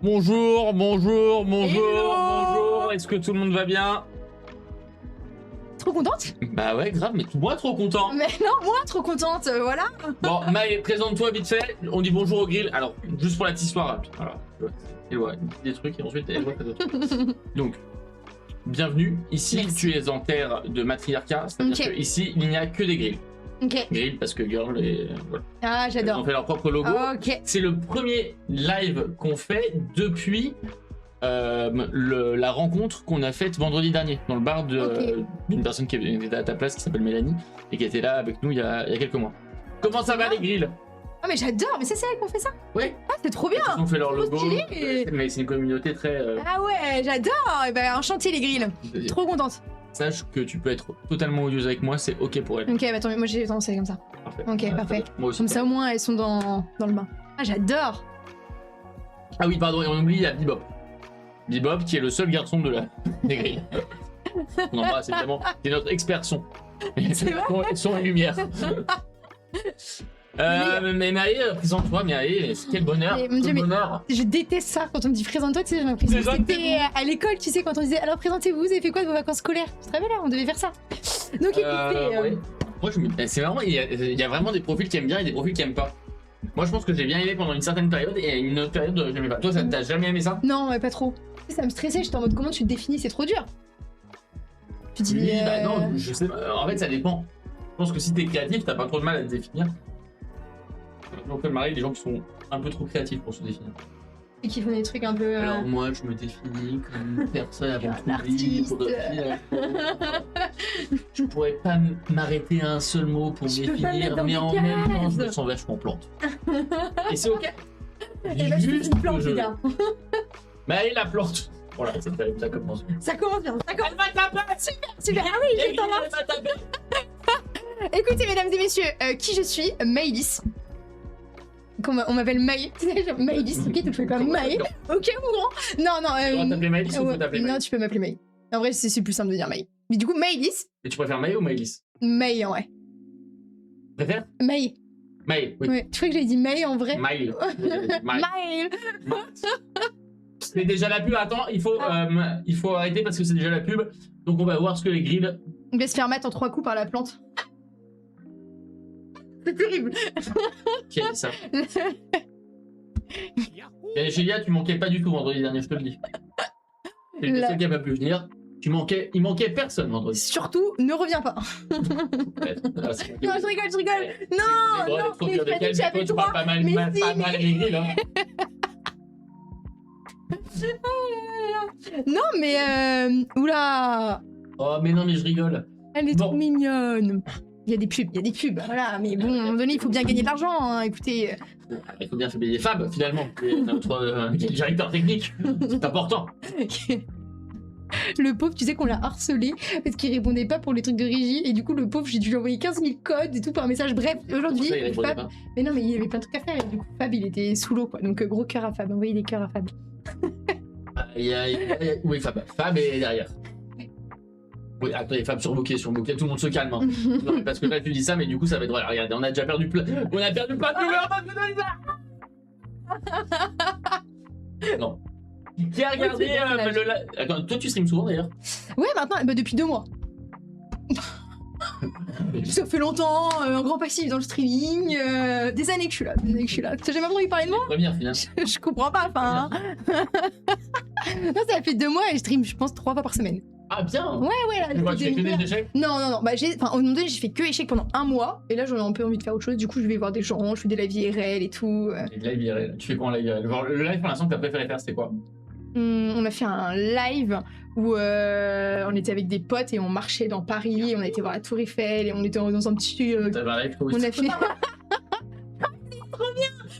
Bonjour, bonjour, bonjour, Hello. bonjour. Est-ce que tout le monde va bien? Trop contente? Bah ouais, grave, mais moi trop content. Mais non, moi trop contente, voilà. Bon, Maë, présente-toi vite fait. On dit bonjour au grill. Alors, juste pour la petite histoire rapide. Voilà. Et ouais, des trucs et ensuite elle voit pas d'autres. Donc, bienvenue. Ici, Merci. tu es en terre de matriarcat. C'est-à-dire Ok. que ici, il n'y a que des grilles. Ok. Grill parce que girl et voilà. Ah, Ils ont j'adore. fait leur propre logo. Ok. C'est le premier live qu'on fait depuis la rencontre qu'on a faite vendredi dernier dans le bar d'une personne qui était à ta place qui s'appelle Mélanie et qui était là avec nous il y a quelques mois. Comment ça va les grilles? Ah, mais j'adore, mais c'est elle qu'on fait ça? Ouais. Ah, c'est trop bien. Ils ont fait leur Trop logo. stylé, et- Mais c'est une communauté très. Ah ouais, j'adore. Et ben, enchanté les grilles. Trop contente. Sache que tu peux être totalement odieuse avec moi, c'est ok pour elle. Ok, bah attends, moi j'ai tendance à aller comme ça. Parfait. Ok, parfait. Moi aussi. Comme ça au moins elles sont dans le bain. Ah, j'adore. Ah oui, pardon, et on oublie, il y a Bebop. Bebop qui est le seul garçon de la des grilles. On embrasse évidemment, c'est notre expert son. C'est vrai. Son et lumière. Mais Maë, présente-toi, Maë, quel bonheur, Mais, mon Dieu, quel mais- bonheur. Je déteste ça quand on me dit présente-toi, tu sais, j'ai l'impression que Présentez-vous. c'était à l'école, tu sais, quand on disait alors présentez-vous, vous avez fait quoi de vos vacances scolaires? Tu te rappelles là, on devait faire ça. Donc écoutez, Ouais. Moi, c'est vraiment, il y a vraiment des profils qui aiment bien et des profils qui aiment pas. Moi, je pense que j'ai bien aimé pendant une certaine période et une autre période, j'aimais pas. Toi, t'as jamais aimé ça? non, mais pas trop. Ça me stressait, j'étais en mode comment tu te définis, c'est trop dur. Tu dis, Oui, bah non, je sais pas. En fait, ça dépend. Je pense que si t'es créatif, t'as pas trop de mal à te définir. On peut marier des gens qui sont un peu trop créatifs pour se définir. et qui font des trucs un peu. Alors moi, je me définis comme une personne avant tout artiste. Je pourrais pas m'arrêter à un seul mot pour me Je peux pas me définir, mettre dans mais des en même temps, je me cases. sens vachement plante. Et c'est ok. Et bah, je suis une plante, les gars. Mais allez, la plante. Voilà, c'est terrible, ça commence. Ça commence bien, ça commence. Elle va taper. Super, ah oui, j'ai tendance. Elle va taper. Écoutez, mesdames et messieurs, qui je suis? Maëlys. On m'appelle Maë. Maëlys, ok, tu fais comme Maë. Ok, mon grand. Non, non. Tu dois t'appeler Maëlys ou faut t'appeler non, Maë? tu peux m'appeler Maë. En vrai, c'est plus simple de dire Maë. Mais du coup, Maëlys. Et tu préfères Maë ou Maëlys? Maë, en vrai. Tu préfères Maë. Maë, oui. Ouais. Tu crois que j'avais dit Maë en vrai? Maël. Maë. C'est déjà la pub. Attends, il faut arrêter parce que c'est déjà la pub. Donc on va voir ce que les grilles. On va se faire mettre en 3 coups par la plante. C'est terrible. Qui a dit ça? Et Gélia, tu manquais pas du tout vendredi dernier, je te le dis. C'est le La- seul qui a pas pu venir. Il manquait personne vendredi. Surtout, ne reviens pas. Ouais, là, c'est- Non, je rigole, je rigole. Ouais. Non, J'ai le droit non, d'être trop mais dur je avec t'ai elle, dit que mais toi, j'avais tu parles droit. pas mal, Mais pas si, mal les grilles, hein. Non, mais oula, Oh, mais non, mais je rigole. elle est Bon. trop mignonne. Il y a des pubs, voilà. Mais bon, à un moment donné, il faut bien gagner de l'argent. Hein. Écoutez, Il faut bien faire payer Fab, finalement. C'est notre directeur technique. C'est important. le pauvre, tu sais qu'on l'a harcelé parce qu'il répondait pas pour les trucs de régie. Et du coup, le pauvre, j'ai dû lui envoyer 15 000 codes et tout par message. Bref, aujourd'hui, Ça, il répondait Fab. pas. Mais non, mais il y avait plein de trucs à faire. Et du coup, Fab, il était sous l'eau, quoi. Donc, gros cœur à Fab. Envoyez des cœurs à Fab. Oui, Fab. Fab est derrière. Oui, attendez, Fab surbooké, tout le monde se calme. Hein. Non, mais parce que là, tu dis ça, mais du coup, ça va être vrai. Regardez, on a déjà perdu plein. On a perdu plein de viewers parce que ça. Non. Qui a regardé Oui, c'est bien, le live? Attends, toi, tu streams souvent d'ailleurs? Ouais, maintenant, bah, depuis 2 mois. Ça fait longtemps, un grand passif dans le streaming. Des années que je suis là. T'as jamais entendu parler de moi? Première, finalement. Je comprends pas, enfin. Hein. Non, ça fait 2 mois et je stream, je pense, 3 fois par semaine. Ah, bien. Ouais, là. Tu vois, tu depuis fais que 2000. des échecs? Non. Bah, au nom de j'ai fait que échecs pendant 1 mois. Et là, j'en ai un peu envie de faire autre chose. Du coup, je vais voir des gens, je fais des live IRL et tout. Et live IRL. Tu fais quoi en live IRL? Genre, le live pour l'instant que t'as préféré faire, c'était quoi? On a fait un live où on était avec des potes et on marchait dans Paris. On a été voir la Tour Eiffel et on était dans un petit. T'avais un live trop On a fait.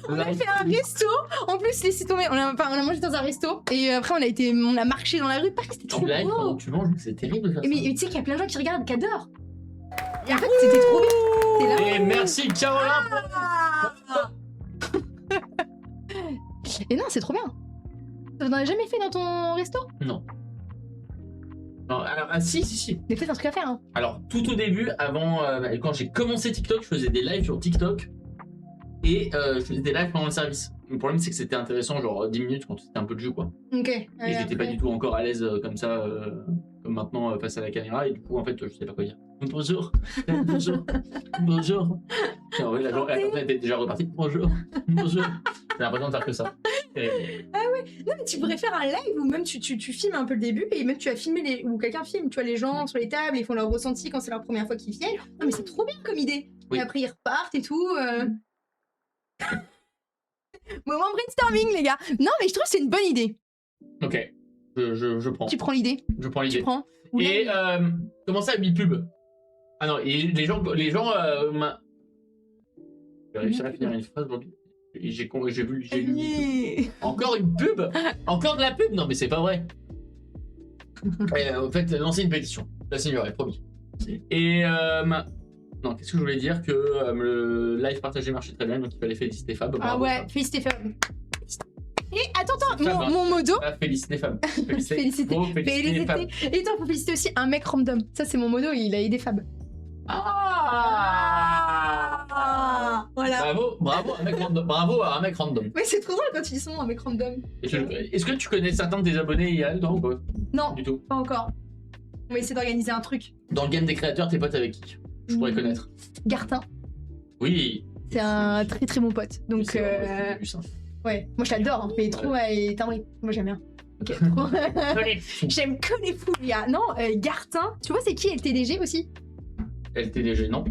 On a fait un resto. En plus, laissez tomber. On a mangé dans un resto. Et après, on a marché dans la rue. C'était trop Tu live pendant beau. que tu manges, c'est terrible de faire Mais ça. tu sais qu'il y a plein de gens qui regardent, qui adorent. Et en fait, c'était trop bien. T'es là. Et merci Caroline Et non, c'est trop bien. T'en as jamais fait dans ton resto? Non. Non, alors, si. Il y a peut-être un truc à faire. Hein. Alors, tout au début, avant, quand j'ai commencé TikTok, je faisais des lives sur TikTok. et je faisais des lives pendant le service. Le problème, c'est que c'était intéressant, genre 10 minutes quand c'était un peu de jus, quoi. Ok. Et j'étais pas du tout encore à l'aise comme ça, comme maintenant face à la caméra, et du coup, en fait, je sais pas quoi dire. Bonjour, bonjour, bonjour. Et en vrai, la journée était déjà repartie. Bonjour, bonjour. J'ai l'impression de faire que ça. Ah ouais, non mais tu pourrais faire un live où même tu filmes un peu le début et même tu vas filmer ou quelqu'un filme, tu vois les gens sur les tables, ils font leur ressenti quand c'est leur première fois qu'ils viennent. Non mais c'est trop bien comme idée. Oui. Et après ils repartent et tout. Moment brainstorming les gars. Non mais je trouve que c'est une bonne idée. Ok, je prends. Tu prends l'idée. Je prends Tu l'idée. prends. Et comment ça, 8 pubs? Ah non, et les gens j'ai réussi à finir une phrase aujourd'hui. J'ai lu. Encore une pub? Encore de la pub? Non mais c'est pas vrai. En fait, lancer une pétition. La signerai, promis. Et non, qu'est-ce que je voulais dire? Que le live partagé marchait très bien, donc il fallait féliciter Fab. Ah Bravo, ouais, Fab. félicité Fab. Et attends, Fab, hein. mon modo. Ah, féliciter Fab. Féliciter. Faut féliciter Fab. Et toi, faut féliciter aussi un mec random. Ça, c'est mon modo, il a aidé Fab. Ah, voilà. Bravo à un mec random. Bravo à un mec random. Mais c'est trop drôle quand tu dis son nom, un mec random. Est-ce que tu connais certains de tes abonnés IRL, toi, ou pas? Non, Du tout. pas encore. On va essayer d'organiser un truc. Dans le game des créateurs, t'es potes avec qui? Je pourrais connaître. Gartin, Oui. c'est un très très bon pote. Donc, C'est plus, hein. ouais, moi je l'adore, hein, mais trop, et timbré. Moi j'aime bien. Ok, trop. J'aime que les fous, les gars. Non, Gartin, tu vois, c'est qui LTDG aussi? LTDG, non.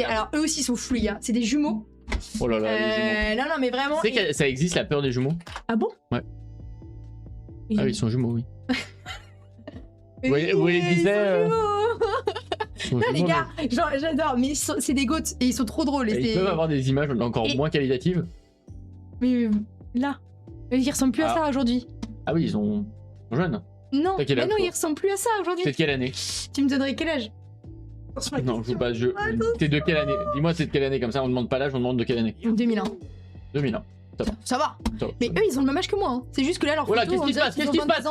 Alors, eux aussi sont fous, les gars. C'est des jumeaux. Oh là là, les jumeaux. Non, mais vraiment. Tu sais que ça existe, la peur des jumeaux? Ah bon? Ouais. Et... Ah oui, ils sont jumeaux, oui. Vous les disais, non les gars, genre j'adore, mais c'est des goats et ils sont trop drôles. Ils peuvent avoir des images encore moins qualitatives. Mais là, ils ressemblent plus à ça aujourd'hui. Ah oui, ils sont jeunes. Non, mais non, ils ressemblent plus à ça aujourd'hui. C'est de quelle année? Tu me donnerais quel âge? Non, je veux pas. T'es de quelle année? Dis-moi, c'est de quelle année, comme ça on demande pas l'âge, on demande de quelle année. 2001. 2001. Ça va. Mais eux, ils ont le même âge que moi. Hein. C'est juste que là, leur photo, qu'est-ce qui se passe? Qu'est-ce qui se passe?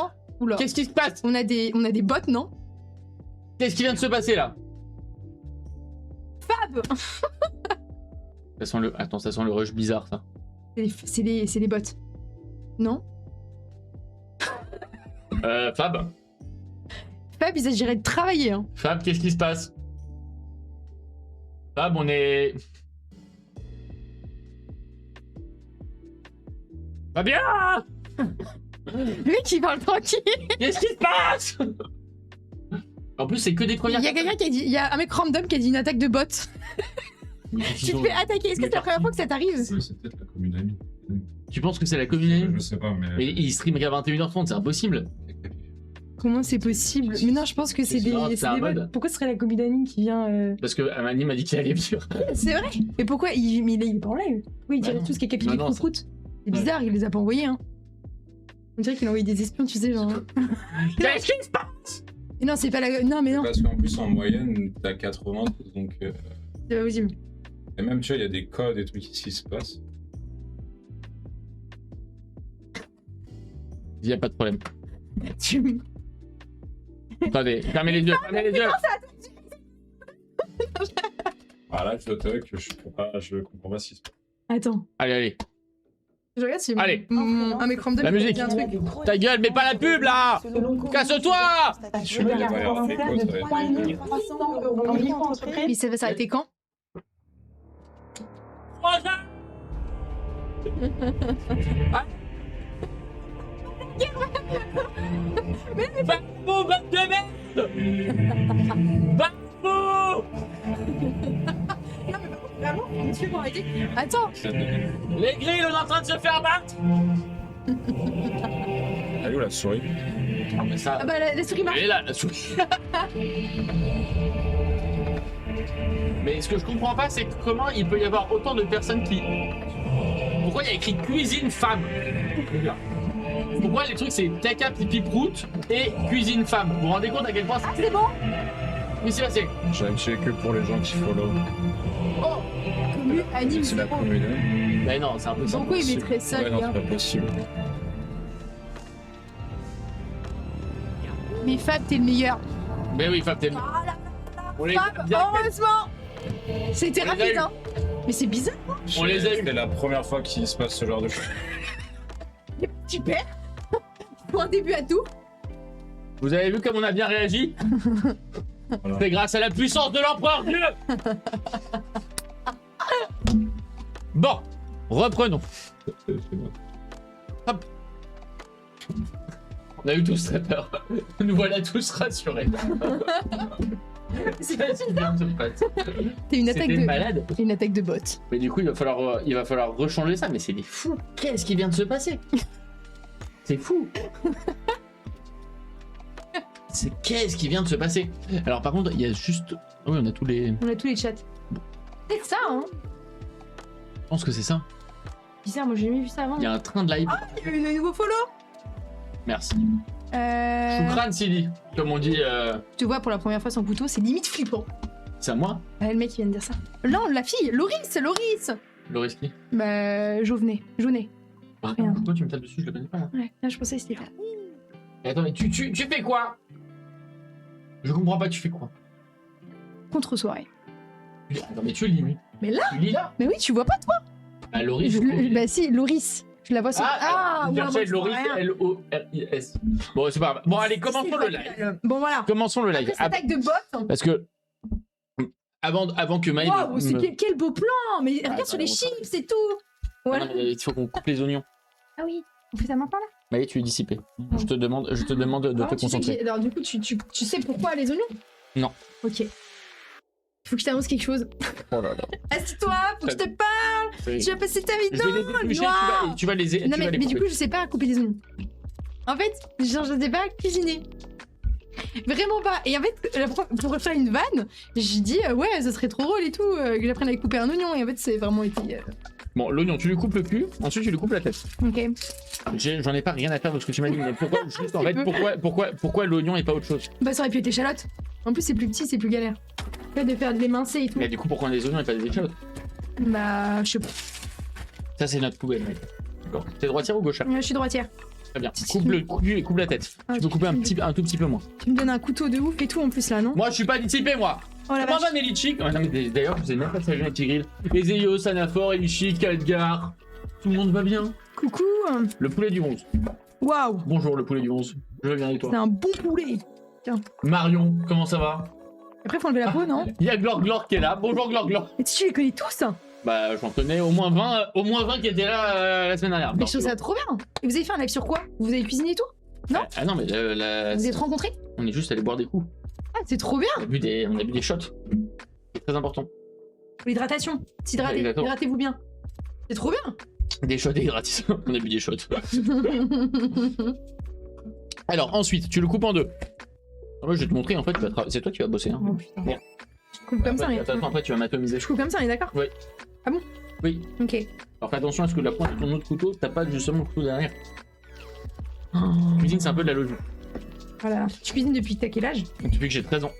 Qu'est-ce qui se passe? On a des bots, non? Qu'est-ce qui vient de se passer là? Fab. Ça sent le. Attends, ça sent le rush bizarre, ça. C'est des bots. Non? Fab. Fab, il s'agirait de travailler. Hein. Fab, qu'est-ce qui se passe? Fab, on est. Fabien! Le mec, il parle tranquille. Qu'est-ce qui se passe? En plus, c'est que des premières. Il y a quelqu'un qui a dit. Il y a un mec random qui a dit une attaque de bot. Tu te fais attaquer. Est-ce que c'est la première fois que ça t'arrive? C'est peut-être la commune amie. Tu penses que c'est la commune? Je sais pas, mais. Mais il stream à 21h30, c'est impossible. Comment c'est possible? Mais non, je pense que c'est des bots. Pourquoi ce serait la Kobidani qui vient Parce que Amani m'a dit qu'il allait venir. C'est vrai? Mais pourquoi il est pas en live? Oui, il dirait tout ce qui est capilé prout. C'est bizarre, il les a pas envoyés, hein. On dirait qu'il a envoyé des espions, tu sais, genre. Qu'est-ce qui se passe? Non, c'est pas la. Non, mais non. Parce qu'en plus, en moyenne, t'as 80, donc. C'est pas possible. Et même, tu vois, il y a des codes et trucs qui se passent. Il y a pas de problème. Tu. Attendez, fermez les yeux, fermez les yeux. Voilà, je dois que je comprends pas ce qui se passe. Attends. Allez. Je regarde si Allez. Un mec random La musique. dit un truc. Ta gueule, mais pas la pub là. Casse-toi. Je vais aller voir les codes, ça va être Mais ça va s'arrêter quand? 3 ans. Bambou, bande de merde. Bambou. Non, mais vraiment, tu peux arrêter. Attends. Les grilles, on est en train de se faire battre. Elle est où la souris? Ah, mais ça. Ah bah la souris marche. Elle est là, la souris. Mais ce que je comprends pas, c'est comment il peut y avoir autant de personnes qui. Pourquoi il y a écrit cuisine femme? Pourquoi les trucs c'est caca, pipi, prout et cuisine femme? Vous vous rendez compte à quel point Ah, c'est bon? Oui, c'est passé. J'ai affiché que pour les gens qui follow. Oh, commu, anime, C'est la zéro. commune. Mais non, c'est impossible. Pourquoi il mettrait ça, Ouais, les non, gars? c'est pas possible. Mais Fab, t'es le meilleur. Mais oui, Fab, t'es. Ah là là, On les Fab, bien fait. heureusement. C'était On les a rapide, eu. hein. Mais c'est bizarre. On les a eu. C'est la première fois qu'il se passe ce genre de choses. Super. Pour un début à tout. Vous avez vu comme on a bien réagi? Voilà. C'est grâce à la puissance de l'empereur Dieu. Bon, reprenons. Hop. On a eu tous très peur. Nous voilà tous rassurés. C'est Qu'est-ce qui vient de se passer? T'es une attaque C'était de. malade. T'es une attaque de bot. Mais du coup, il va falloir rechanger ça. Mais c'est des fous. Qu'est-ce qui vient de se passer? C'est fou. Qu'est-ce qui vient de se passer? Alors par contre, il y a juste... Ah oui, on a tous les... On a tous les chats. Peut-être ça, hein. Je pense que c'est ça. Bizarre, moi j'ai jamais vu ça avant. Il y a un train de live. Il y a eu un nouveau follow. Merci. Je Choukran Sidi, comme on dit. te vois pour la première fois sans couteau, c'est limite flippant. C'est à moi? Le mec qui vient de dire ça. Non, la fille, Loris. Loris qui? Bah, Jaunet. Ah, Rien. pourquoi tu me tapes dessus? Je le connais pas moi. Ouais, là je pensais que c'était là. Et attends, mais tu fais quoi? Je comprends pas, tu fais quoi? Contre-soirée. Attends, mais tu lis, lui. Mais là? Tu lis là? Mais oui, tu vois pas toi? Ah, Loris. Bah si, Loris. Je la vois sur. Ah, ouais, cherchais bon, Loris, c'est rien. L-O-R-I-S. Bon, c'est pas grave. Bon, allez, commençons le live. Bon voilà. Commençons le live. Après, cette attaque de bot. Parce que avant que Maël... Waouh, c'est quel beau plan. Mais regarde bah, sur les on chips et tout. Ah Voilà. non, mais il faut qu'on coupe les oignons. Ah oui, on fait ça maintenant là. Maël, tu es dissipé. Je te demande de Alors, te tu sais que concentrer. alors du coup, tu sais pourquoi les oignons? Non. Ok. Faut que je t'annonce quelque chose. Oh là là. Assis-toi, faut que je te parle. Tu vas passer ta vie Je vais les dedans. éplucher, noir. tu vas les Non mais du couper. coup, je sais pas couper des oignons. En fait, genre, je sais pas cuisiner. Vraiment pas. Et en fait, pour faire une vanne, j'ai dit ouais, ça serait trop drôle et tout que j'apprenne à couper un oignon. Et en fait, c'est vraiment été. Bon, l'oignon, tu lui coupes le cul, ensuite tu lui coupes la tête. Ok. J'en ai pas rien à faire de ce que tu m'as dit, mais pourquoi, juste en fait, pourquoi l'oignon et pas autre chose? Bah, ça aurait pu être échalote. En plus, c'est plus petit, c'est plus galère. Le fait de faire de l'émincer et tout. Mais du coup, pourquoi on a des oignons et pas des échalotes? Bah, je sais pas. Ça, c'est notre poubelle, mec. D'accord. T'es droitière ou gauchère? Je suis droitière. Très bien. Coupe la tête. Ah, Tu peux couper un tout petit peu moins. Tu me donnes un couteau de ouf et tout en plus là, non? Moi, je suis pas dissipé, moi. Oh la Comment vache. va Melichik? Non, mais d'ailleurs, je sais même pas si ça vient avec Tigril. Ezeo, Sanafor, Elichik, Khadgar. Tout le monde va bien. Coucou. Le poulet du 11. Waouh. Bonjour, le poulet du 11. Je viens avec C'est toi. un bon poulet. Marion, comment ça va? Après, faut enlever la peau, non? Il y a Glor qui est là. Bonjour Glor. Et tu les connais tous? Bah, j'en connais au moins 20 qui étaient là la semaine dernière. Mais je trouve ça trop bien. Et vous avez fait un live sur quoi? Vous avez cuisiné et tout? Non. Ah non, mais Vous êtes rencontrés? on est juste allé boire des coups. Ah, c'est trop bien. On a bu des shots. C'est très important. Pour l'hydratation. S'hydrater. Exactement. Hydratez-vous bien. C'est trop bien. Des shots et gratis. On a bu des shots. Alors ensuite, tu le coupes en deux. Moi, je vais te montrer. En fait, c'est toi qui vas bosser. Hein. Oh putain. Bon. Je coupe comme ça, on est... Attends, après, tu vas m'atomiser. Je coupe comme ça, on est d'accord? Oui. Ah bon? Oui. Ok. Alors fais attention à ce que la pointe de ton autre couteau, t'as pas justement le couteau derrière. Cuisine, c'est un peu de la logique. Voilà. Tu cuisines depuis t'as quel âge? Depuis que j'ai 13 ans.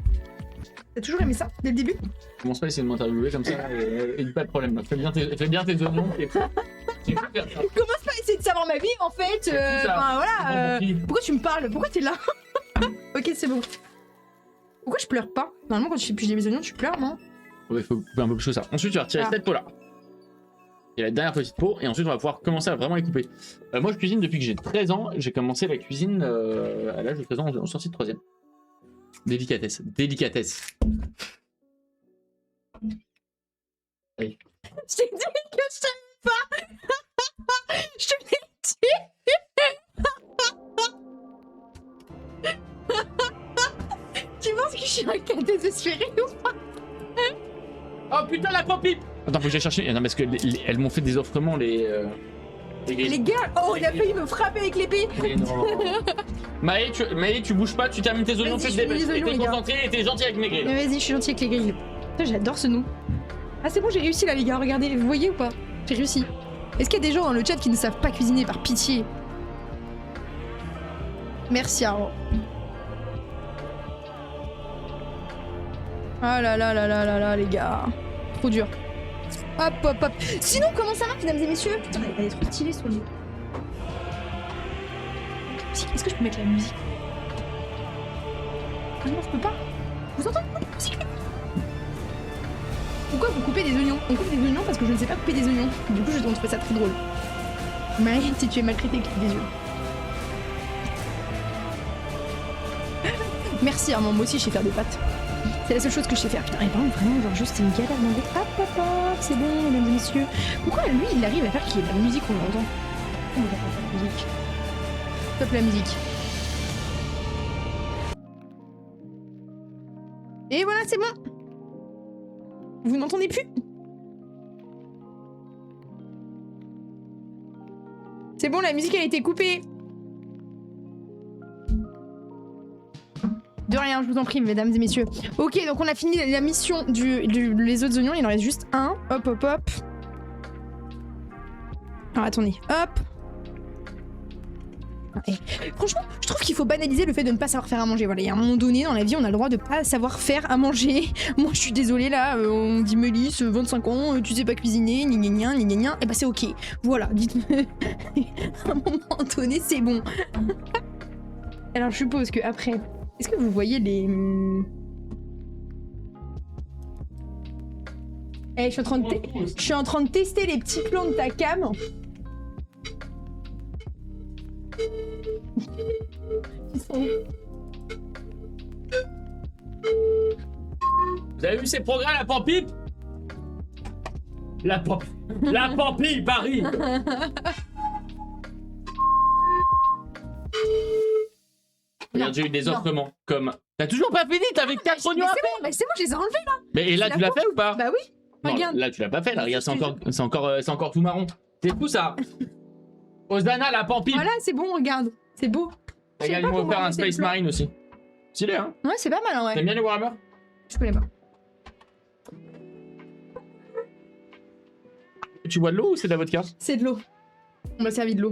T'as toujours aimé ça dès le début? Commence pas à essayer de m'interviewer comme ça et dis pas de problème. Là. Fais bien tes oignons et tu peux faire ça. Commence pas à essayer de savoir ma vie en fait. C'est tout ça. Enfin voilà. Compris. Pourquoi tu me parles? Pourquoi t'es là? Ok, c'est bon. Pourquoi je pleure pas? Normalement, quand tu fais piger mes oignons, tu pleures, non? Ouais, faut couper un peu plus que ça. Ensuite, tu vas retirer cette peau là. Et la dernière petite peau, et ensuite on va pouvoir commencer à vraiment les couper. Moi je cuisine depuis que j'ai 13 ans, j'ai commencé la cuisine à l'âge de 13 ans en sortie de 3ème. Délicatesse. Je t'ai dit que je t'aime pas. Je te l'ai dit. Tu penses que je suis un cas désespéré ou pas? Oh putain la poppy. Attends, faut que j'aille chercher. Non, parce que elles m'ont fait des offrements les Les gars, oh il a failli me frapper avec l'épée. Mais non. Maë, tu bouges pas, tu termines tes oignons, Vas-y, fais je des finis les bêtes. oignons, T'es les gars. concentré et t'es gentil avec mes grilles. Mais vas-y, je suis gentille avec les grilles. Putain, j'adore ce nom. Ah c'est bon, j'ai réussi là les gars, regardez, vous voyez ou pas? J'ai réussi. Est-ce qu'il y a des gens dans le chat qui ne savent pas cuisiner par pitié? Merci Aro. Ah là là là là là là les gars. Trop dur. Hop hop hop. Sinon comment ça va mesdames et messieurs? Putain elle est trop stylée sur lui. Est-ce que je peux mettre la musique? Ah non je peux pas. Vous entendez la musique? Pourquoi vous coupez des oignons? On coupe des oignons parce que je ne sais pas couper des oignons. Du coup, je trouve ça très drôle. Marie, si tu es maltraité, clique des yeux. Merci, Armand, moi aussi je sais faire des pâtes. C'est la seule chose que je sais faire. Putain, et par contre, vraiment, genre, juste, c'est une galère dans l'autre. Hop, hop, hop, c'est bon, mesdames et messieurs. Pourquoi lui, il arrive à faire qu'il y ait de la musique qu'on entend? Oh, la musique. Stop la musique. Et voilà, c'est bon. Vous n'entendez plus? C'est bon, la musique, elle a été coupée. De rien, je vous en prie, mesdames et messieurs. Ok, donc on a fini la mission les autres oignons. Il en reste juste un. Hop, hop, hop. Alors, attendez. Hop. Et franchement, je trouve qu'il faut banaliser le fait de ne pas savoir faire à manger. Voilà, il y a un moment donné dans la vie, on a le droit de pas savoir faire à manger. Moi, je suis désolée, là, on dit Mélisse, 25 ans, tu sais pas cuisiner, gna gna gna gna gna. Et bah, c'est ok. Voilà, dites-moi. À un moment donné, c'est bon. Alors, je suppose que après. Est-ce que vous voyez les... Eh, je suis en train de tester les petits plans de ta cam. Ils sont... Vous avez vu ces progrès, la Pampi? La Pampi, Paris. Regarde, j'ai eu des offrements comme... T'as toujours pas fini, t'avais 4 oignons à faire. C'est bon, je les ai enlevés là. Mais et là, tu l'as fait ou pas? Bah oui. Non, Regarde. là, tu l'as pas fait, là, regarde, c'est encore tout marron. C'est fou, ça. Osana, la Pampi. Voilà, c'est bon, regarde. C'est beau. Regarde, ils m'ont offert un Space Marine aussi. Stylé, hein? Ouais, c'est pas mal en vrai. T'aimes bien les Warhammer? Je connais pas. Tu bois de l'eau ou c'est de la vodka? C'est de l'eau. On m'a servi de l'eau.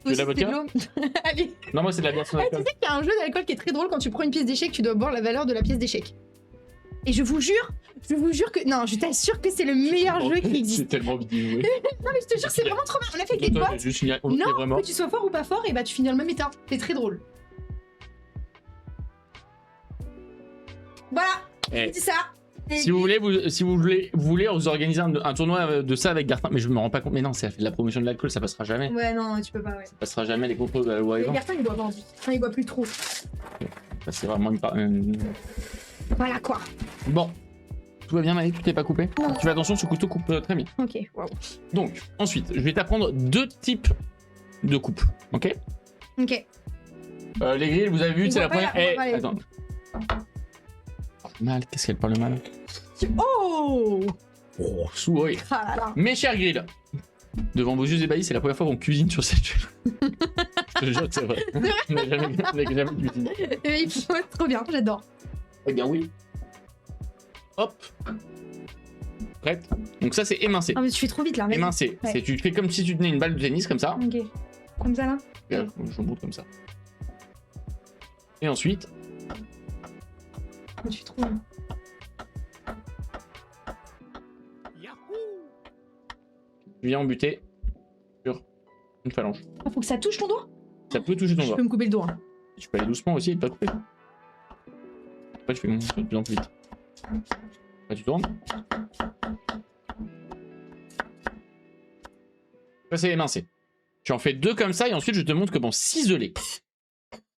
Tu veux de la Aussi, c'est vodka? l'eau. Allez. Non, moi, c'est de la bière sans Ah, tu alcool. sais qu'il y a un jeu d'alcool qui est très drôle quand tu prends une pièce d'échec, tu dois boire la valeur de la pièce d'échec. Et je vous jure que... Non, je t'assure que c'est le meilleur jeu qui C'est existe. tellement vite joué. Non mais je te jure, c'est vraiment trop bien. On a fait avec des potes. Non, vraiment. que tu sois fort ou pas fort, et bah tu finis dans le même état. C'est très drôle. Voilà, Eh, je dis ça. si vous voulez vous organiser un tournoi de ça avec Gartin, mais je me rends pas compte. Mais non, ça fait de la promotion de l'alcool, ça passera jamais. Ouais, non, tu peux pas, ouais. Ça passera jamais les contrôles de la loi Et Evan. Gartin, il boit pas envie. Enfin, il boit plus trop. Ça, c'est vraiment Voilà quoi. Bon. Tout va bien, Maëlle, tu t'es pas coupé? Tu fais attention, ce couteau coupe très bien. Ok, waouh. Donc, ensuite, je vais t'apprendre 2 types de coupes, ok? Ok. Les grilles, vous avez vu, On c'est la voit pas première. on voit pas les- Attends. Mal, qu'est-ce qu'elle parle mal? Oh, Oh, souris. ah là là. Mes chers grilles, devant vos yeux ébahis, c'est la première fois qu'on cuisine sur cette chaîne. Je te jure que c'est vrai. On n'a jamais cuisiné. Il faut être trop bien, j'adore. Eh bien oui. Hop. Prête. Donc ça c'est émincé. Ah mais tu fais trop vite là. vas-y. Émincé. Ouais. C'est tu fais comme si tu tenais une balle de tennis comme ça. Ok. Comme ça là. Regarde, je montre comme ça. Et ensuite, Tu fais trop bien. tu viens en buter sur une phalange. Ah, faut que ça touche ton doigt. Ça peut toucher ton Je doigt. peux me couper le doigt. Hein. Tu peux aller doucement aussi et pas couper. Après tu fais de plus en plus vite. Là tu tournes. Ça c'est émincé. Tu en fais 2 comme ça et ensuite je te montre comment ciseler.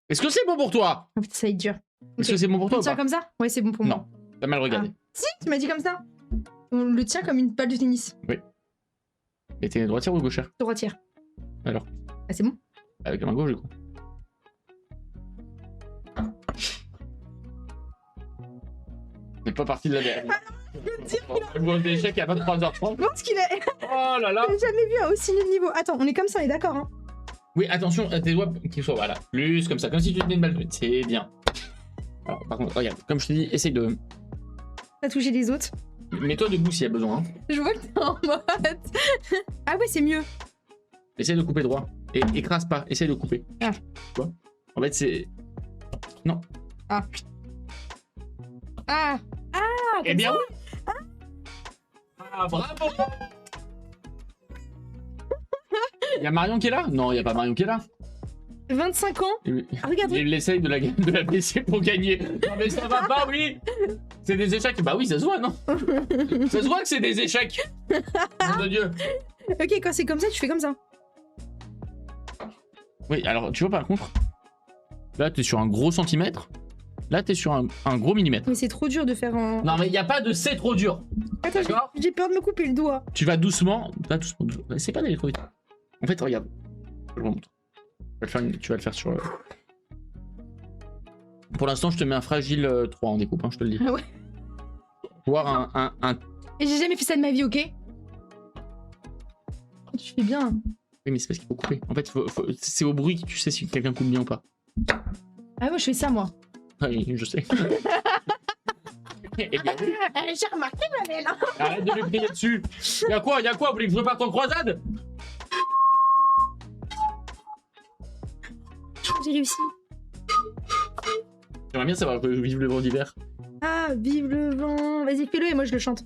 Est-ce que c'est bon pour toi? Oh, putain, ça va être dur. Est-ce que c'est bon pour toi On ou tient pas? comme ça? Ouais, c'est bon pour moi. Non, t'as mal regardé. Si, tu m'as dit comme ça. On le tient comme une balle de tennis. Et t'es droitière ou gauchère? Droitière. Alors? Ah, c'est bon. Avec la main gauche du coup. On n'est pas parti de la merde. Le bois d'échec à 23h30. Je pense qu'il a Oh là là! jamais vu un aussi nul niveau. Attends, on est comme ça, on est d'accord, hein. Oui, attention à tes doigts qui soient voilà, plus comme ça, comme si tu tenais une balle de tennis. C'est bien. Alors, par contre, regarde, comme je te dis, essaye de. Pas toucher les autres. Mets-toi debout s'il y a besoin. Hein. Je vois que t'es en mode. Ah ouais, c'est mieux. Essaye de couper droit. Et écrase pas, essaye de couper. Ah. Tu vois? En fait, c'est. Non. Ah. Ah. Ah. Eh bien, oui! Ah, bravo! Il y a Marion qui est là? Non, il n'y a pas Marion qui est là. 25 ans. Ah, regarde. Il essaye de la baisser pour gagner. Non mais ça va pas, oui. C'est des échecs. Bah oui, ça se voit, non? Ça se voit que c'est des échecs. Nom de Dieu. Ok, quand c'est comme ça, tu fais comme ça. Oui, alors tu vois par contre, là t'es sur un gros centimètre, là t'es sur un gros millimètre. Mais c'est trop dur de faire en... Non mais il y a pas de c'est trop dur. Attends, D'accord. j'ai peur de me couper le doigt. Tu vas doucement, c'est pas d'aller trop vite. En fait, regarde, je vous montre. Tu vas le faire sur... Pour l'instant, je te mets un fragile 3 en découpe, hein, je te le dis. Ah ouais. Voir un... Et j'ai jamais fait ça de ma vie, ok? Tu fais bien. Oui, mais c'est parce qu'il faut couper. En fait, c'est au bruit que tu sais si quelqu'un coupe bien ou pas. Ah moi je fais ça moi. Oui, je sais. Eh bien, oui. J'ai remarqué ma belle. Arrête de lui crier dessus. Y'a quoi? Vous voulez que je parte en croisade? J'ai réussi. J'aimerais bien savoir vive le vent d'hiver. Ah, vive le vent. Vas-y, fais-le et moi je le chante.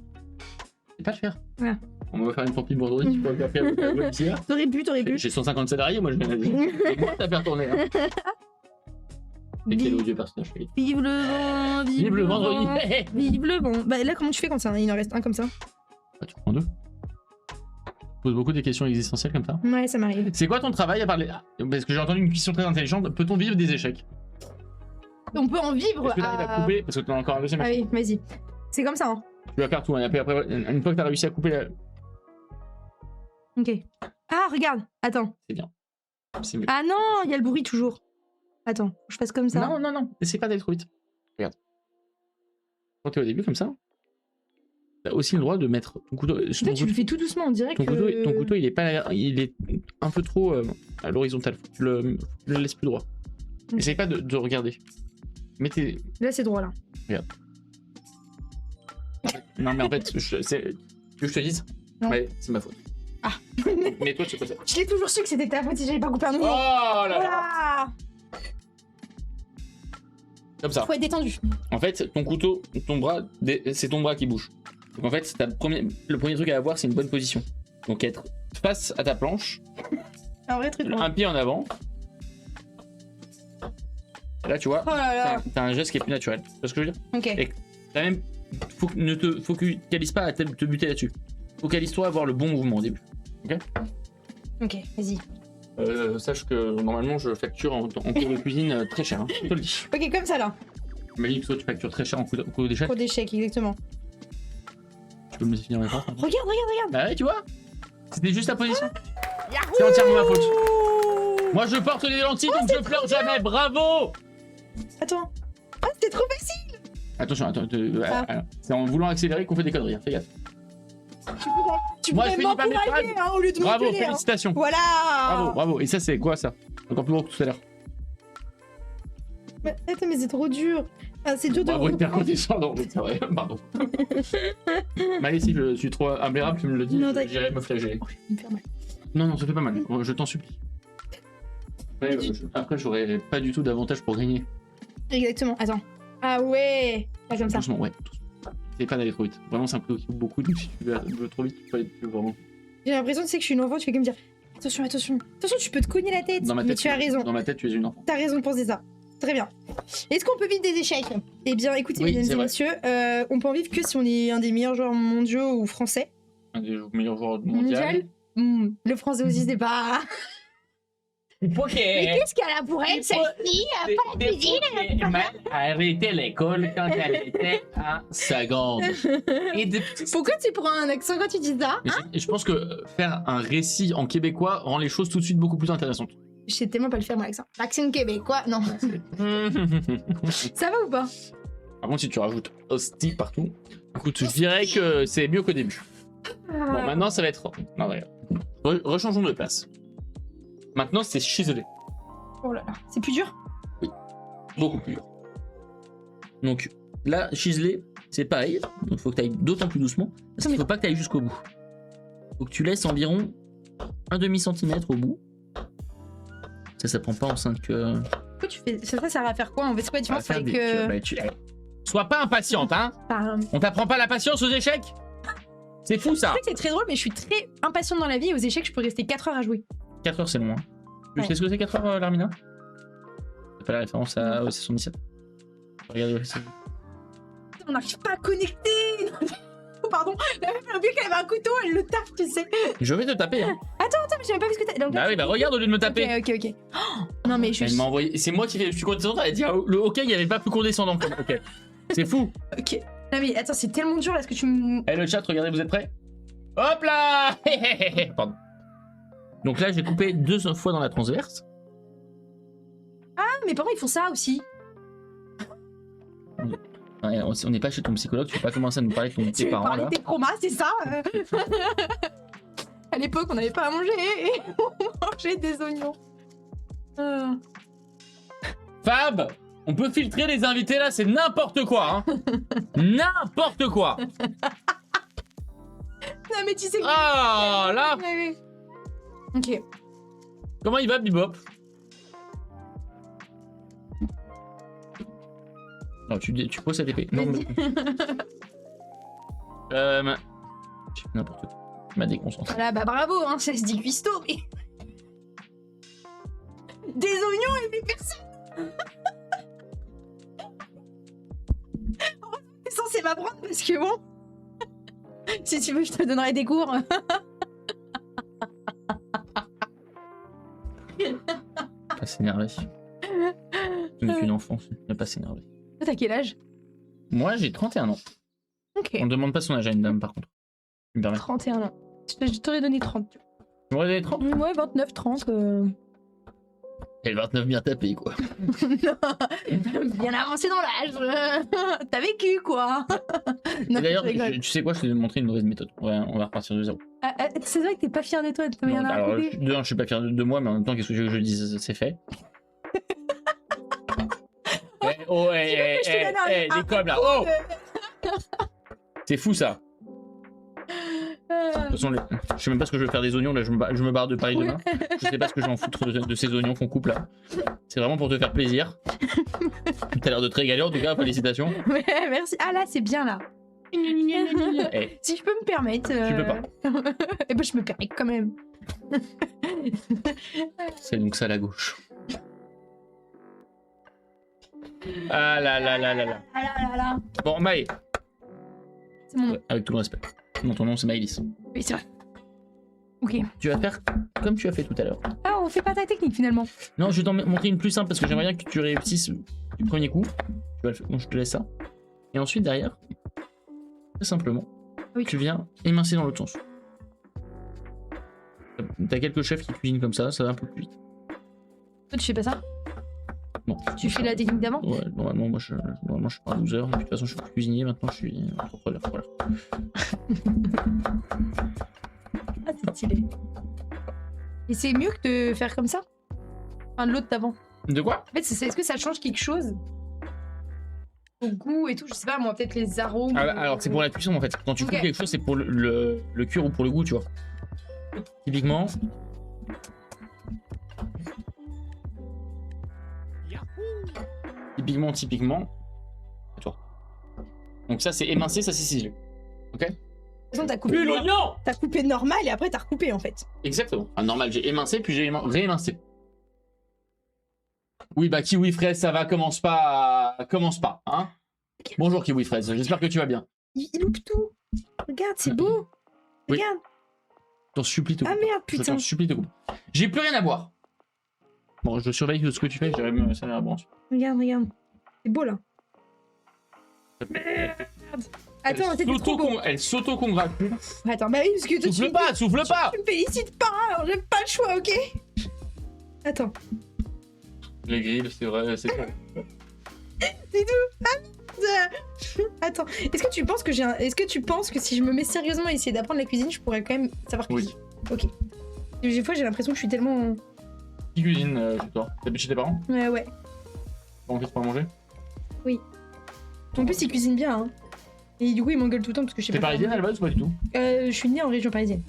C'est pas le faire. Ouais. On va faire une pompe vendredi, tu peux le faire avec ici, là. T'aurais pu. J'ai 150 salariés, moi je viens de dire. C'est moi qui faire tourner. Hein. Et quel odieux personnage. Vive le vent, Vive le vendredi. Vive le vent. Bah là comment tu fais comme ça? Il en reste un comme ça. Bah, tu prends 2. Tu poses beaucoup des questions existentielles comme ça. Ouais, ça m'arrive. C'est quoi ton travail à parler? Parce que j'ai entendu une question très intelligente. Peut-on vivre des échecs? On peut en vivre. Est-ce que t'arrives à couper? Parce que t'en as encore un deuxième. Ah oui, vas-y. C'est comme ça, hein. Tu vas faire tout. Hein. Après, une fois que t'as réussi à couper, Ok. Ah, regarde. Attends. c'est bien. C'est mieux. Ah non, il y a le bruit toujours. Attends, je fasse comme ça. Non. Essaye pas d'aller trop vite. Regarde. Quand t'es au début comme ça, t'as aussi le droit de mettre ton couteau. Toi, tu le fais tout doucement, on dirait Ton que... couteau, il est un peu trop à l'horizontale. Faut que tu le laisses plus droit. Ok. Essaye pas de regarder. Mettez. Là, c'est droit, là. Regarde. Non, mais en fait, tu veux que je te dise? Non. Ouais, c'est ma faute. Ah. Mais toi, tu peux faire. Je l'ai toujours su que c'était ta faute si j'avais pas coupé un Oh oignon. là là! Voilà. Comme ça. Faut être détendu. En fait, ton couteau, ton bras, c'est ton bras qui bouge. Donc en fait, le premier truc à avoir, c'est une bonne position. Donc être face à ta planche, Un vrai truc. un pied en avant. Là, tu vois, Oh là là. t'as un geste qui est plus naturel. Tu vois ce que je veux dire? Ok. Et t'as même, ne te focalise pas à te buter là-dessus. Focalise-toi à avoir le bon mouvement au début. Ok, vas-y. Sache que normalement, je facture en cours de cuisine très cher. Hein, je te le dis. Ok, comme ça, là. Imagine que toi, tu factures très cher en cours d'échec. Trop d'échecs, exactement. Tu peux me laisser finir mes phrases? Hein. Regarde. Bah ouais, tu vois. C'était juste la position. C'est entièrement ma faute. Moi, je porte des lentilles, donc je pleure jamais. Bravo! Attends. Ah, c'était trop facile. Attention, c'est en voulant accélérer qu'on fait des conneries. Hein. Fais gaffe. Tu Moi, je pourrais finis pas mes m'encourager, phrases. hein, au lieu de Bravo, m'engueuler, hein. félicitations. Voilà. Bravo. Et ça, c'est quoi ça? Encore plus gros que tout à l'heure. Mais, attends, mais c'est trop dur. Ah, c'est dur de... Bravo, hyper condescendant. C'est vrai, pardon. Malé, si je suis trop imbérable, tu me le dis, Non, t'inquiète. j'irai me flageller. Oh, je vais me faire mal. Non, ça fait pas mal. Je t'en supplie. Après, j'aurais pas du tout d'avantage pour gagner. Exactement. Attends. Ah ouais. Pas comme ça. Doucement, ouais. Essaye pas d'aller trop vite. Vraiment, c'est un couteau qui coupe beaucoup, donc si tu veux trop vite, tu peux aller vraiment. J'ai l'impression, tu sais, que je suis une enfant, tu fais comme dire attention, tu peux te cogner la tête. Dans ma Mais tête, tu as raison. Dans ma tête, tu es une enfant. T'as raison de penser ça. Très bien. Est-ce qu'on peut vivre des échecs? Eh bien, écoutez, Oui, mesdames c'est et vrai. messieurs, on peut en vivre que si on est un des meilleurs joueurs mondiaux ou français. Un des meilleurs joueurs mondial. Le français aussi, c'est pas. Ok. Mais qu'est-ce qu'elle a pour elle, cette fille? Pas la cuisine, elle a pas Elle a arrêté l'école quand elle était en seconde. Et Pourquoi tu prends un accent quand tu dis ça? je pense que faire un récit en québécois rend les choses tout de suite beaucoup plus intéressantes. Je sais tellement pas le faire, mon accent. L'accent québécois, non. Ça va ou pas? Par contre, si tu rajoutes hostie partout, écoute, je dirais que c'est mieux qu'au début. Bon, maintenant, ça va être. Non, regarde. Rechangeons de place. Maintenant, c'est chiselé. Oh là là. C'est plus dur? Beaucoup plus dur. Donc, là, chiselé, c'est pareil. Donc, il faut que tu ailles d'autant plus doucement. Parce qu'il ne faut pas que tu ailles jusqu'au bout. Faut que tu laisses environ un demi-centimètre au bout. Ça prend pas en 5. Pourquoi tu fais ça? Ça va faire quoi? En fait, c'est quoi la différence avec. Sois pas impatiente, hein. Enfin, On t'apprend pas la patience aux échecs. C'est fou, ça. en fait, c'est très drôle, mais je suis très impatiente dans la vie. Et aux échecs, je peux rester 4 heures à jouer. 4 heures, c'est long. Hein. Tu Ouais. sais ce que c'est 4 heures, Larmina? pas la référence à OSS 117. Regardez OSS. On n'arrive pas à connecter. Oh, pardon, la meuf, elle a oublié qu'elle avait un couteau, elle le tape, tu sais. Je vais te taper. Hein. Attends, mais j'ai même pas vu ce que t'as. Donc, Bah oui, bah regarde au lieu de me taper. Ok. Oh, non, mais je Elle m'a envoyé. C'est moi qui fais. Je suis condescendant. Elle a dit le OK, il n'y avait pas plus condescendant comme OK. C'est fou. Ok. Non, mais attends, c'est tellement dur, est-ce que tu me. Eh le chat, regardez, vous êtes prêts? Hop là. Pardon. Donc là, j'ai coupé 2 fois dans la transverse. Ah, mes parents, ils font ça aussi. Ouais, on n'est pas chez ton psychologue, tu peux pas commencer à nous parler de Tu tes veux parents parler là. de tes traumas, c'est ça À l'époque, on n'avait pas à manger et on mangeait des oignons. Fab, on peut filtrer les invités là, c'est n'importe quoi. Hein. N'importe quoi. Non, mais tu sais que. Ah là. Ok. Comment il va, Bebop? Non, tu poses cette épée. Non, mais... J'ai fait n'importe quoi. Tu m'as déconcentré. Voilà, bah bravo, hein, ça se dit cuistot, mais. Des oignons et des personnes. T'es censé m'apprendre parce que bon. Si tu veux, je te donnerai des cours. Pas s'énerver. Tu n'es qu'une enfant, ne pas s'énerver. T'as quel âge? Moi, j'ai 31 ans. Ok. On ne demande pas son âge à une dame, par contre. Tu me permets. 31 ans. Je t'aurais donné 30. Tu m'aurais donné 30? Ouais, 29, 30. Et le 29 bien tapé, quoi. Bien avancé dans l'âge. T'as vécu, quoi. Non, Et d'ailleurs, je rigole. tu sais quoi, je t'ai montré une mauvaise méthode. On va repartir de zéro. C'est vrai que t'es pas fier de toi, t'as rien à Alors, raconter. je suis pas fier de moi, mais en même temps, qu'est-ce que je veux que je dise? C'est fait. Oh, que je te donne un- les coms là. Oh! C'est fou ça. De toute façon, je sais même pas ce que je vais faire des oignons là, je me barre de Paris demain. Je sais pas ce que je vais en foutre de ces oignons qu'on coupe là. C'est vraiment pour te faire plaisir. T'as l'air de te régaler en tout cas, félicitations. Ouais, merci. Ah là, c'est bien là. Eh, Si je peux me permettre. Tu peux pas. Eh ben, je me permets quand même. c'est donc ça la gauche. Ah là là là là là. Ah là là là. Bon, Maë, C'est mon nom. avec tout le respect. Non, ton nom c'est Maëlys. Oui, c'est vrai. Ok. Tu vas faire comme tu as fait tout à l'heure. Ah, on fait pas ta technique finalement. Non, je vais t'en montrer une plus simple parce que j'aimerais bien que tu réussisses du premier coup. Tu vas le faire. Donc je te laisse ça. Et ensuite derrière, très simplement, Oui. tu viens émincer dans l'autre sens. T'as quelques chefs qui cuisinent comme ça va un peu plus vite. Toi, tu fais pas ça? Non. Tu fais la technique d'avant? Ouais, normalement, moi je suis pas un loser. Et puis, de toute façon, je suis plus cuisinier. Maintenant, je suis entrepreneur. Voilà. Ah, c'est stylé. Et c'est mieux que de faire comme ça? Enfin, de l'autre d'avant. De quoi? En fait, est-ce que ça change quelque chose? Au goût et tout, je sais pas, moi, peut-être les arômes. Alors, c'est pour la cuisson en fait. Quand tu Ok. coupes quelque chose, c'est pour le cuir ou pour le goût, tu vois. Typiquement. Typiquement. Toi. Donc, ça, c'est émincé, ça, c'est ciselé. Ok? De toute façon, t'as coupé. Plus l'oignon! T'as coupé normal et après t'as recoupé en fait. Exactement. Ah, normal, j'ai émincé, puis j'ai réémincé. Oui, bah, Kiwi Fraise, ça va, commence pas, hein? Bonjour, Kiwi Fraise, j'espère que tu vas bien. Il loupe tout. Regarde, c'est beau. Oui. Regarde. Je t'en supplie, te Ah coupe. merde, Je putain. t'en supplie, te coupe. J'ai plus rien à boire. Bon, je surveille ce que tu fais, j'irai me servir à boire ensuite. Regarde. C'est beau là. Merde. Attends, c'était trop beau. Elle s'auto-congratule. Attends, bah oui, parce que toi, Souffle pas! tu me félicites pas. Alors j'ai pas le choix, ok? Attends. Les grilles, c'est vrai, c'est vrai. C'est tout. Attends. Est-ce que tu penses que si je me mets sérieusement à essayer d'apprendre la cuisine, je pourrais quand même savoir cuisiner? Ok. Des fois, j'ai l'impression que je suis tellement. Qui cuisine chez toi? T'habites chez tes parents? Ouais. Bon, qu'est-ce qu'on va manger? En plus, ils cuisinent bien, hein. Et du coup, ils m'engueulent tout le temps parce que je sais T'es pas. parisienne à la base ou pas du tout? Je suis née en région parisienne.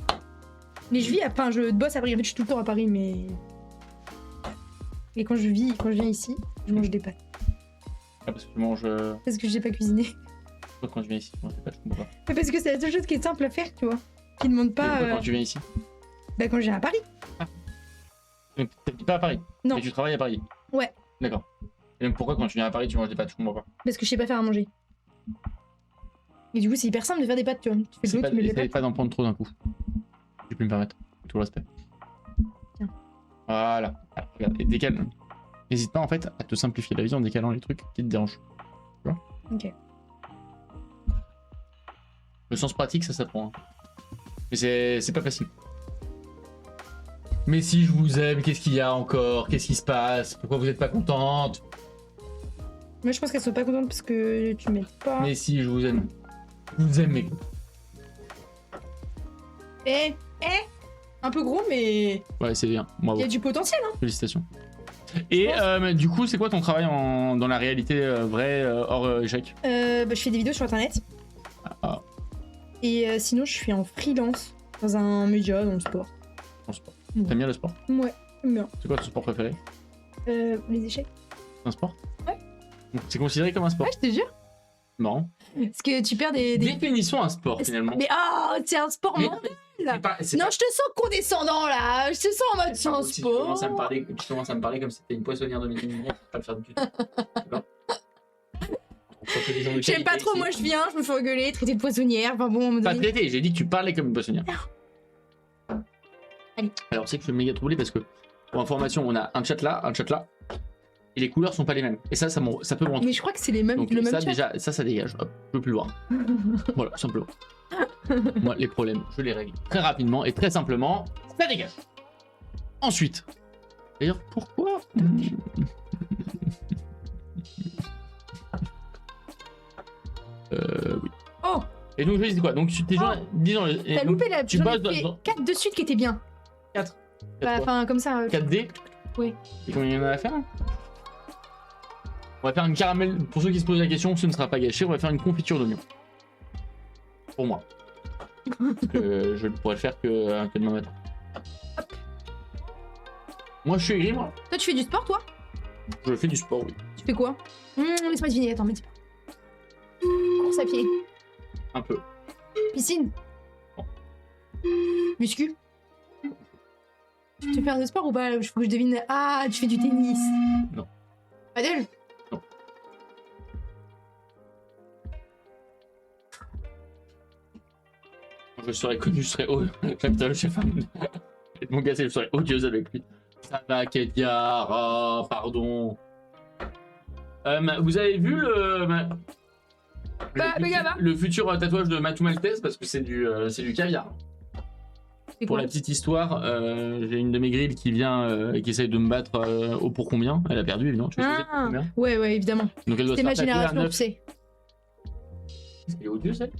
Mais je vis enfin, je bosse à Paris. En fait, je suis tout le temps à Paris, mais. Et quand je viens ici, je mange des pâtes. Ah, parce que tu manges. Parce que j'ai pas cuisiné. Quoi, quand tu viens ici? Je sais pas, je comprends pas. Mais parce que c'est la seule chose qui est simple à faire, tu vois. Qui demande pas. Pourquoi quand tu viens ici? Bah, quand je viens à Paris. Mais t'habites pas à Paris? Non. Mais tu travailles à Paris? Ouais. D'accord. Et donc pourquoi quand tu viens à Paris, tu manges des pâtes? Je comprends pas. Parce que je sais pas faire à manger. Et du coup, c'est hyper simple de faire des pâtes, tu vois. Tu fais de C'est l'eau, pas, tu mets des essaye pâtes. pas d'en prendre trop d'un coup. Tu peux me permettre. Tout le respect. Tiens. Voilà. Ah, regarde, et décale. N'hésite pas en fait à te simplifier la vie en décalant les trucs qui te dérangent. Tu vois? Ok. Le sens pratique, ça s'apprend. Hein. Mais c'est pas facile. Mais si je vous aime, qu'est-ce qu'il y a encore? Qu'est-ce qui se passe? Pourquoi vous êtes pas contente? Moi, je pense qu'elles sont pas contentes parce que tu m'aides pas. Mais si je vous aime. Je vous aime, mec. Un peu gros, mais Ouais, c'est bien. Bravo. il y a du potentiel, hein. Félicitations. Et du coup, c'est quoi ton travail dans la réalité vraie, hors échec? Je fais des vidéos sur internet. Ah, Et sinon, je suis en freelance dans un média, dans le sport. en sport. T'aimes bien le sport? Ouais, j'aime bien. C'est quoi ton sport préféré? Les échecs. C'est un sport? Ouais. Donc, c'est considéré comme un sport? Ouais, je te jure. Marrant. Parce que tu perds des... Définissons un sport finalement. Mais c'est un sport Mais- mental. C'est Non, pas- je te sens condescendant là. Je te sens en mode c'est un Si tu sport. commences à me parler, comme si t'étais une poissonnière de métier, je vais pas le faire du tout. D'accord. J'aime pas trop, moi je viens, je me fais engueuler, traiter de poissonnière. Enfin bon, on me Pas donne... traité, j'ai dit que tu parlais comme une poissonnière. Allez. Alors c'est que je suis méga troublé parce que pour information, on a un chat là, et les couleurs sont pas les mêmes. Et ça peut me rendre. Mais je crois que c'est les mêmes, Donc le même ça chat. déjà, ça dégage. Hop, je peux plus le voir. Voilà, simplement. Moi, les problèmes, je les règle très rapidement et très simplement. Ça dégage. Ensuite. D'ailleurs, pourquoi oui. Oh, Et donc je disais quoi? Donc tu t'es disons. t'as loupé la... Tu j'en ai passes fait dans 4 de suite qui étaient bien. 4. Bah, enfin, comme ça. 4D. Oui. Et combien il y en a à faire? On va faire une caramel. Pour ceux qui se posent la question, ce ne sera pas gâché. On va faire une confiture d'oignon. Pour moi. Parce que je ne pourrais le faire que demain matin. Moi, je suis aigri, moi. Toi, tu fais du sport, toi? Je fais du sport, oui. Tu fais quoi? Laisse-moi deviner, attends, mais dis pas. Course à pied. Un peu. Piscine. Non. Muscu. Tu fais un sport ou pas? Il faut que je devine. Ah, tu fais du tennis. Non. Paddle. Non. Je serais connu, je serais putain, le chef. Mon gars, je serais odieuse avec lui. Ça va, Kédiar. Ah, pardon. Vous avez vu le futur tatouage de Matou Maltese parce que c'est du caviar. C'est Pour quoi? la petite histoire, j'ai une de mes grilles qui vient et qui essaye de me battre au pour combien. Elle a perdu évidemment. Tu vois ce que c'est, pour combien. Ouais, évidemment. Donc elle doit C'était ma se faire tatouer à génération, 9. tu sais. C'est odieux ça. Et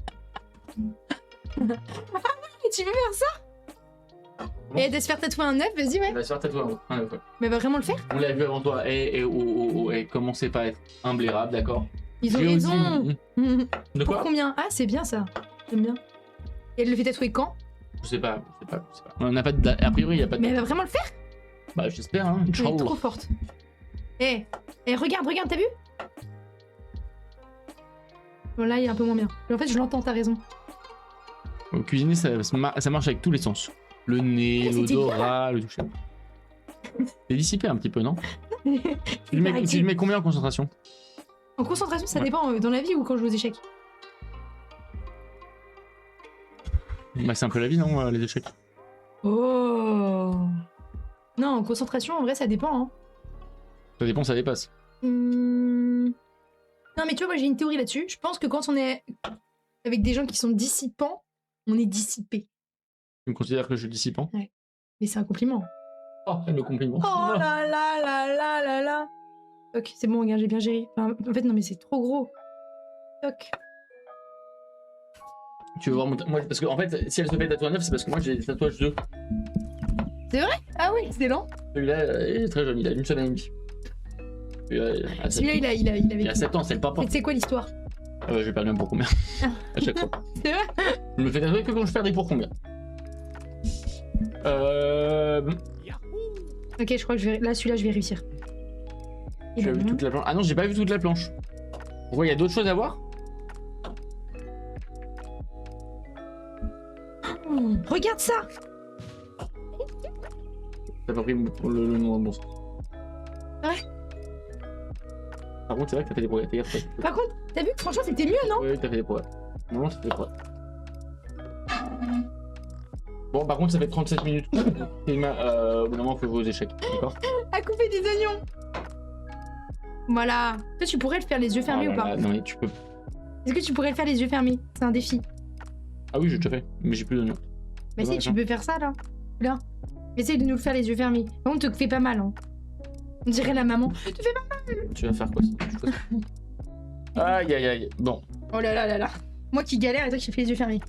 tu veux faire ça? Et de se faire tatouer un 9, vas-y, ouais. Elle va se faire tatouer un 9. Mais elle va vraiment le faire? On l'a vu avant toi. Et commencez pas à être imblairable, d'accord? Ils ont J'ai aussi- raison. De Pour quoi? combien? Ah, c'est bien ça. J'aime bien. Et elle le fait tatouer quand? Je sais pas. On n'a pas de date. A priori, il n'y a pas de Mais elle date. va vraiment le faire? Bah, j'espère, hein. Elle est Inch'Allah. trop forte. Eh, regarde, t'as vu? Bon, là, il est un peu moins bien. Mais en fait, je l'entends, t'as raison. Au cuisiner, ça marche avec tous les sens. Le nez, Oh, c'était l'odorat, le toucher. C'est dissipé un petit peu, non? Tu le mets combien en concentration? En concentration, ça Ouais. dépend dans la vie ou quand je joue aux échecs. Bah, c'est un peu la vie, non, les échecs? Oh. Non, en concentration, en vrai, ça dépend. Hein. Ça dépend, ça dépasse. Non, mais tu vois, moi, j'ai une théorie là-dessus. Je pense que quand on est avec des gens qui sont dissipants, on est dissipé. Tu me considères que je suis dissipant? Mais c'est un compliment. Oh, le compliment. Oh là là là là là là. Toc, c'est bon, regarde, j'ai bien géré. Enfin, en fait, non, mais c'est trop gros. Toc. Tu veux voir mon moi, parce que en fait, si elle se fait tatouer à 9, c'est parce que moi j'ai des tatouages 2. Ah oui, c'est lent. Celui-là il est très jeune, il a une semaine et demie. Celui-là, il avait. Il a 7 ans, c'est le papa. Mais tu sais quoi l'histoire? J'ai perdu un pour combien à chaque fois. C'est vrai? Je me fais tatouer que quand je perds des pour combien. Ok, je crois que je vais... là, celui-là, je vais réussir. Tu as vu toute la planche? Ah non, j'ai pas vu toute la planche. Pourquoi il y a d'autres choses à voir? Regarde ça! T'as pas pris le nom dans le bon sens. Ouais. Par contre, c'est vrai que t'as fait des progrès. T'es gaffe. Par contre, t'as vu que franchement c'était mieux, non? Oui, t'as fait des progrès. Non, t'as fait des progrès. Bon, par contre, ça fait 37 minutes. Au bout d'un moment, faut jouer aux échecs. D'accord? À couper des oignons. Voilà. Toi, tu pourrais le faire les yeux fermés ou pas? Non, mais tu peux. Est-ce que tu pourrais le faire les yeux fermés? C'est un défi. Ah oui, j'ai déjà fait, mais j'ai plus d'oignons. Mais si, tu peux faire ça là. Là. Essaye de nous le faire les yeux fermés. Par contre, te fais pas mal. Hein. On dirait la maman. Te fais pas mal. Tu vas faire quoi ça? Aïe aïe aïe. Bon. Oh là là là là. Moi qui galère et toi qui fais les yeux fermés.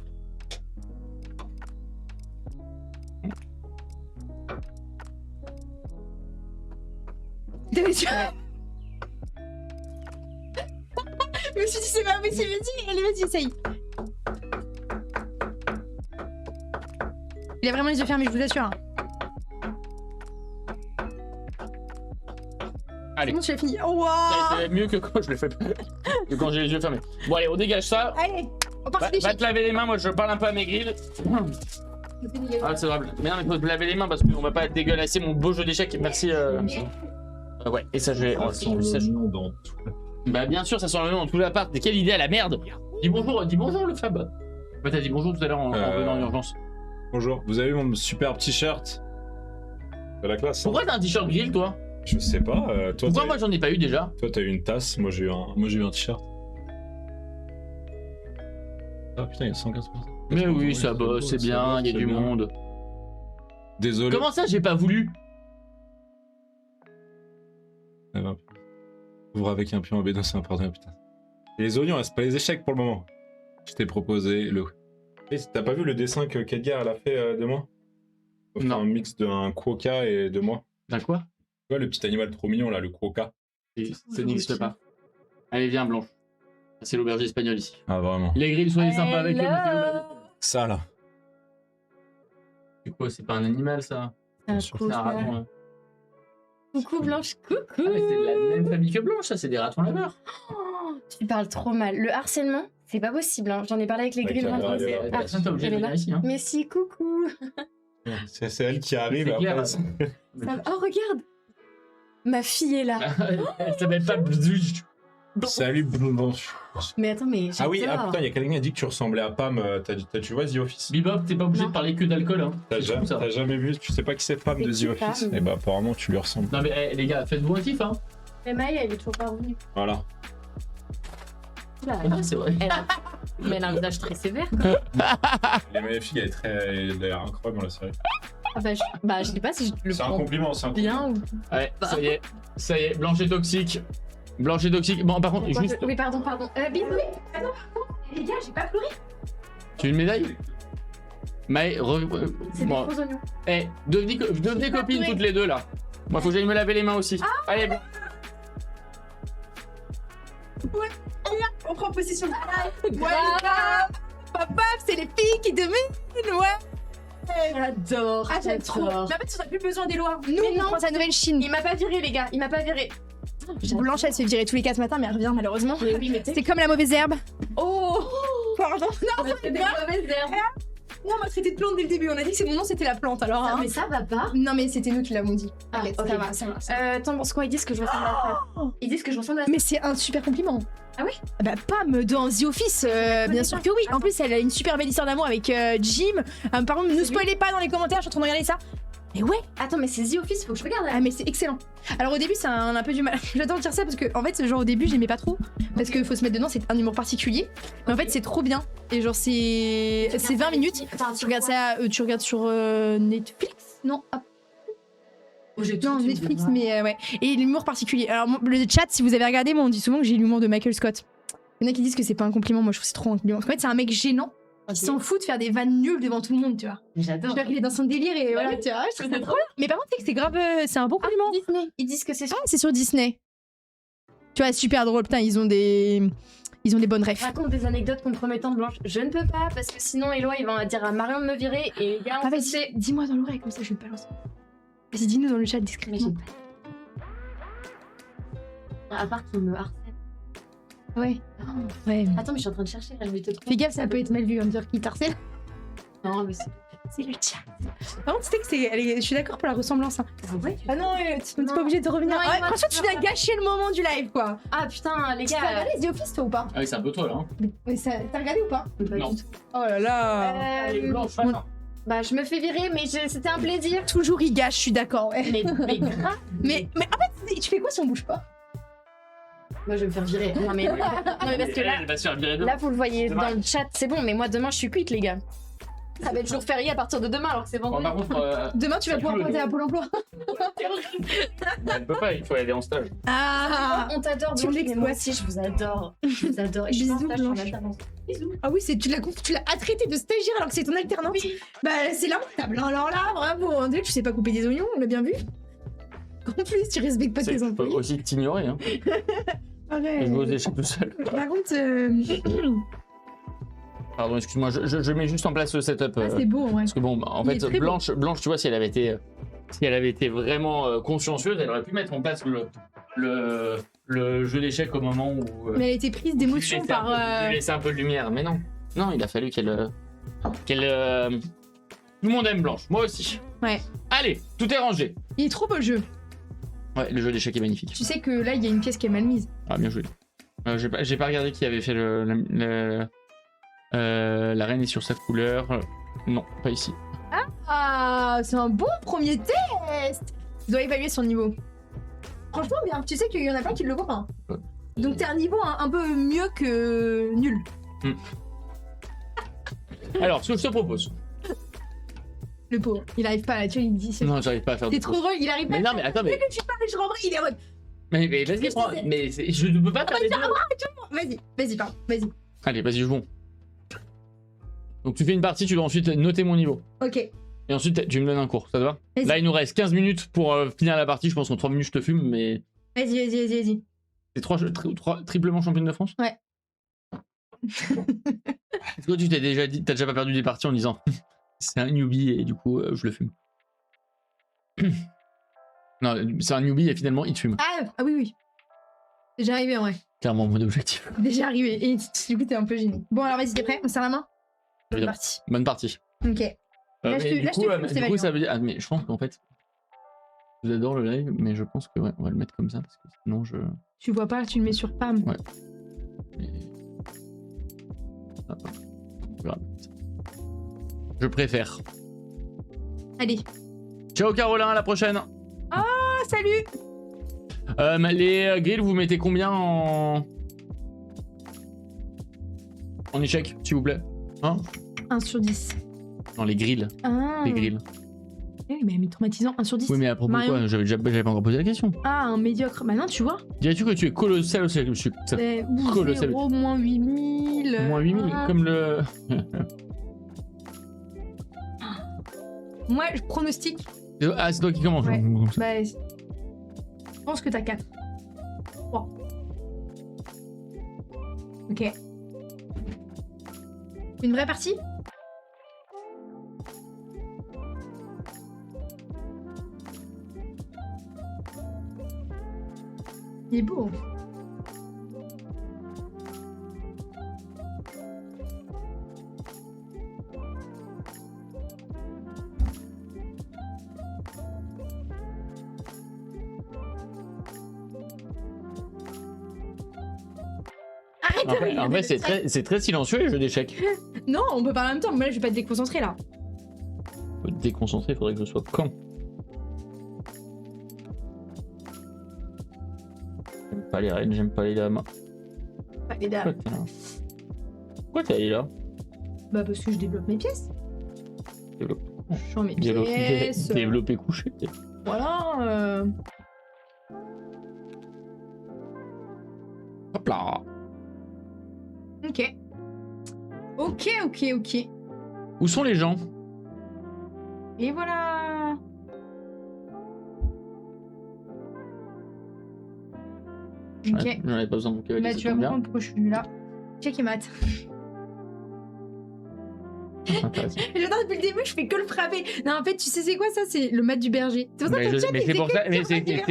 T'as les yeux. Je me suis dit, c'est pas possible. Vas-y, allez, vas-y, essaye. Il a vraiment les yeux fermés, je vous assure. Hein. Allez. C'est bon, tu l'as fini. Oh, wow. C'est mieux que quand je l'ai fait. Que quand j'ai les yeux fermés. Bon, allez, on dégage ça. Allez, on part sur les Va te laver les mains, moi je parle un peu à mes grilles. Ah, c'est vrai. Mais non, mais faut te laver les mains parce qu'on va pas dégueulasser mon beau jeu d'échecs. Merci. Ouais, et ça, je vais. Bah, bien sûr, ça sent le nom dans tout l'appart. Quelle idée à la merde. Dis bonjour, le Fab. Bah, t'as dit bonjour tout à l'heure en venant en urgence. Bonjour, vous avez vu mon super t-shirt de la classe? Pourquoi t'as un t-shirt grill, toi? Je sais pas. Toi, Pourquoi moi j'en ai pas eu déjà? Toi, t'as eu une tasse, moi j'ai eu un t-shirt. Ah putain, il y a 115 personnes. Mais oui, ça bosse, c'est bien, il y a du monde. Désolé. Comment ça, j'ai pas voulu? Ah ben, ouvre avec un pion à bédon, c'est important, putain. Et les oignons, c'est pas les échecs pour le moment. Je t'ai proposé le. Et t'as pas vu le dessin que Kedgar elle a fait de moi? Non. Un mix d'un quokka et de moi. D'un quoi? Tu vois le petit animal trop mignon là, le quokka. Ça n'existe pas. Allez, viens, Blanche. C'est l'auberge espagnole ici. Ah vraiment. Les grilles, soyez sympas avec eux. mais c'est l'auberge. Ça là. C'est quoi? C'est pas un animal, ça? Un C'est un raton. Hein. Coucou Blanche, coucou. Ah, mais c'est de la même famille que Blanche, ça, c'est des ratons laveurs. Oh, tu parles trop mal. Le harcèlement, c'est pas possible. Hein. J'en ai parlé avec les Ouais, grilles. Kedgar, maintenant. elle est là. Personne t'a obligé de venir ici. Hein. Mais si, coucou. C'est elle qui arrive C'est clair. après. Oh, regarde. Ma fille est là. Elle s'appelle pas Bzouj. Salut Blanche. Mais attends, mais Ah oui, ah j'adore. putain, il y a quelqu'un qui a dit que tu ressemblais à Pam. Tu vois The Office? Bebop, t'es pas obligé Non. de parler que d'alcool. Hein. T'as C'est fou, ça. jamais vu, tu sais pas qui c'est Pam C'est de qui, The Office? Pam Et bah apparemment tu lui ressembles. Non, mais les gars, faites-vous un kiff, hein. Mais Maï, elle est toujours pas revenue. Voilà. Oula, Ah, c'est vrai. Mais elle a un visage très sévère. Les magnifiques, elle est très. Elle a l'air incroyable dans la série. Ah je sais pas si je le C'est un prends compliment, c'est un compliment. bien ou... Ouais, ça y est, Blanche est toxique. Blanche est toxique. Bon, par contre, juste. Oui, pardon. Bisous. Attends, les gars, j'ai pas pleuré. Tu veux une médaille? Maë, C'est des bon. gros oignons. Eh, devenez copines toutes les deux là. Moi, faut que j'aille me laver les mains aussi. Allez, Blanche. On prend possession de la live. Ouais, papa, c'est les filles qui dominent, ouais. J'adore. Ah, j'aime trop. Mais en fait, on n'a plus besoin des lois. Nous, Mais on non. prend sa nouvelle Chine. Il m'a pas viré, les gars. Il m'a pas viré. Blanche, elle se fait virer tous les 4 matins, mais elle revient malheureusement. Mais oui, mais C'est comme la mauvaise herbe. Oh. Pardon. Non, C'est des mauvaises herbes. on m'a traité de plante dès le début. On a dit que c'est mon nom, c'était la plante alors. Ah, Hein. mais ça va pas. Non, mais c'était nous qui l'avons dit. Ah, Arrête, ok. ça va, ça va. T'en penses quoi? Ils disent que je ressemble à ça. Ils disent que je ressemble à ça. Mais c'est un super compliment. Ah oui? Bah Pam dans The Office, bien sûr que oui. En plus, elle a une super belle histoire d'amour avec Jim. Par contre, ne nous spoilez pas dans les commentaires, je suis en train de regarder ça. Mais ouais, Attends, mais c'est The Office, faut que je regarde. ah mais c'est excellent. Alors au début, c'est un peu du mal. J'adore dire ça parce que en fait, genre au début, j'aimais pas trop parce qu'il faut se mettre dedans, c'est un humour particulier. Mais en fait, c'est trop bien. Et genre c'est 20 minutes. Tu regardes ça, tu regardes sur Netflix? Non, hop. Non, Netflix, mais ouais. Et l'humour particulier. Alors, le chat, si vous avez regardé, moi, on dit souvent que j'ai l'humour de Michael Scott. Il y en a qui disent que c'est pas un compliment, moi je trouve que c'est trop un compliment. Parce qu'en fait, c'est un mec gênant qui s'en fout de faire des vannes nulles devant tout le monde, tu vois. J'adore. Genre, il est dans son délire et voilà, tu vois. Je trouve ça trop bien. Mais par contre, c'est que c'est grave, c'est un bon compliment. Disney. Ils disent que c'est Ah, c'est sur Disney. Tu vois, super drôle. Putain, ils ont des bonnes refs. Raconte des anecdotes compromettantes, Blanche. Je ne peux pas parce que sinon Eloi il va dire à Marion de me virer et les gars on Ah, se vas-y, sait. dis-moi dans l'oreille, comme ça je vais te balancer. Vas-y, dis-nous dans le chat Mais discrètement. j'ai- À part qu'il me harcèle. Ouais. Ouais. Attends, mais je suis en train de chercher là, je vais te trouver. Fais gaffe, ça peut être mal vu, hein, de dire qu'il t'harcèle. Non, mais c'est. C'est le chat. Par contre, tu sais que je suis d'accord pour la ressemblance. Hein. Ouais. Ah non, t'es pas obligé de revenir. Non, Ouais, moi, franchement, tu viens gâcher le moment du live, quoi. Ah putain, les Tu as gars. regardé The Office, toi, ou pas? Ah oui, c'est un peu toi là. Hein. Mais t'as regardé ou pas? Non. Oh là là. Allez, blanche, on- enfin. Bah, je me fais virer, mais c'était un plaisir. Toujours il gâche, je suis d'accord, ouais. Mais grave. Mais en fait, tu fais quoi si on bouge pas? Moi, je vais me faire virer. Non, mais parce que là, Elle va se faire virer demain. là, vous le voyez C'est dans vrai. le chat, c'est bon, mais moi, demain, je suis cuite, les gars. Ça va être jour férié à partir de demain, alors que c'est Bon, vendredi. par contre, Demain, tu vas pouvoir pointer à Pôle emploi. elle peut pas, il faut aller en stage. Ah. On t'adore, Tu Blanche, mais moi l'exploites. aussi, je vous adore. Je vous adore. Et je Bisous, pense là, je suis en Blanche. alternance. Bisous. Ah oui, tu l'as traité de stagiaire alors que c'est ton alternante. Bah c'est lamentable. Alors là, bravo. On dirait que tu sais pas couper des oignons, on l'a bien vu. En plus, tu respectes pas C'est- tes Je peux employés. aussi t'ignorer. Hein. Ouais. Je vais aux échecs tout seul. Par contre, Pardon, excuse-moi, je mets juste en place le setup. c'est beau, ouais. Parce que bon, en Il est fait, très beau. Blanche, tu vois, si elle avait été vraiment consciencieuse, elle aurait pu mettre en place le jeu d'échecs au moment où. Mais elle a été prise d'émotion lui par. laisser un peu de lumière, mais non. Non, il a fallu qu'elle. Tout le monde aime Blanche, moi aussi. Ouais. Allez, tout est rangé. Il est trop beau le jeu. Ouais, le jeu d'échecs est magnifique. Tu sais que là, il y a une pièce qui est mal mise. Ah, bien joué. J'ai pas regardé qui avait fait la reine est sur sa couleur. Non, pas ici. Ah, c'est un bon premier test. Tu dois évaluer son niveau. Franchement, bien. Tu sais qu'il y en a plein qui le voient pas. Ouais. Donc t'es à un niveau un peu mieux que nul. Alors, ce que je te propose. Le pauvre. Il arrive pas là, tu vois, il dit. Non, j'arrive pas à faire T'es de trop pause. heureux, il arrive pas. Mais non, mais attends, mais. Dès que tu parles, je rentre, il est en mode. Mais vas-y, Qu'est-ce que prends. c'est Mais je ne peux pas faire les deux. Vas-y, pardon, vas-y. Allez, vas-y, joue. Donc tu fais une partie, tu dois ensuite noter mon niveau. Ok. Et ensuite, tu me donnes un cours, ça te va? Vas-y. Là, il nous reste 15 minutes pour finir la partie. Je pense qu'en 3 minutes, je te fume, mais. Vas-y. C'est 3 triplement championne de France? Ouais. Est-ce que tu t'es déjà dit, t'as déjà pas perdu des parties en disant c'est un newbie et du coup, je le fume? Non, c'est un newbie et finalement, il te fume. Ah oui. Déjà arrivé en vrai. Clairement, mon objectif. Déjà arrivé. Et du coup, t'es un peu gêné. Bon, alors vas-y, t'es prêt? On serre la main? C'est Évidemment. parti. Bonne partie. Ok. Là, Mais je te- du là, je coup, te fume, du c'est coup, validant. ça veut dire. Ah, mais je pense qu'en fait, j'adore le live, mais je pense que ouais, on va le mettre comme ça parce que sinon, je. Tu vois pas, tu le mets sur Pam. Ouais. Ah, on verra. Je préfère. Allez. Ciao Carolin, à la prochaine. Ah, salut! Les grilles, vous mettez combien en échec, s'il vous plaît? Hein? 1 sur 10. Non, les grilles. Ah. Les grilles. Eh, mais traumatisant, 1 sur 10. Oui, mais à propos de Marion. quoi? J'avais pas encore posé la question. Ah, un médiocre. Bah non, tu vois. Dirais-tu que tu es colossal aussi? Je suis colossal. 0, moins 8000. Moins 8000, Ah. comme le. Moi, je pronostique. Ah, c'est toi qui commence. Ouais. Bah, je pense que t'as 4. 3. Ok. Une vraie partie? Il est beau. Arrête de En vrai, regarder c'est le chat. très silencieux les jeux d'échecs. Non, on peut parler en même temps, mais là je vais pas te déconcentrer là. Faut te déconcentrer, faudrait que je sois quand. J'aime pas les reines, j'aime pas les dames. Pas les dames. Pourquoi t'es allé là? Bah parce que je développe mes pièces. Développe. Je change mes Développer, pièces. développer couché. Voilà. Hop là. Ok. Ok. Où sont les gens? Et voilà. Ok. Ouais, j'en avais pas besoin, donc Bah, ça tu vas tombe bien. comprendre pourquoi je suis là. Check et mat. Intéressant. J'adore depuis le début, je fais que le frapper. Non, en fait, tu sais c'est quoi ça? C'est le mat du berger. C'est pour ça Mais que je- le chat, mais il c'est faisait pour que ça, mais dire mat du berger.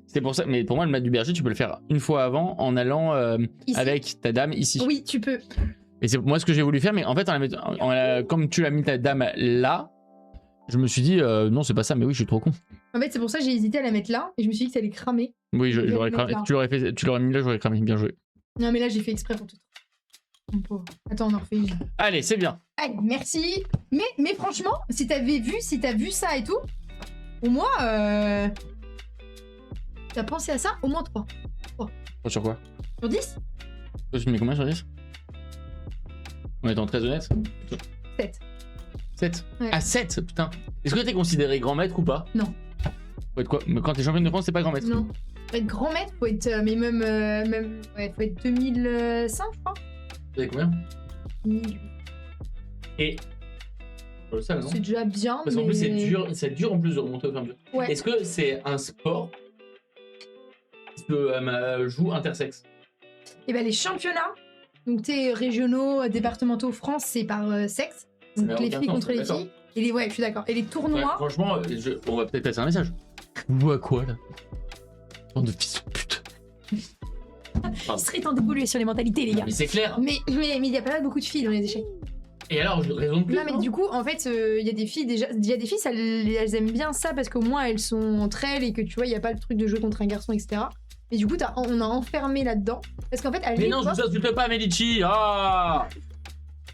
c'est pour ça. Mais pour moi, le mat du berger, tu peux le faire une fois avant en allant Ici. avec ta dame ici. Oui, tu peux. Et c'est moi ce que j'ai voulu faire, mais en fait, comme tu l'as mis ta dame là, Je me suis dit, non, c'est pas ça, mais oui, je suis trop con. En fait, c'est pour ça que j'ai hésité à la mettre là, et je me suis dit que ça allait cramer. Oui, Je vais j'aurais le mettre cramé. là. Tu l'aurais mis là, j'aurais cramé. Bien joué. Non, mais là, j'ai fait exprès pour tout. Mon pauvre. Attends, on en refait une. Allez, c'est bien. Allez, merci. Mais franchement, si t'as vu ça et tout, au moins, t'as pensé à ça, au moins 3. Sur quoi? Sur 10 Toi, tu mets combien sur 10? En étant très honnête. 7. 7. Ouais. Ah, 7, putain. Est-ce que t'es considéré grand maître ou pas? Non. Faut être quoi? Mais quand t'es championne de France, c'est pas grand maître. Non. Faut être grand maître, faut être. Mais même. Ouais, faut être 2005, je crois. T'avais combien? 2008. Et. Pour le salle, non? C'est déjà bien, Parce qu'en mais. plus, c'est dur en plus de remonter au fur et à mesure. Ouais. Est-ce que c'est un sport qui se joue intersexe? Et ben les championnats, donc t'es régionaux, départementaux, France, c'est par sexe. Ça Donc n'a les aucun filles sens, contre les d'accord. filles. Et les, ouais, je suis d'accord. Et les Ouais, tournois. franchement, on va peut-être passer un message. Vous à quoi là? Bande de fils de pute. Il serait temps d'évoluer sur les mentalités, les gars. Mais c'est clair. Mais il y a pas beaucoup de filles dans les échecs. Et alors, je raisonne plus. Non, mais du coup, en fait, il y a des filles déjà. Il y a des filles, elles aiment bien ça parce qu'au moins elles sont entre elles et que tu vois, il y a pas le truc de jouer contre un garçon, etc. Et du coup, on a enfermé là-dedans. Parce qu'en fait, à Mais non, l'époque, je vous insulte pas, Medici. Ah. tu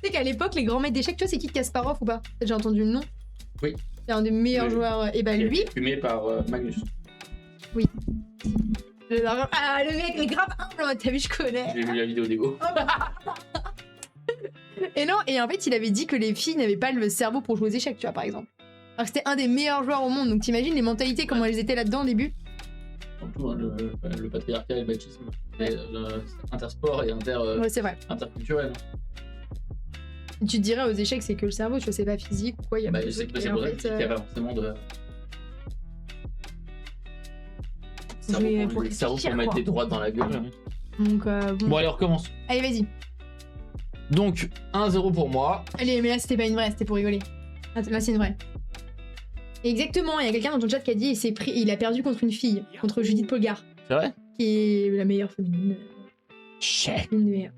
sais qu'à l'époque, les grands maîtres d'échecs, tu vois, c'est qui Kasparov ou pas? T'as déjà entendu le nom? Oui. C'est un des meilleurs Oui. joueurs. Et bah Il a lui. été fumé par Magnus. Le mec est grave humble, t'as vu, je connais. J'ai vu la vidéo d'Ego. Et non, et en fait, il avait dit que les filles n'avaient pas le cerveau pour jouer aux échecs, tu vois, par exemple. Alors que c'était un des meilleurs joueurs au monde, donc t'imagines les mentalités, comment elles étaient là-dedans au début? Surtout hein, le patriarcat et le machisme. Ouais. Intersport et Ouais, c'est vrai. interculturel. Et tu te dirais aux échecs, c'est que le cerveau, tu vois, c'est pas physique ou quoi, il y a Bah, pas de c'est truc. c'est Et pour en ça fait, qu'il n'y a pas forcément de. jouer Cerveau pour le cerveau réfléchir, pour mettre quoi. des droites dans la gueule. Donc, bon. Bon, allez, on recommence. Allez, vas-y. Donc, 1-0 pour moi. Allez, mais là, c'était pas une vraie, c'était pour rigoler. Attends, là, c'est une vraie. Exactement, il y a quelqu'un dans ton chat qui a dit il a perdu contre une fille, contre Judith Polgar, C'est vrai? qui est la meilleure féminine. Chef. Une des meilleures.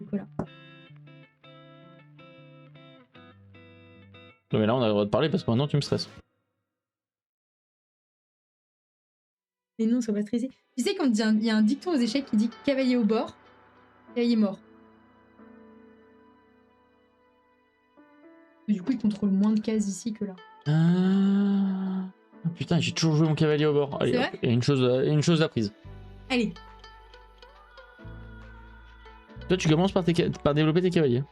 Donc, voilà. Non, mais là, on a le droit de parler parce que maintenant, tu me stresses. Les noms sont pas stressés. Tu sais, quand il y a un dicton aux échecs qui dit cavalier au bord, cavalier mort. Et du coup, il contrôle moins de cases ici que là. Ah, putain, j'ai toujours joué mon cavalier au bord. Allez, C'est hop, vrai il y a une chose d'apprise. Allez, Toi, tu commences par développer tes cavaliers.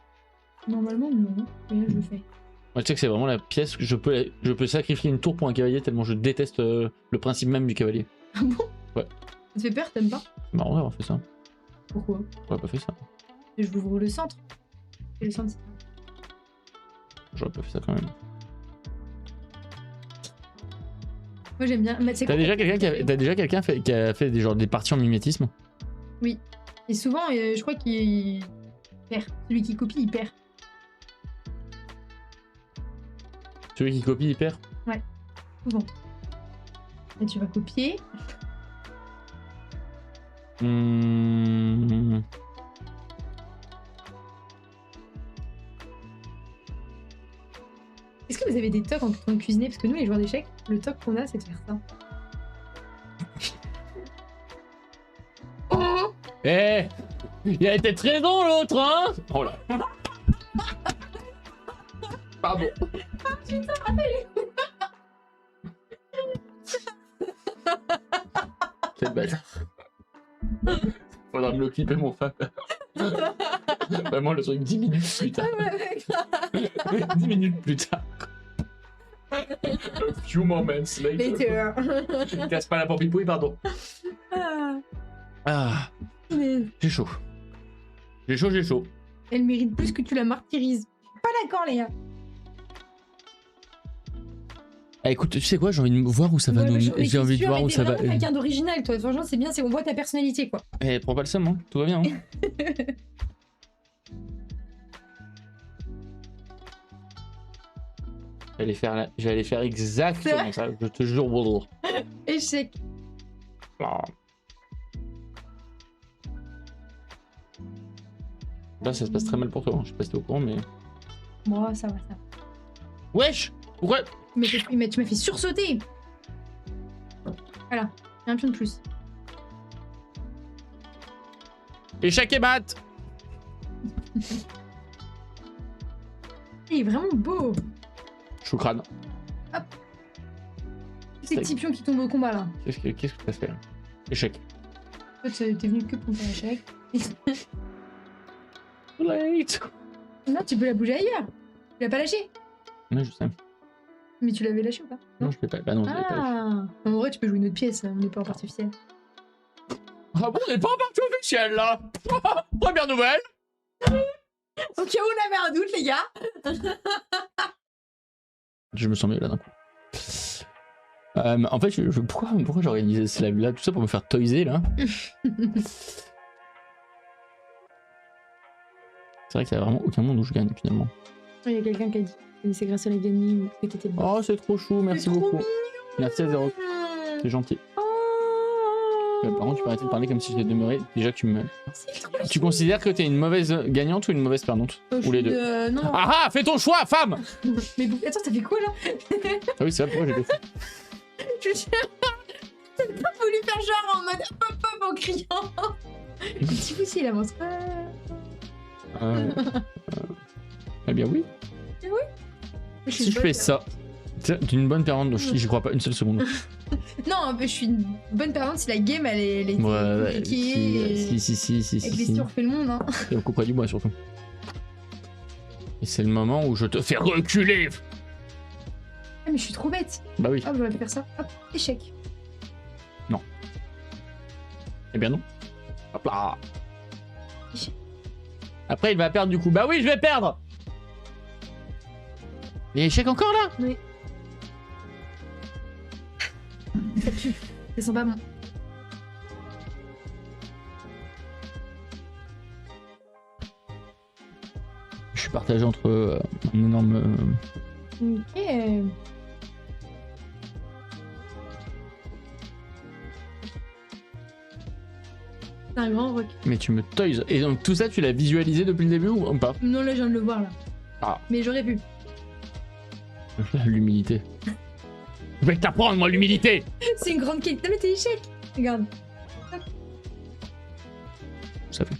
normalement, non. Mais là, je le fais. Moi, tu sais que c'est vraiment la pièce que je peux sacrifier une tour pour un cavalier tellement je déteste le principe même du cavalier. Ah bon? Ouais. Ça te fait peur, t'aimes pas? C'est marrant d'avoir fait ça. Pourquoi? J'aurais pas fait ça. Je l'ouvre le centre. Et le centre, c'est... J'aurais pas fait ça quand même. Moi, j'aime bien. Mais c'est T'as quoi déjà quelqu'un qui a fait des parties en mimétisme? Et souvent, je crois qu'il perd. Celui qui copie, il perd. Celui qui copie, il perd? Souvent. Là, tu vas copier. Est-ce que vous avez des tocs en train de cuisiner? Parce que nous, les joueurs d'échecs, le toc qu'on a, c'est de faire ça. Eh, il a été très long l'autre, hein? Oh là. Pardon. Quel bâtard. Faudra me le clipper, mon frère. Vraiment, le truc 10 minutes plus tard. 10 minutes plus tard. A few moments later. Later. Casse pas la pompipouille, pardon. Ah, j'ai chaud. J'ai chaud. Elle mérite plus que tu la martyrises. Pas d'accord, les gars. Ah, écoute, tu sais quoi, j'ai envie de voir où ça va nous. J'ai envie de voir où ça va. T'es quelqu'un d'original, toi. Franchement, c'est bien, on voit ta personnalité, quoi. Eh, prends pas le seum, hein. Tout va bien. Hein. Je vais aller faire exactement ça, je te jure, Boudre. Échec. Ah. Là, ça se passe très mal pour toi, hein. Je sais pas si t'es au courant, mais. Moi, ça va, ça va. Wesh. Pourquoi? Mais tu m'as fait sursauter. Voilà, il y a un pion de plus. Échec et mat. Il est vraiment beau. Choukran. Ces petits pions qui tombent au combat là. Qu'est-ce que t'as fait là? Échec. En fait, t'es venu que pour faire échec. Late. Non, tu peux la bouger ailleurs. Tu l'as pas lâché. Non, je sais. Mais tu l'avais lâché ou pas? Non, je l'ai pas. Bah non, je l'ai pas. Ah. En vrai, tu peux jouer une autre pièce. On n'est pas en artificiel. Ah bon, on n'est pas en partie officielle là. Première nouvelle. Au cas où on avait un doute, les gars. Je me sens mieux là d'un coup. En fait, pourquoi j'ai organisé ce live là? Tout ça pour me faire toiser là? C'est vrai qu'il y a vraiment aucun monde où je gagne finalement. Il y a quelqu'un qui a dit que c'est grâce à la gaming que t'étais le Oh, c'est trop chou, merci beaucoup. Merci à Zero, c'est gentil. Par contre, tu peux arrêter de parler comme si j'étais demeuré. Déjà que tu me. Tu considères que t'es une mauvaise gagnante ou une mauvaise perdante? Ou les deux? Non. Ah ah, fais ton choix, femme! Mais attends, t'as fait quoi là? Ah oui, c'est vrai, pourquoi j'ai fait? T'as pas voulu faire genre en mode hop hop en criant. Petit poussé, il avance. Eh bien, oui. Si je fais ça, t'es une bonne perdante, j'y crois pas une seule seconde. Non, mais je suis une bonne perdante si la game elle est Ouais, compliquée. si. Avec les on refait le monde, hein. Et on coupe pas du bois surtout. Et c'est le moment où je te fais reculer. Ah, mais je suis trop bête. Bah oui. Hop, j'aurais pu faire ça. Hop, échec. Eh bien non. Hop là. Échec. Après il va perdre du coup. Bah oui, je vais perdre. Il y a échec encore là? Oui. Ça pue. Ça sent pas bon. Je suis partagé entre un énorme. Ok. C'est un grand rock. Mais tu me toises. Et donc tout ça, tu l'as visualisé depuis le début ou pas? Non, là, je viens de le voir là. Ah. Mais j'aurais pu. L'humilité. Je vais t'apprendre, moi, l'humilité! C'est une grande qualité. Non, mais t'es échec. Regarde. Ça fait.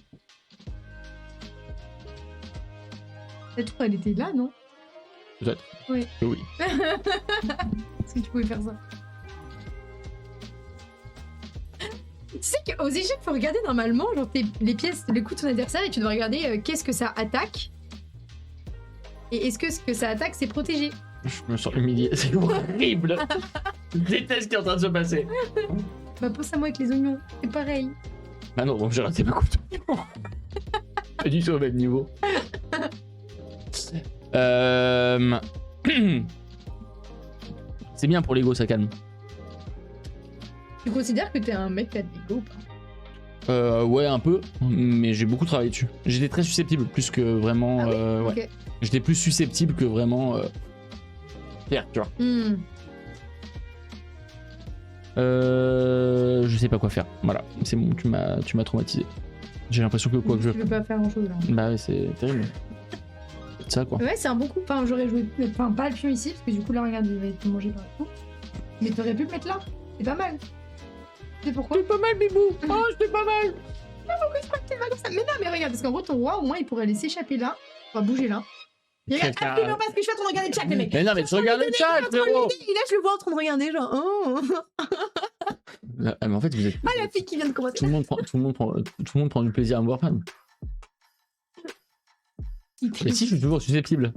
La tour, elle était là, non? Peut-être. Oui. Oui. Est-ce que tu pouvais faire ça? Tu sais qu'aux échecs, faut regarder normalement genre les pièces, les coups de ton adversaire et tu dois regarder qu'est-ce que ça attaque. Et est-ce que ce que ça attaque, c'est protégé? Je me sens humilié, c'est horrible! Je déteste ce qui est en train de se passer. Bah, pense à moi avec les oignons, c'est pareil. Ah non, bon, j'ai raté ma coupe. Pas du tout au même niveau. C'est bien pour l'ego, ça calme. Tu considères que t'es un mec qui a de l'ego ou pas? Ouais, un peu, mais j'ai beaucoup travaillé dessus. J'étais très susceptible, plus que vraiment. Ah oui, ouais. ok. J'étais plus susceptible que vraiment. Faire, tu vois. Je sais pas quoi faire. Voilà, c'est bon, tu m'as traumatisé. J'ai l'impression que quoi que je. Tu veux pas faire grand chose là. Bah ouais, c'est terrible. C'est ça quoi. Ouais, c'est un bon coup. Enfin, j'aurais joué. Enfin, pas le pion ici, parce que du coup, là, regarde, il va être mangé par le coup. Mais t'aurais pu le mettre là. C'est pas mal. C'est pourquoi? C'est pas mal, Bibou! Oh, c'était pas mal! Pourquoi tu crois que t'es mal comme ça? Mais non, mais regarde, parce qu'en gros, ton roi, au moins, il pourrait aller s'échapper là. On va bouger là. Il regarde Quelqu'un- absolument pas ce que je fais en train de regarder le chat, les mecs. Mais non, mais tu regardes le chat, frérot! Et là, je le vois en train de regarder, genre. Oh. Ah, mais en fait, vous êtes. Ah, la fille qui vient de commenter. Tout le monde prend du plaisir à me voir perdre. Mais si, je suis toujours susceptible.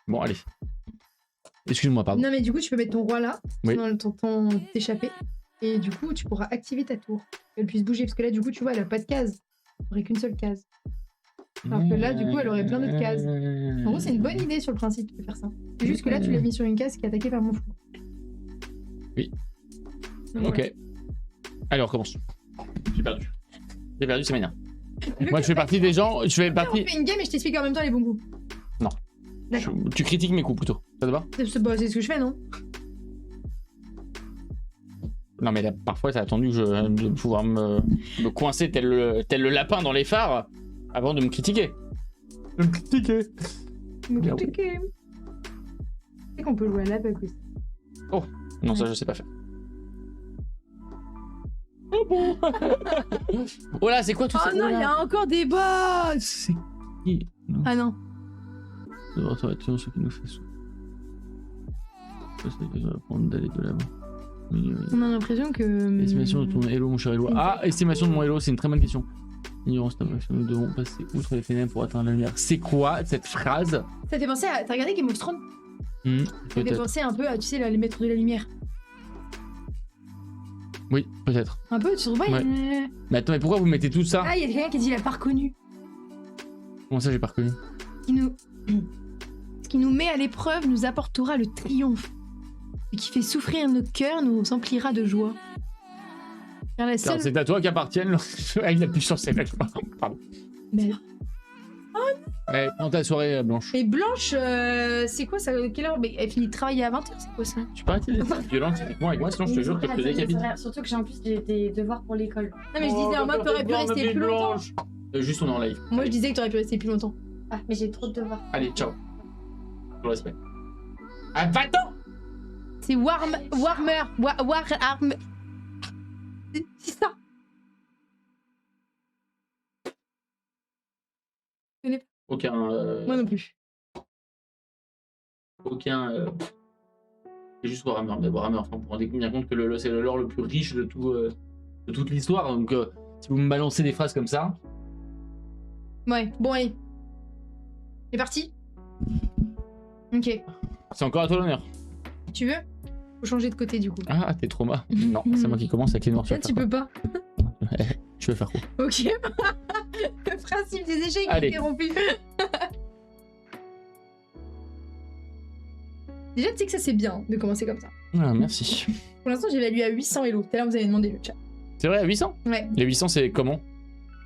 Bon, allez. Excuse-moi, pardon. Non, mais du coup, tu peux mettre ton roi là, Oui. sinon ton t'échapper. Et du coup, tu pourras activer ta tour. Qu'elle puisse bouger. Parce que là, du coup, tu vois, elle a pas de case. Elle aurait qu'une seule case. Alors que là, du coup, elle aurait plein d'autres cases. En gros, c'est une bonne idée sur le principe de faire ça. C'est juste que là, tu l'as mis sur une case qui est attaquée par mon fou. Oui. Donc, Ok. voilà. Allez, on recommence. J'ai perdu. J'ai perdu, c'est manière. Moi, je fais partie des gens. Je fais On partie. fait une game et je t'explique en même temps les bons coups. D'accord. Tu critiques mes coups plutôt. Ça te va? C'est ce que je fais, non? Non, mais là, parfois, t'as attendu de pouvoir me coincer tel le lapin dans les phares avant de me critiquer. De me critiquer. Me Bien critiquer. sais qu'on peut jouer à l'aveugle aussi. Non, ça, je sais pas faire. Oh bon. Oh là, c'est quoi tout ça? Oh non, il y a encore des boss. C'est qui? Non. Ah non. Devant toi, attention, ce qui nous fait souffrir. C'est que ça va prendre d'aller de l'avant. On a l'impression que. Estimation de ton Hello, mon cher Hello. Ah, estimation de mon Hello, c'est une très bonne question. Ignorance, nous devons passer outre les ténèbres pour atteindre la lumière. C'est quoi cette phrase? Ça fait penser à. T'as regardé Game of Thrones? Ça fait Peut-être. penser un peu à, tu sais, les maîtres de la lumière. Oui, peut-être. Un peu, tu trouves pas? Ouais. Mais attends, mais pourquoi vous mettez tout ça? Ah, il y a quelqu'un qui a dit il a pas reconnu. Comment ça, j'ai pas reconnu? Ce qui nous met à l'épreuve nous apportera le triomphe. Ce qui fait souffrir nos cœurs nous emplira de joie. Car la Car seule... c'est à toi qu'appartiennent. Ah, il appuie sur ses lèvres. Pardon. Mais... Ouais, prends ta soirée, Blanche. Mais Blanche, c'est quoi ça? Quelle heure? Mais elle finit de travailler à 20h, c'est quoi ça? Tu peux arrêter d'être violente avec moi, sinon je te jure que je te décapite. Surtout que j'ai en plus des devoirs pour l'école. Non mais je disais en mode t'aurais pu rester plus longtemps. Juste on est en live. Moi je disais que t'aurais pu rester plus longtemps. Ah, mais j'ai trop de devoirs. Allez, ciao. Pour le respect. Ah, va-t'en! C'est Warmer. C'est ça. Aucun. Moi non plus. Aucun. C'est juste Warhammer. Mais Warhammer, enfin, on vous rendez bien compte que c'est le lore le plus riche de toute l'histoire. Donc, si vous me balancez des phrases comme ça. Ouais, bon allez. C'est parti. Ok. C'est encore à toi l'honneur. Tu veux? Faut changer de côté du coup. Ah, t'es trauma. Non, c'est moi qui commence avec les noirs. Là tu peux pas. Tu veux faire quoi? Ok. Le principe des échecs est Allez. interrompu. Déjà tu sais que ça c'est bien de commencer comme ça. Ah, merci. Pour l'instant j'ai évalué à 800 Elo. Tout à l'heure vous avez demandé le chat. C'est vrai, à 800? Ouais. Les 800, c'est comment?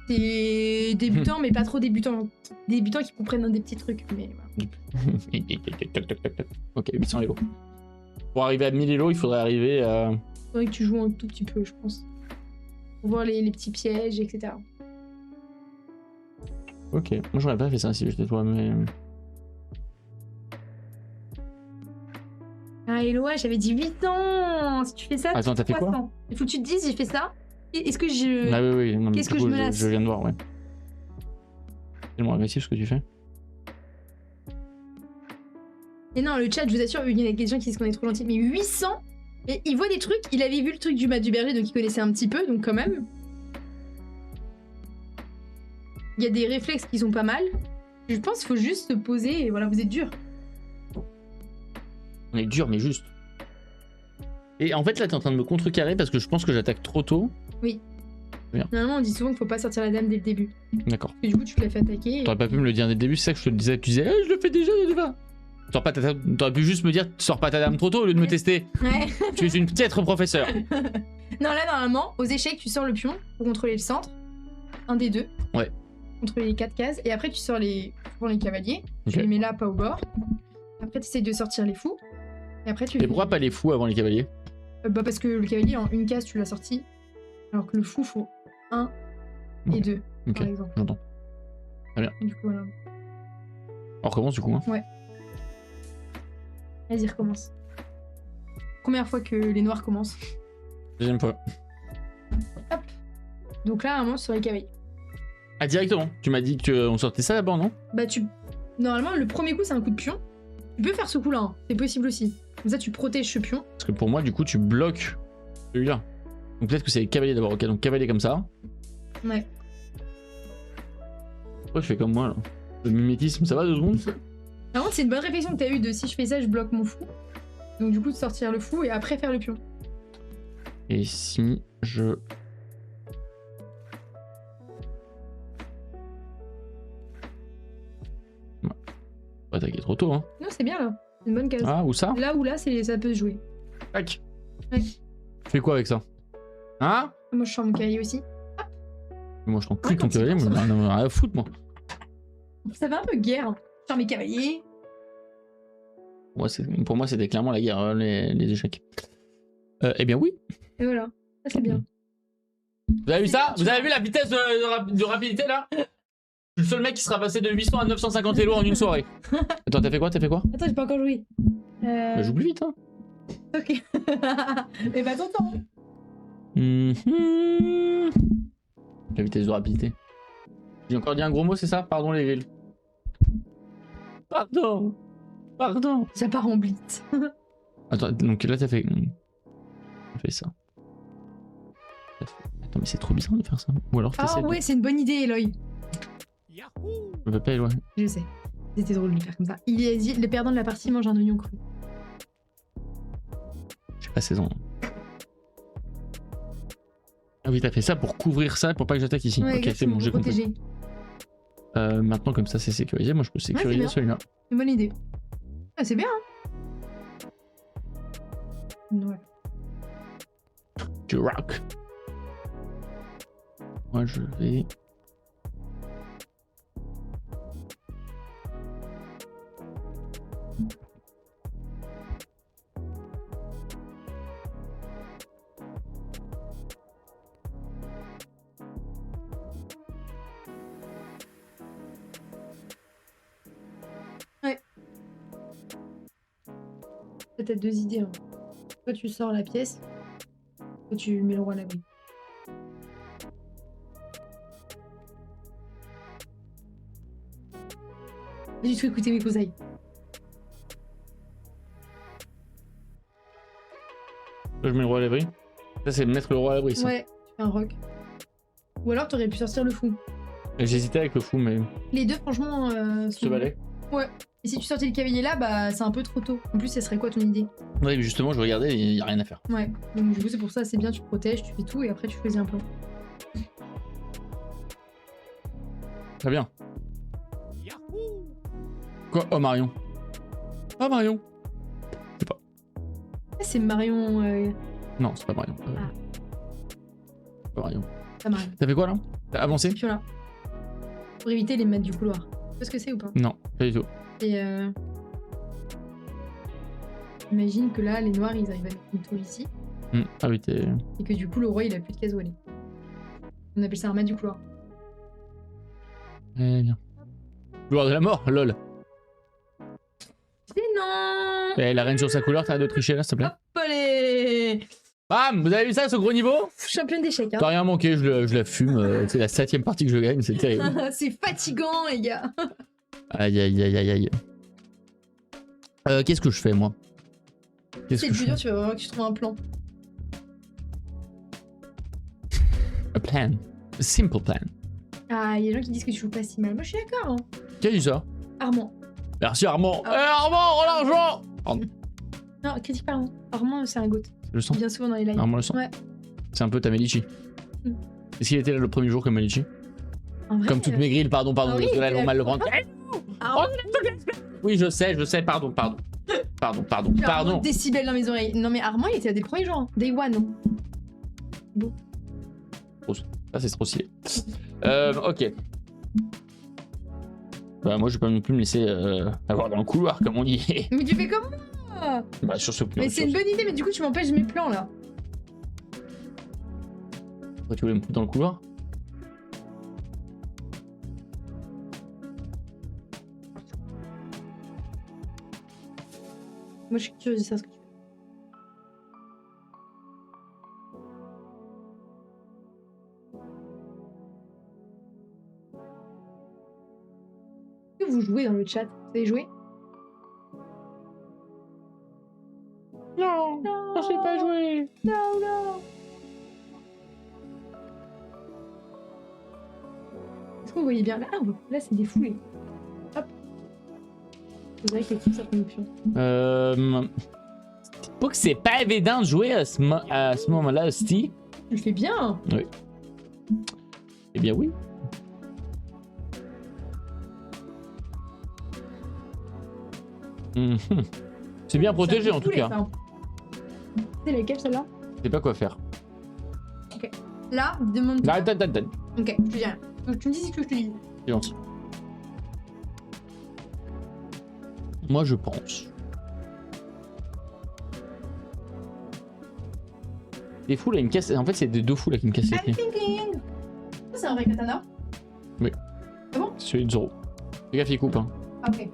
C'est débutant mais pas trop débutant. Débutants qui comprennent des petits trucs. Mais voilà. Ok, 800 Elo. Pour arriver à 1000 Elo, il faudrait arriver à. Faudrait que tu joues un tout petit peu je pense. Pour voir les petits pièges, etc. Ok, moi j'aurais pas fait ça si j'étais toi, mais. Ah Eloa, j'avais dit 8 ans. Si tu fais ça, Attends, t'as fait quoi? 300. Il faut que tu te dises, j'ai fait ça. Est-ce que je... Ah oui, oui, non, mais Qu'est-ce du que coup, je me lasse? je viens de voir, ouais. C'est tellement agressif ce que tu fais. Et non, le chat, je vous assure, il y a des gens qui disent qu'on est trop gentil. Mais 800 et il voit des trucs, il avait vu le truc du mat du berger, donc il connaissait un petit peu, donc quand même. Il y a des réflexes qui sont pas mal. Je pense qu'il faut juste se poser et voilà, vous êtes dur. On est dur, mais juste. Et en fait, là, t'es en train de me contrecarrer parce que je pense que j'attaque trop tôt. Normalement, on dit souvent qu'il faut pas sortir la dame dès le début. D'accord. Parce que du coup, tu te la fais attaquer. Et... T'aurais pas pu me le dire dès le début, c'est ça que je te le disais. Tu disais, je le fais déjà, je va. T'aurais pu juste me dire, sors pas ta dame trop tôt au lieu de me tester. Ouais. Tu es une piètre professeur. Non, là, normalement, aux échecs, tu sors le pion pour contrôler le centre. Un des deux. Ouais. Contrôler les 4 cases. Et après, tu sors pour les cavaliers. Ok. Tu les mets là, pas au bord. Après, tu essayes de sortir les fous. Et après, tu Et les pourquoi pas les fous avant les cavaliers? Bah, parce que le cavalier, en une case, tu l'as sorti. Alors que le fou, faut 1 et 2, Ok, par exemple. j'entends. Et du coup, voilà. On recommence du coup. Hein. Vas-y, recommence. Première fois que les noirs commencent. Deuxième fois. Donc là, à un moment, sur les cavaliers. Ah, directement. Tu m'as dit qu'on sortait ça d'abord, non? Bah, Normalement, le premier coup, c'est un coup de pion. Tu peux faire ce coup-là, hein. C'est possible aussi. Comme ça, tu protèges ce pion. Parce que pour moi, du coup, tu bloques celui-là. Donc peut-être que c'est les cavaliers d'abord. Ok, donc cavalier comme ça. Ouais. Pourquoi je fais comme moi là? Le mimétisme, ça va 2 secondes? Par contre, c'est une bonne réflexion que t'as eue de si je fais ça, je bloque mon fou. Donc du coup, de sortir le fou et après faire le pion. Et si je... Ouais. Faut attaquer trop tôt, hein. Non, c'est bien là. C'est une bonne case. Ah, ou ça? Là ou là, ça peut se jouer. Tac. Ouais. Tu fais quoi avec ça? Hein? Moi, je sors mon cavalier aussi. Moi, je t'en prie, Ouais, ton quand cavalier, c'est moi, bon, j'en ai rien à foutre, moi. Ça fait un peu guerre. Hein. Je sors mes cavaliers. Pour moi, c'était clairement la guerre, les échecs. Eh bien, oui. Et voilà. Ça, c'est bien. Vous avez vu ça? bien, tu Vous avez vu la vitesse de rapidité, là? Je suis le seul mec qui sera passé de 800 à 950 élo en une soirée. Attends, t'as fait quoi? Attends, j'ai pas encore joué. Bah, j'oublie vite, hein. Ok. Mais pas ton temps. La vitesse de rapidité. J'ai encore dit un gros mot, c'est ça? Pardon les grilles. Pardon. Pardon. Ça part en blitz. Attends, donc là t'as fait... T'as fait ça. Attends, mais c'est trop bizarre de faire ça. Ou alors Ah t'essaies de... ouais, c'est une bonne idée, Eloy. Je veux pas éloigner. Je sais. C'était drôle de le faire comme ça. Il a dit, les perdants de la partie mangent un oignon cru. J'ai pas 16 ans. Ah oui, t'as fait ça pour couvrir ça, pour pas que j'attaque ici. Ouais, ok, c'est bon, j'ai compris. protéger. Maintenant, comme ça, c'est sécurisé. Moi, je peux sécuriser bien. celui-là. Une bonne idée. Ah, c'est bien, hein. Ouais. Du rock. Moi, je vais... T'as deux idées. Hein. Soit tu sors la pièce, soit tu mets le roi à l'abri. J'ai du tout écouté mes conseils. Là, je mets le roi à l'abri. Ça, c'est mettre le roi à l'abri, ça. Ouais, tu fais un rock. Ou alors t'aurais pu sortir le fou. J'hésitais avec le fou, mais... Les deux, franchement, Ce sont... balai. Ouais. Et si tu sortais le cavalier là, bah c'est un peu trop tôt. En plus, ça serait quoi ton idée? Ouais, mais justement, je regardais, il y a rien à faire. Ouais. Donc du coup, c'est pour ça, c'est bien, tu protèges, tu fais tout et après tu choisis un plan. Très bien. Quoi? Oh, Marion. Oh, Marion. Ah, c'est Marion. Non, c'est pas Marion. Ah. C'est pas Marion. Pas Marion. T'as fait quoi, là? T'as avancé? C'est là. Pour éviter les maîtres du couloir. Tu vois ce que c'est ou pas? Non, pas du tout. Et imagine que là, les noirs, ils arrivent à mettre une tour ici. Ah oui, t'es... Et que du coup, le roi, il a plus de case où aller. On appelle ça un maître du couloir. Eh bien. Couloir de la mort, lol. C'est non. Eh, la reine sur sa couleur, t'arrêtes de tricher, là, s'il te plaît? Hop, allez. Bam! Vous avez vu ça, ce gros niveau? Championne d'échecs, hein. T'as rien manqué, je la fume. C'est la 7ème partie que je gagne, c'est terrible. C'est fatigant, les gars. Aïe, aïe, aïe, aïe, aïe. Qu'est-ce que je fais, moi? Qu'est-ce C'est que le je plus fais? dur, tu vas voir que tu trouves un plan. A plan. A simple plan. Ah, il y a des gens qui disent que tu joues pas si mal. Moi, je suis d'accord. Hein. Qui a dit ça? Armand. Merci, Armand. Ah. Eh, Armand, rends l'argent! Pardon, Non, critique pas Armand. Armand, c'est un goat. je le sens. Il vient souvent dans les lives. Armand le sent. Ouais. C'est un peu ta Medici. Mm. Est-ce qu'il était là le premier jour comme Medici? En vrai, Comme toutes mes grilles, pardon, Ah oui, parce que là, elles il vont a- mal le prendre. Armand, Oui, je sais, pardon. Pardon. Armand, décibels dans mes oreilles. Non, mais Armand, il était à des premiers jours. Hein. Day one. Ça, c'est trop stylé. Ok. Bah, moi, je vais pas non plus me laisser avoir dans le couloir, comme on dit. Mais tu fais comment? Bah, sur ce plan. Mais c'est une bonne idée, mais du coup, tu m'empêches mes plans là. Pourquoi tu voulais me foutre dans le couloir? Moi, je suis curieuse de savoir ce que tu fais. Est-ce que vous jouez dans le chat? Vous savez jouer? Non, Non, je sais pas jouer. non. Est-ce que vous voyez bien là? Ah, là, c'est des foulées. Hop. Vous savez que ça prend une option. Faut que c'est pas évident de jouer à ce moment-là, Steve. Tu le fais bien. Eh bien, oui. Mhm. C'est bien protégé en tout cas. C'est laquelle celle-là? Je sais pas quoi faire. Là, demande. Attends. Ok, je te dis rien. Donc, tu me dis ce que je te dis. C'est gentil. Moi, je pense. Les fous là, ils me cassent. En fait, c'est des deux fous là qui me cassent les I'm pieds. thinking. Ça, c'est un vrai katana? C'est celui de Zoro. Fais gaffe, il coupe. Hein. Ah, ok.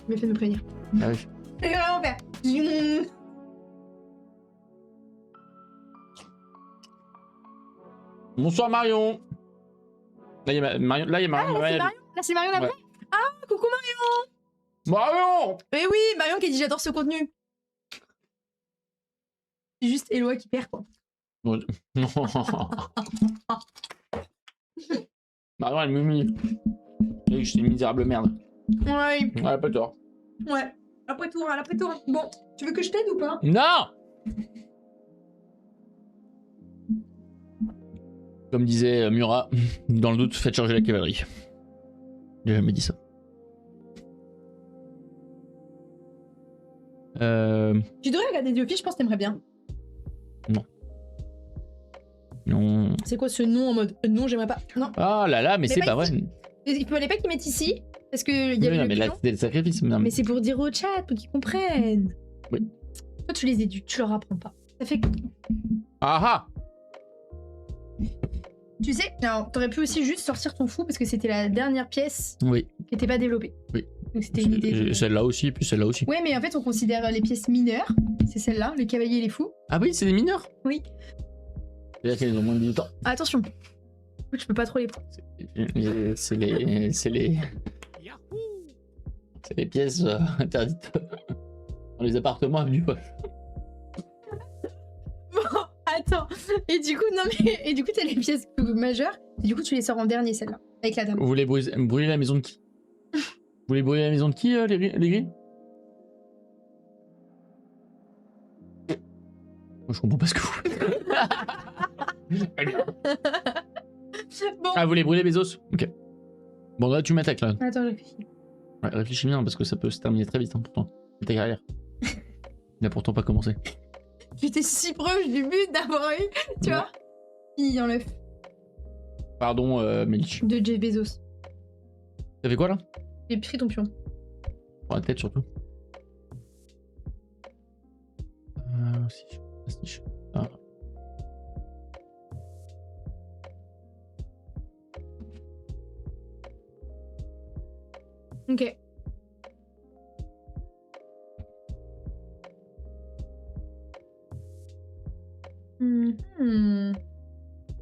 Mais fais nous prévenir. Ah oui. Je vais vraiment faire. Zoom. Bonsoir Marion. Là, il y a Marion. Là, il y a Marion. Là, c'est Marion. Là, c'est Marion la vraie. Ah, coucou Marion. Marion. Mais oui, Marion qui dit j'adore ce contenu. C'est juste Eloi qui perd, quoi. Non. Marion, elle m'humilie. Je suis une misérable merde. Ouais. Ouais, pas tort. Ouais. Après tour. Bon, tu veux que je t'aide ou pas? Non. Comme disait Murat, dans le doute, faites charger la cavalerie. J'ai jamais dit ça. Tu devrais regarder The Office, je pense que t'aimerais bien. Non. C'est quoi ce nom en mode non, j'aimerais pas. Non. Ah là là, mais c'est pas vrai. Il fallait pas qu'ils mettent ici. Parce que il y a Oui, le non, mais là, pigeon. c'était le sacrifice. Non, Mais c'est pour dire au chat, pour qu'ils comprennent. Oui. Toi, tu les éduques, tu leur apprends pas. Ça fait que. Ah ah. Tu sais, alors, t'aurais pu aussi juste sortir ton fou parce que c'était la dernière pièce Oui. qui était pas développée. Oui. Donc c'était une idée. de- Celle-là aussi, puis celle-là aussi. Ouais, mais en fait, on considère les pièces mineures. C'est celle-là, les cavaliers et les fous. Ah oui, c'est des mineurs. Oui. C'est-à-dire qu'elles ont moins de 18 ans. Ah, attention. Je peux pas trop les prendre. C'est les. C'est les pièces interdites dans les appartements avenue Foch. Bon, attends. Et du coup, non mais. Et du coup, t'as les pièces majeures. Et du coup, tu les sors en dernier, celle-là. Avec la dame. Vous voulez brûler la maison de qui? Vous voulez brûler la maison de qui, les grilles? Moi, je comprends pas ce que vous faites. Bon. Ah, vous voulez brûler Bezos? Ok. Bon, là, tu m'attaques, là. Attends, je réfléchis. Ouais, réfléchis bien, parce que ça peut se terminer très vite, hein, pourtant. C'est ta carrière. Il n'a pourtant pas commencé. J'étais si proche du but d'avoir eu, tu vois. Il enlève. Pardon, Melich. De Jeff Bezos. T'as fait quoi, là? J'ai pris ton pion. Pour la tête, surtout. Si. Ah. Ok.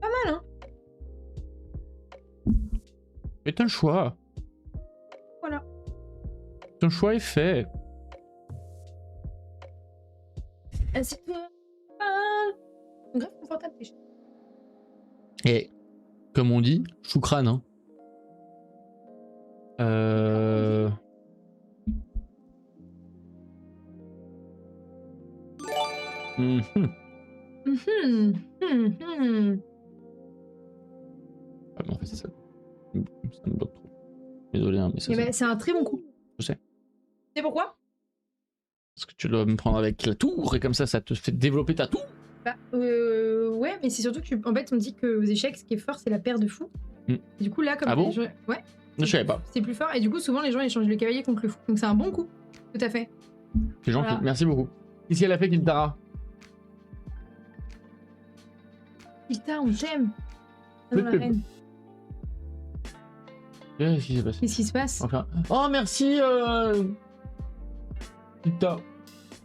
Pas mal, hein. Fais un choix. Voilà. Ton choix est fait. Assieds-toi. Ah. Grave confortable, tes chats. Et comme on dit, choucrane, hein. Mhm. Ah non, en fait, c'est ça. Ça me bloque trop. Désolé, hein, mais ça. Eh ben, c'est un très bon coup. Je sais. Tu sais pourquoi? Parce que tu dois me prendre avec la tour et comme ça te fait développer ta tour. Bah, ouais, mais c'est surtout que, en fait, on dit que aux échecs, ce qui est fort, c'est la paire de fous. Mm. Et du coup, là, comme Ah bon les gens... Ouais. Je savais pas. C'est plus fort, et du coup, souvent, les gens échangent le cavalier contre le fou. Donc, c'est un bon coup. Tout à fait. C'est gentil. Voilà. Merci beaucoup. Qu'est-ce qu'elle a fait, Kiltara? Ita, on t'aime. Peu de La pub. reine. Qu'est-ce qui s'est passé? Qu'est-ce qui se passe? Enfin... Oh, merci, Putain.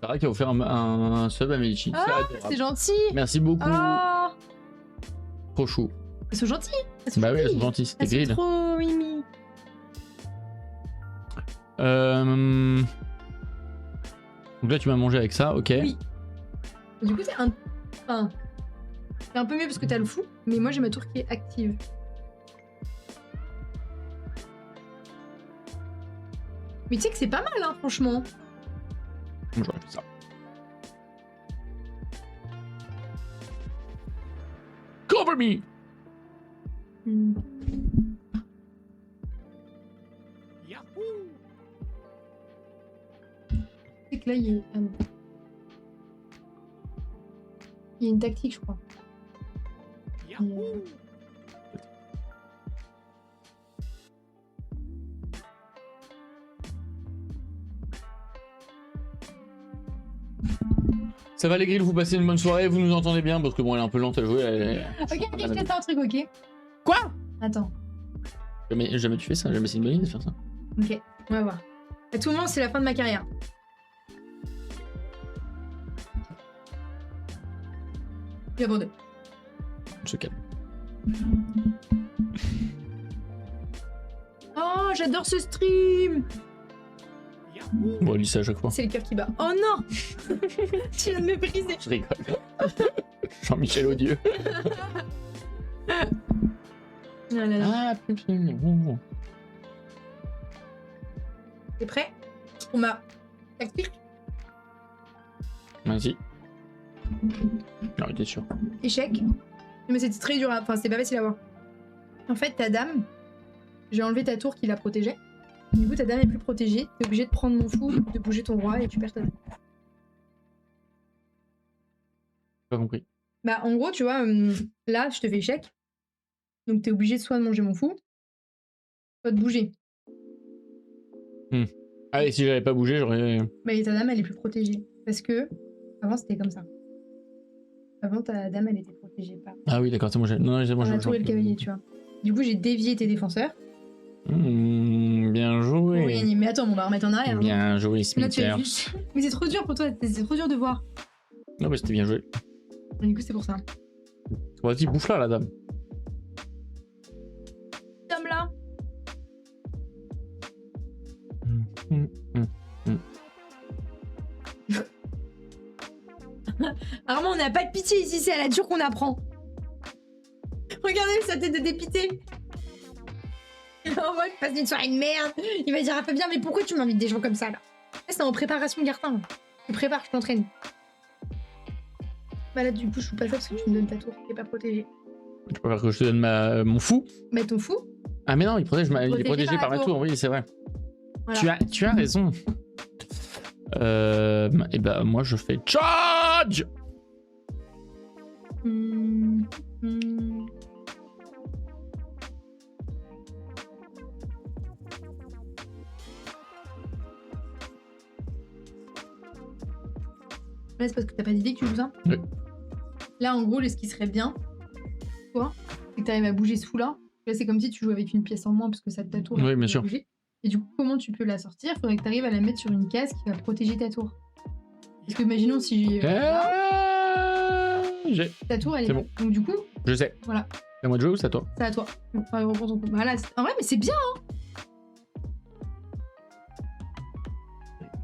Sarah qui a offert un sub à Medici. Ah, C'est adorable. c'est gentil. Merci beaucoup. Ah, Trop chou. elles sont gentilles. Elles sont Bah oui, elles sont gentilles. gentilles. C'était Elles sont grid. trop mimi. Donc là, tu m'as mangé avec ça, ok. Oui. Et du coup, c'est un... Enfin, c'est un peu mieux parce que t'as le fou, mais moi, j'ai ma tour qui est active. Mais tu sais que c'est pas mal, hein, franchement. J'aurais fait ça. Cover me! Hmm. C'est que là, il y a... Ah non. Il y a une tactique, je crois. Et, Ça va les grilles, vous passez une bonne soirée, vous nous entendez bien parce que bon, elle est un peu lente à jouer. Ok, je te fais un truc, ok? Quoi? Attends. Jamais tu fais ça, jamais c'est une bonne idée de faire ça. Ok, on va voir. À tout moment, c'est la fin de ma carrière. Il abandonne. Je calme. Oh, j'adore ce stream. Bon, elle dit ça à chaque fois. C'est le cœur qui bat. Oh non. Tu viens de me briser. Je rigole. Jean-Michel Odieux. Ah là là. Ah, putain. T'es prêt? On m'a... Tactique. Vas-y. Non, t'es sûr. Échec. Mais c'était très dur, enfin c'était pas facile à voir. En fait, ta dame, j'ai enlevé ta tour qui la protégeait. Du coup, ta dame est plus protégée. T'es obligé de prendre mon fou, de bouger ton roi et tu perds ta dame. Pas compris. Bah, en gros, tu vois, là, je te fais échec. Donc, t'es obligé soit de manger mon fou, soit de bouger. Ah, et si j'avais pas bougé, j'aurais. Bah, et ta dame, elle est plus protégée. Parce que, avant, c'était comme ça. Avant, ta dame, elle était protégée par Ah oui, d'accord, c'est moi. Non, c'est moi. la tour et le cavalier, tu vois. Du coup, j'ai dévié tes défenseurs. Bien Pour joué. gagner. Mais attends, on va remettre en arrière. hein. Bien joué, Là, tu as Smithers. juste... Mais c'est trop dur pour toi, c'est trop dur de voir. Non, mais c'était bien joué. Et du coup, c'est pour ça. Vas-y, bouffe là, la dame. Dame là. Armand, on n'a pas de pitié ici, c'est à la dure qu'on apprend. Regardez sa tête de dépité. En mode, passe une soirée de merde. Il va dire à Fabien, mais pourquoi tu m'invites des gens comme ça là? Là, c'est en préparation, Gartin. Tu prépares, je t'entraîne. Bah là, du coup, je joue pas ça parce que tu me donnes ta tour qui est pas protégée. Tu préfères que je te donne mon fou? Mais ton fou. Ah, mais non, il est protégé par ma tour. tour, oui, c'est vrai. Voilà. Tu as raison. Et bah, moi, je fais charge! Là, c'est parce que t'as pas d'idée que tu joues ça. Oui. Là, en gros, ce qui serait bien, toi, c'est que t'arrives à bouger ce fou-là. Là, c'est comme si tu jouais avec une pièce en moins parce que ça ta tour. Oui, tu bien peux sûr. bouger. Et du coup, comment tu peux la sortir? Faudrait que t'arrives à la mettre sur une case qui va protéger ta tour. Parce que imaginons si J'ai. ta tour, elle est C'est là. bon. Donc du coup, Je sais. voilà, C'est à moi de jouer ou c'est à toi? c'est à toi. Donc, reprends ton coup. Voilà, en vrai, mais c'est bien, hein.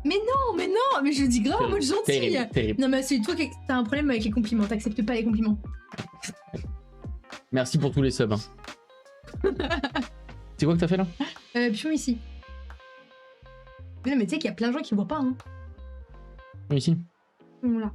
Mais non, mais je dis grave en mode gentil. Terrible, terrible. Non, mais c'est toi qui t'as un problème avec les compliments. T'acceptes pas les compliments. Merci pour tous les subs. Hein. C'est quoi que t'as fait là? Pion ici. Mais non, mais tu sais qu'il y a plein de gens qui voient pas, hein. Ici. Voilà.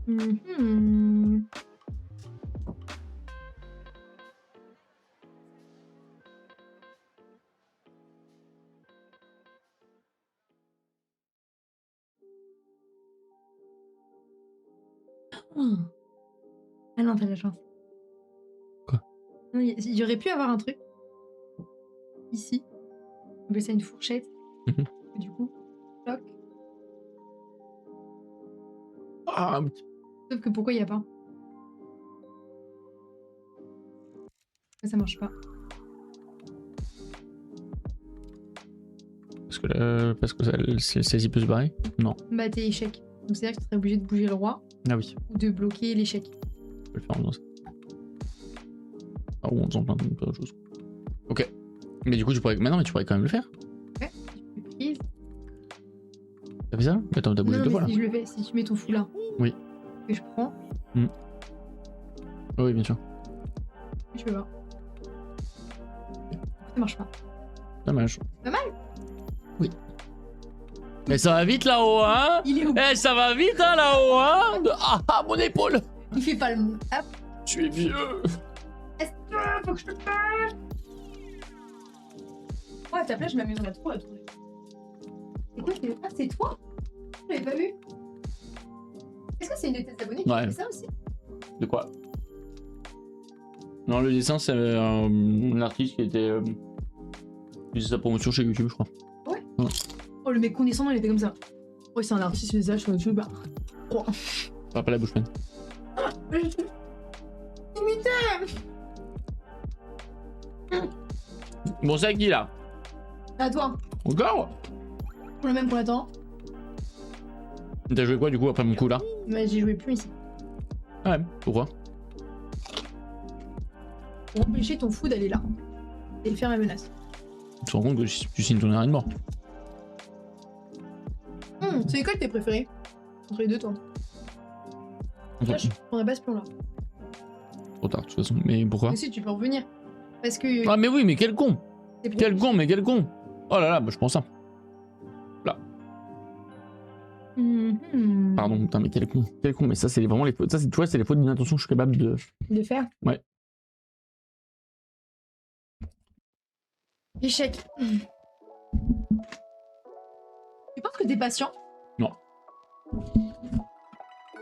Mhm. Oh. Ah non, t'as de la chance. Quoi? Non, il y aurait pu avoir un truc. Ici. On appelle ça une fourchette. Mhm. Et du coup, toc. Ah, Sauf que pourquoi il n'y a pas? Ça marche pas. parce que celle-ci peut se barrer? Non. Bah t'es échec. Donc c'est-à-dire que tu serais obligé de bouger le roi Ah oui. ou de bloquer l'échec. Je peux le faire en faisant ça. Ah, ou en faisant plein de choses. Ok. Mais du coup, tu pourrais. Mais non, mais tu pourrais quand même le faire. Ouais. Tu fais prise. T'as fait ça? Mais attends, t'as bougé Non, deux mais fois là. si je le fais, si tu mets ton fou là. Oui. Et je prends, Oui, bien sûr. et tu peux voir. Ça marche pas. Dommage. Pas mal. Oui. Mais ça va vite là-haut, hein? Il est où? Eh, ça va vite, hein, là-haut, hein? Ah, mon épaule! Il fait pas le mot. Hop. Tu es vieux! Est-ce que faut que je te fasse? Ouais, à ta place, je m'amuserais trop à trouver. C'est quoi? Ah, c'est toi? Je l'avais pas vu. Est-ce que c'est une de tes abonnés qui Ouais. fait ça aussi? De quoi? Non, le dessin, c'est un artiste qui était. Qui faisait sa promotion chez YouTube, je crois. Oh, le mec condescendant, il était comme ça. Ouais, c'est un artiste, c'est ça sur YouTube. Bah. Oh. Pas la bouche pleine. Bon, c'est à qui là? À toi. Encore? Pour le même qu'on attend. T'as joué quoi du coup après mon coup là? Mais j'ai joué plus ici. Ah ouais, pourquoi? Pour empêcher ton fou d'aller là. Et de faire ma menace. Tu te rends compte que tu signes ton arrêt de mort? C'est quoi tes préférés? Entre les deux, toi. Moi, je prendrais pas ce plan-là. Trop tard de toute façon. Mais pourquoi? Mais si, tu peux revenir. Parce que. Ah mais oui, mais quel con! c'est pour- Quel con, mais quel con! Oh là là, bah, je prends ça. Là. Pardon, putain, mais quel con. Quel con, mais ça c'est vraiment les fautes. Ça, tu vois, c'est les fautes d'inattention que je suis capable de. De faire? Ouais. Échec. Tu penses que t'es patient? Non.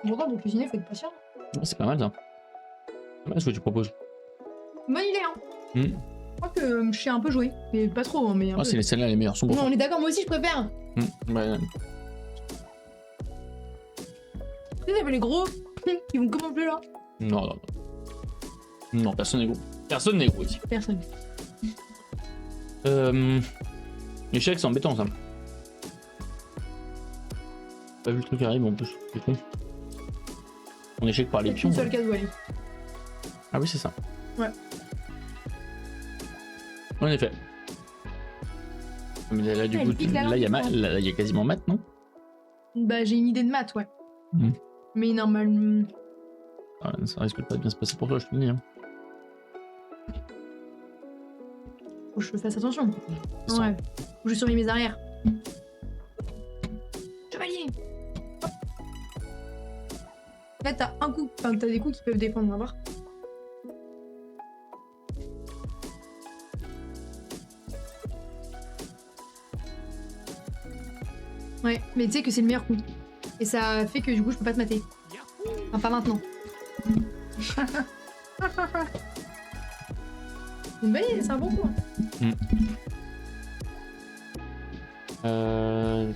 Pourtant, pour cuisiner, faut être patient. Ouais, c'est pas mal ça. C'est pas mal ce que tu proposes. Bonne idée, hein. Hmm. Je crois que je sais un peu jouer. Mais pas trop, hein, mais un Ah, peu. c'est celles-là les meilleures. Sont Non, on est d'accord, moi aussi, je préfère. Ouais. Tu sais, il y avait les gros qui vont comment plus là. Non, non, non. Non, personne n'est gros. Personne n'est gros ici. Personne. Échec, c'est embêtant ça. Pas vu le truc arrive en plus. C'est con. On échec par les C'est pions. une seule case où aller. Ah oui, c'est ça. Ouais. En effet. Mais là, du Ouais, coup, il pique la là, il y a lampe, là, il y a quasiment maths, non? Bah, j'ai une idée de maths, ouais. Hmm. Mais normalement. Ah, ça risque de pas bien se passer pour toi, je te le dis. Hein. Faut que je fasse attention. C'est ça. Ouais. Faut que je surveille mes arrières. Chevalier. Hop. Là, t'as un coup. Enfin, t'as des coups qui peuvent défendre, on va voir. Ouais, mais tu sais que c'est le meilleur coup. Et ça fait que du coup, je peux pas te mater. Enfin, pas maintenant. C'est une bonne idée, c'est un bon coup. Hein.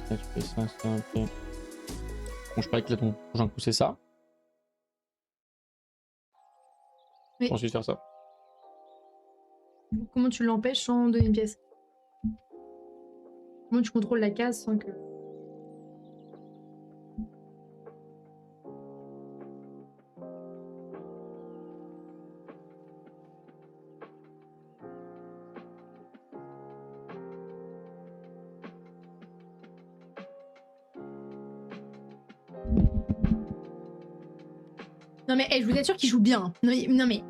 Tu fais ça, ça, ok. Bon, je parie que là, ton prochain coup, c'est ça. Oui. Ensuite, faire ça. Comment tu l'empêches sans donner une pièce? Comment tu contrôles la case sans que... Non mais je vous assure qu'il joue bien. Non mais...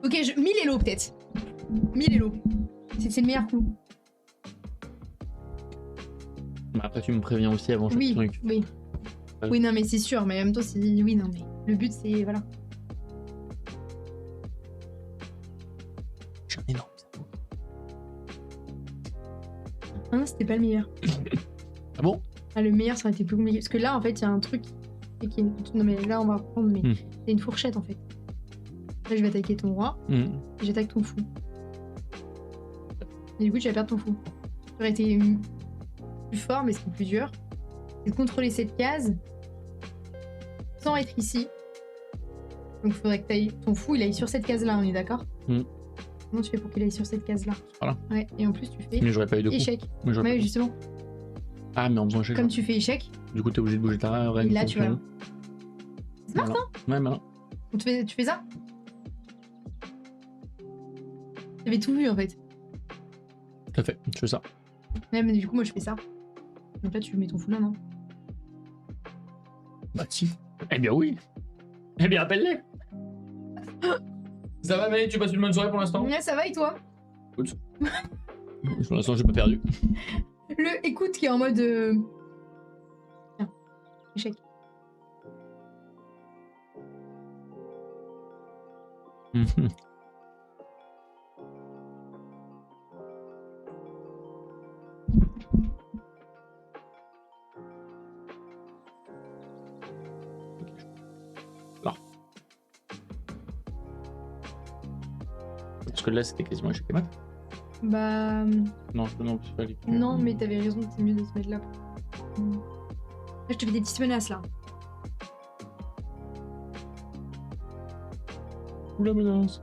Ok, 1000 élo peut-être. 1000 élo. C'est le meilleur coup. Mais après, tu me préviens aussi avant chaque Oui, truc. oui. Ouais. Oui, non mais c'est sûr, mais en même temps, c'est... Oui, non mais... Le but, c'est... Voilà. J'ai un énorme cerveau. Ah non, c'était pas le meilleur. Ah bon? Ah, le meilleur, ça aurait été plus compliqué. Parce que là, en fait, il y a un truc... Non mais là, on va reprendre, mais... C'est une fourchette, en fait. Là, je vais attaquer ton roi, et j'attaque ton fou. Et du coup, tu vas perdre ton fou. Ça aurait été plus fort, mais ce qui est plus dur, c'est de contrôler cette case sans être ici. Donc, il faudrait que t'ailles... Ton fou, il aille sur cette case-là, on est d'accord? Comment tu fais pour qu'il aille sur cette case-là? Voilà. Ouais, et en plus, tu fais Mais j'aurais pas eu de coup. échec. Mais j'aurais Ouais, pas eu de coup. justement. Ah, mais en faisant échec. Comme genre. tu fais échec, Du coup, t'es obligé de bouger ta reine. et là, ton tu vas... pion. Smart, Voilà. Ouais, malin. Donc, tu fais ça? J'avais tout vu, en fait. Tout à fait, tu fais ça. Ouais, mais du coup, moi, je fais ça. Donc là, tu mets ton fou là, non? Bah, si. Eh bien, oui. Eh bien, appelle-les. Ça va, Mélanie, tu passes une bonne soirée pour l'instant? Ouais, ça va, et toi? Écoute. Pour l'instant, j'ai pas perdu. Le écoute qui est en mode... Tiens, échec. Mhm. Là. Parce que là, c'était quasiment échec et mat. Bah... Non, non, c'est pas les plus. Non, mais t'avais raison, c'est mieux de se mettre là. Là, je te fais des petites menaces, là. Ou la menace.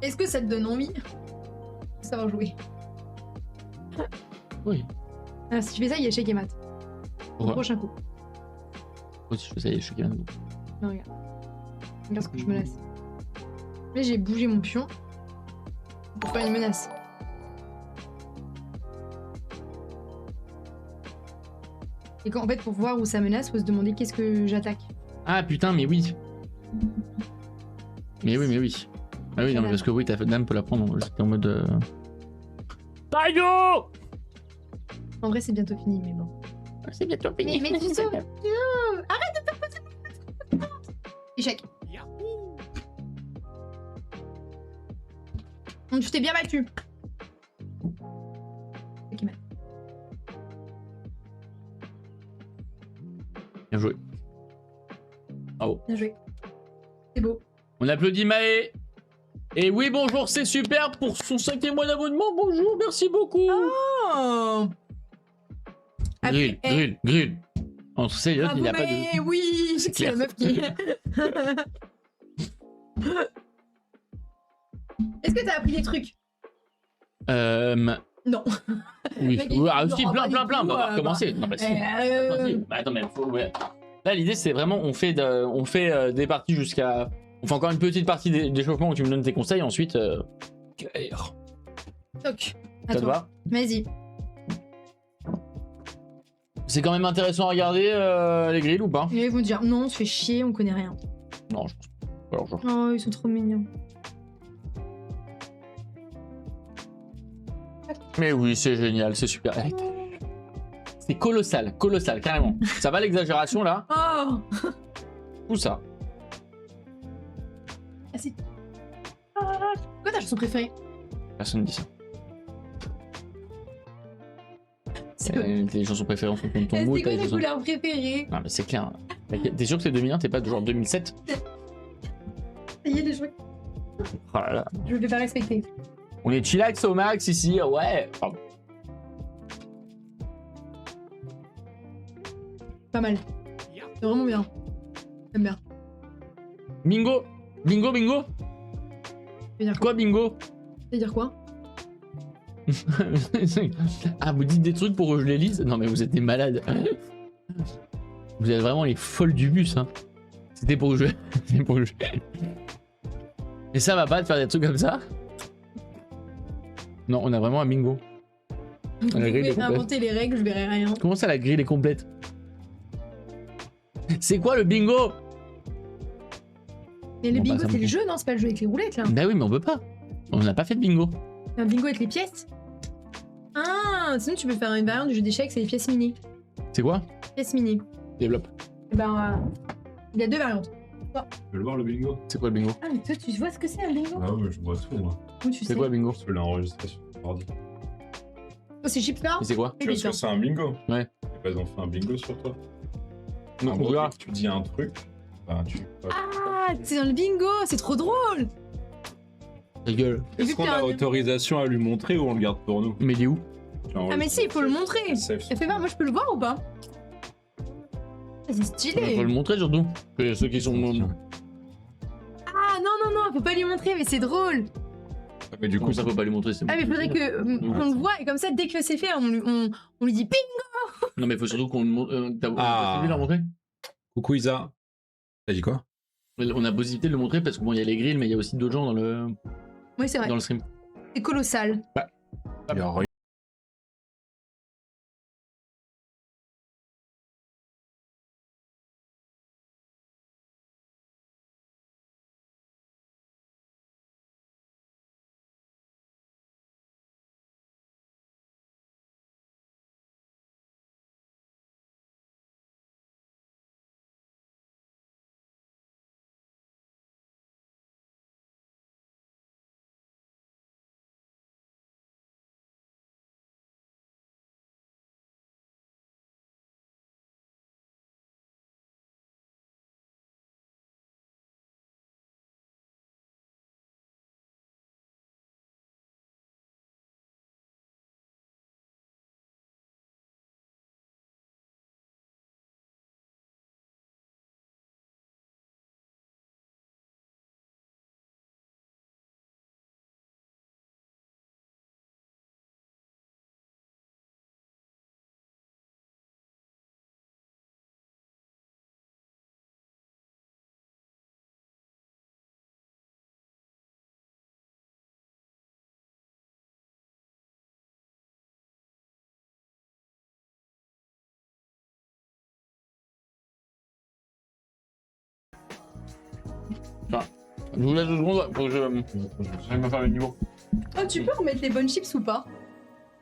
Est-ce que ça te donne envie de savoir jouer? Oui. Ah, si tu fais ça, il y a échec et mat. Au Pourquoi? prochain coup. Moi, si je fais ça, je suis quand même. Non, regarde. Regarde ce que je me laisse. Mais j'ai bougé mon pion pour faire une menace. Et en fait, pour voir où ça menace, faut se demander qu'est-ce que j'attaque. Ah putain, mais oui. Mais oui, mais oui. Ah oui, non, mais parce que oui, ta dame peut la prendre. J'étais en mode. Taillot. En vrai, c'est bientôt fini, mais bon. C'est bientôt fini. Mais tu sauves. Arrête de faire passer. Échec. Tu t'es bien battu. Ok, mat. Bien joué. Bravo. Bien joué. C'est beau. On applaudit Maë. Et oui, bonjour, c'est super pour son 5e mois d'abonnement. Bonjour, merci beaucoup. Oh. Grill, grill, grill. Entre ces il n'y a pas de. Oui, c'est clair. la meuf qui. Est-ce que t'as appris des trucs? Non. Oui, Mec, oui, ah, non, si, pas plein, du plein, plein. tout, On va recommencer. Non, bah, si. Bah, attends, mais faut. Ouais. Là, l'idée, c'est vraiment, on fait des parties jusqu'à. On fait encore une petite partie d'échauffement où tu me donnes tes conseils. Ensuite. Guerre. Toc. Ça te va? Vas-y. C'est quand même intéressant à regarder les grilles ou pas? Et ils vont dire non, on se fait chier, on connaît rien. Non, je pense pas. Alors, genre. Oh, ils sont trop mignons. Mais oui, c'est génial, c'est super. C'est colossal, colossal, carrément. Ça va l'exagération là? Oh. Tout ça. Ah, c'est. Quoi ta chanson préférée? Personne dit ça. C'est Les chansons préférées en fonction de ton C'est goût. quoi ta couleur préférée? Non mais c'est clair. T'es sûr que c'est 2001, t'es pas de genre 2007? Ça y est, les jouets. Oh là là. Je vais pas respecter. On est chillax au max ici, ouais. Pardon. Pas mal. C'est vraiment bien. J'aime bien. Bingo! Bingo, bingo! Tu veux dire quoi? Quoi, bingo? Tu veux dire quoi? Ah, vous dites des trucs pour que je les lise? Non mais vous êtes des malades. Vous êtes vraiment les folles du bus, hein. C'était pour que je... C'était pour que je... Et ça va pas de faire des trucs comme ça? Non, on a vraiment un bingo. Vous La grille est pouvez complète. inventer les règles, je verrai rien. Comment ça, la grille est complète? C'est quoi le bingo? Mais le Bon, bah, bingo, ça me c'est le plaît. jeu, non? C'est pas le jeu avec les roulettes, là. Bah oui, mais on peut pas. On n'a pas fait de bingo. Un bingo avec les pièces? Ah, sinon tu peux faire une variante du jeu d'échecs, c'est les pièces mini. C'est quoi? Pièces mini. Développe. Et ben, il y a deux variantes. Tu veux le voir le bingo? C'est quoi le bingo? Ah, mais toi, tu vois ce que c'est un bingo? Ah ouais, je vois tout moi. Où tu sais? C'est quoi le bingo? Je peux l'enregistrer sur ton ordi. Oh, c'est Chipstar? Et c'est quoi? Tu vois ce que c'est un bingo? Ouais. Bah, ils ont fait un bingo sur toi. Donc En on gros, verra. tu dis un truc, bah tu. Ah, c'est dans le bingo, c'est trop drôle! Ta gueule. Et vu Est-ce que qu'on t'es a un- autorisation à lui montrer ou on le garde pour nous? Mais il est où? Ah, mais si, il faut le montrer! Safe. Fais voir, moi je peux le voir ou pas? Ah, c'est On stylé! peut le montrer surtout. Que ceux qui sont. Ah, non, faut pas lui montrer, mais c'est drôle! Mais du Du coup, coup, ça peut pas lui montrer. C'est Ah, mais faudrait bon. qu'on le voit, et comme ça, dès que c'est fait, on lui dit ping! Non, mais il faut surtout qu'on le montre. Ah. T'as vu la montrer? coucou Isa. T'as dit quoi? On a possibilité de le montrer parce que bon, il y a les grilles, mais il y a aussi d'autres gens Oui, c'est vrai, dans le stream. c'est colossal. Il y a rien. Je vous laisse 2 secondes pour que je vais me faire le niveau. Oh, tu peux remettre les bonnes chips ou pas?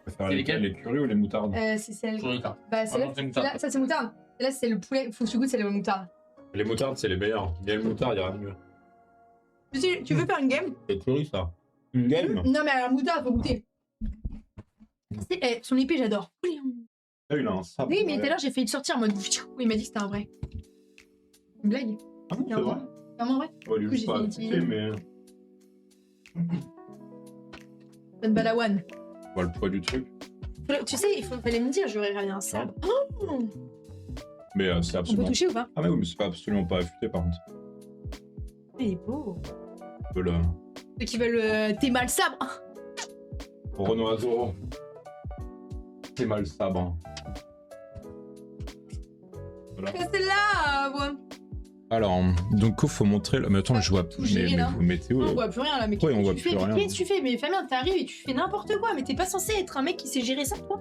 Faire C'est lesquels les currys ou les moutardes? C'est celle. Sur le tas. Bah, Ah non, c'est moutarde. ça c'est moutarde. Et là, c'est le poulet. Faut que tu goûtes, c'est le moutarde. Les moutardes, c'est les meilleurs. Il y a le moutarde, il y a rien de mieux. Tu veux faire une game? C'est curry, ça. Une game? Non, mais alors, moutarde, faut goûter. Son épée, j'adore. Ah, il a un sabre. Oui, mais tout à l'heure, j'ai failli te sortir en mode. Il m'a dit que c'était un vrai. Une blague? Ah non, c'est vrai. Vraiment vrai? Ouais, il est Du coup, juste pas j'ai appliqué, fait mais... Bonne balawan. On voit le poids du truc. Tu sais, fallait me dire, j'aurais regardé un sabre. Oh, Mais c'est on peut absolument... toucher ou pas? Ah mais oui, mais c'est pas absolument pas affûté, par contre. Il est beau. Un peu le... Ceux qui veulent t'aimer le sabre. Renoir Zoro. C'est mal le sabre. Voilà. C'est là, ouais. Alors, donc il faut montrer... Mais attends, je vois... Tout gérer, là. vous mettez où On voit plus rien là, mais Ouais, on voit qu'est-ce que plus rien. Qu'est-ce que tu fais? Mais Fabien, t'arrives et tu fais n'importe quoi, mais t'es pas censé être un mec qui sait gérer ça, toi?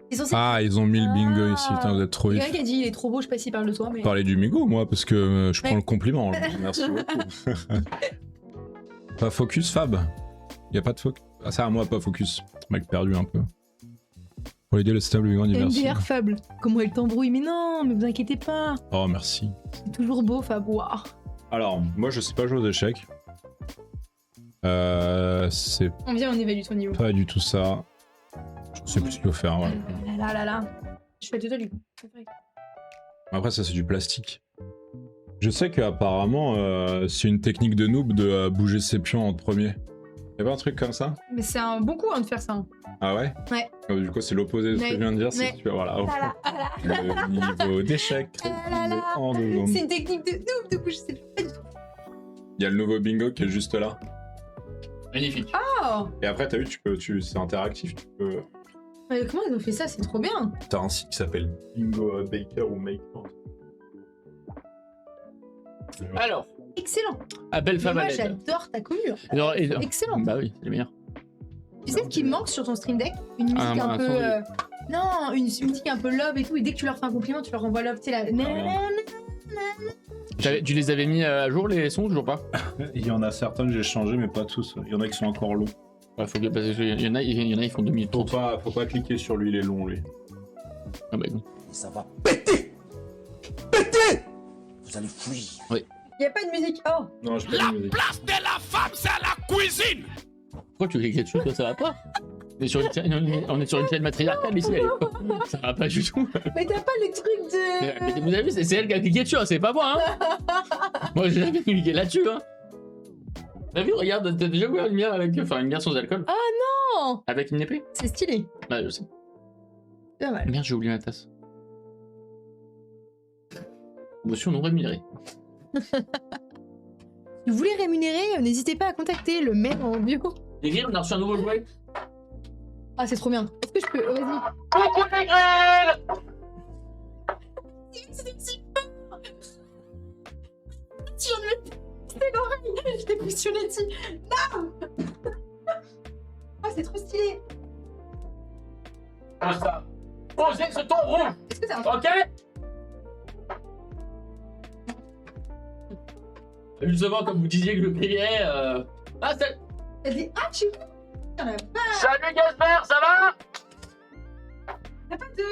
T'es censé. Ah, ils ont mis le bingo ici, putain, vous êtes trop Il y vif. a quelqu'un qui a dit il est trop beau, je sais pas s'il parle de toi, mais. Parler du Migo, moi, parce que je prends Ouais. le compliment. Merci beaucoup. Pas focus, Fab. Y a pas de focus. Ah, ça à moi, pas focus. Mec perdu un peu. Pour aider le stable du grand diversité. NDR Fable. Comment elle t'embrouille? Mais non, mais vous inquiétez pas. Oh, merci. C'est toujours beau, Fab. Waouh. Alors, moi, je sais pas jouer aux échecs. C'est On vient, on évalue ton niveau. pas du tout ça. Je sais plus ce qu'il faut faire, ouais. Là. Je fais tout à lui. C'est vrai. Après, ça, c'est du plastique. Je sais qu'apparemment, c'est une technique de noob de bouger ses pions en premier. Y'a pas un truc comme ça? Mais c'est un bon coup hein, de faire ça. Ah ouais? Ouais. Du coup, c'est l'opposé de ce que je viens de dire. C'est Ouais. que tu fais, voilà. Là. Le niveau d'échec en 2 secondes. C'est une technique de noob de bouger ses pieds. Pas du tout. Il y a le nouveau bingo qui est juste là. Magnifique. Oh. Et après, t'as vu, c'est interactif. Tu peux. Mais comment ils ont fait ça? C'est trop bien. T'as un site qui s'appelle Bingo Baker ou Maker. Alors, Excellent. appel Mais femme à moi, l'aide. j'adore ta commure. Alors, Excellent. Bah oui, c'est le meilleur. Tu sais ce qui me manque sur ton stream deck? Une musique un peu. son Non, une musique un peu love et tout. Et dès que tu leur fais un compliment, tu leur envoies love. Tu sais, la. Tu les avais mis à jour les sons, toujours pas? Il y en a certains que j'ai changé, mais pas tous. Il y en a qui sont encore longs. Ouais, faut que parce que il y en a, ils font 2 minutes. Faut pas cliquer sur lui, il est long, lui. Ah bah non. Ça va péter. Péter. Vous allez fuir. Y a pas de musique. Oh. Non, je pas de musique. Pourquoi tu cliques dessus, toi, ça va pas? On est sur une chaîne matriarcale ici, allez. Ça va pas du tout. Mais t'as pas les trucs de. Mais vous avez vu, c'est elle qui a cliqué dessus, hein, c'est pas moi, hein. Moi, j'ai jamais cliqué là-dessus, hein. T'as vu, regarde, t'as déjà ouvert une bière avec. Enfin, une bière sans alcool? Non. Avec une épée? C'est stylé. Bah, je sais. C'est pas mal. Merde, j'ai oublié ma tasse. Promotion non rémunérée. Si vous voulez rémunérer, n'hésitez pas à contacter le mail en bio. Les grilles, on a reçu un nouveau jouet. Ah, c'est trop bien. Est-ce que je peux. Vas-y. Coucou les grilles! C'est si fort. C'est l'oreille. Je t'ai pris sur les petits. Non. Ah, c'est trop stylé. Comme ça. Posez ce ton rouge, Est-ce que c'est un ok? Justement, comme vous disiez que je criais. Ah, c'est. T'as dit ah, tu. Y'en a pas. Salut Gasper, ça va? T'as pas de.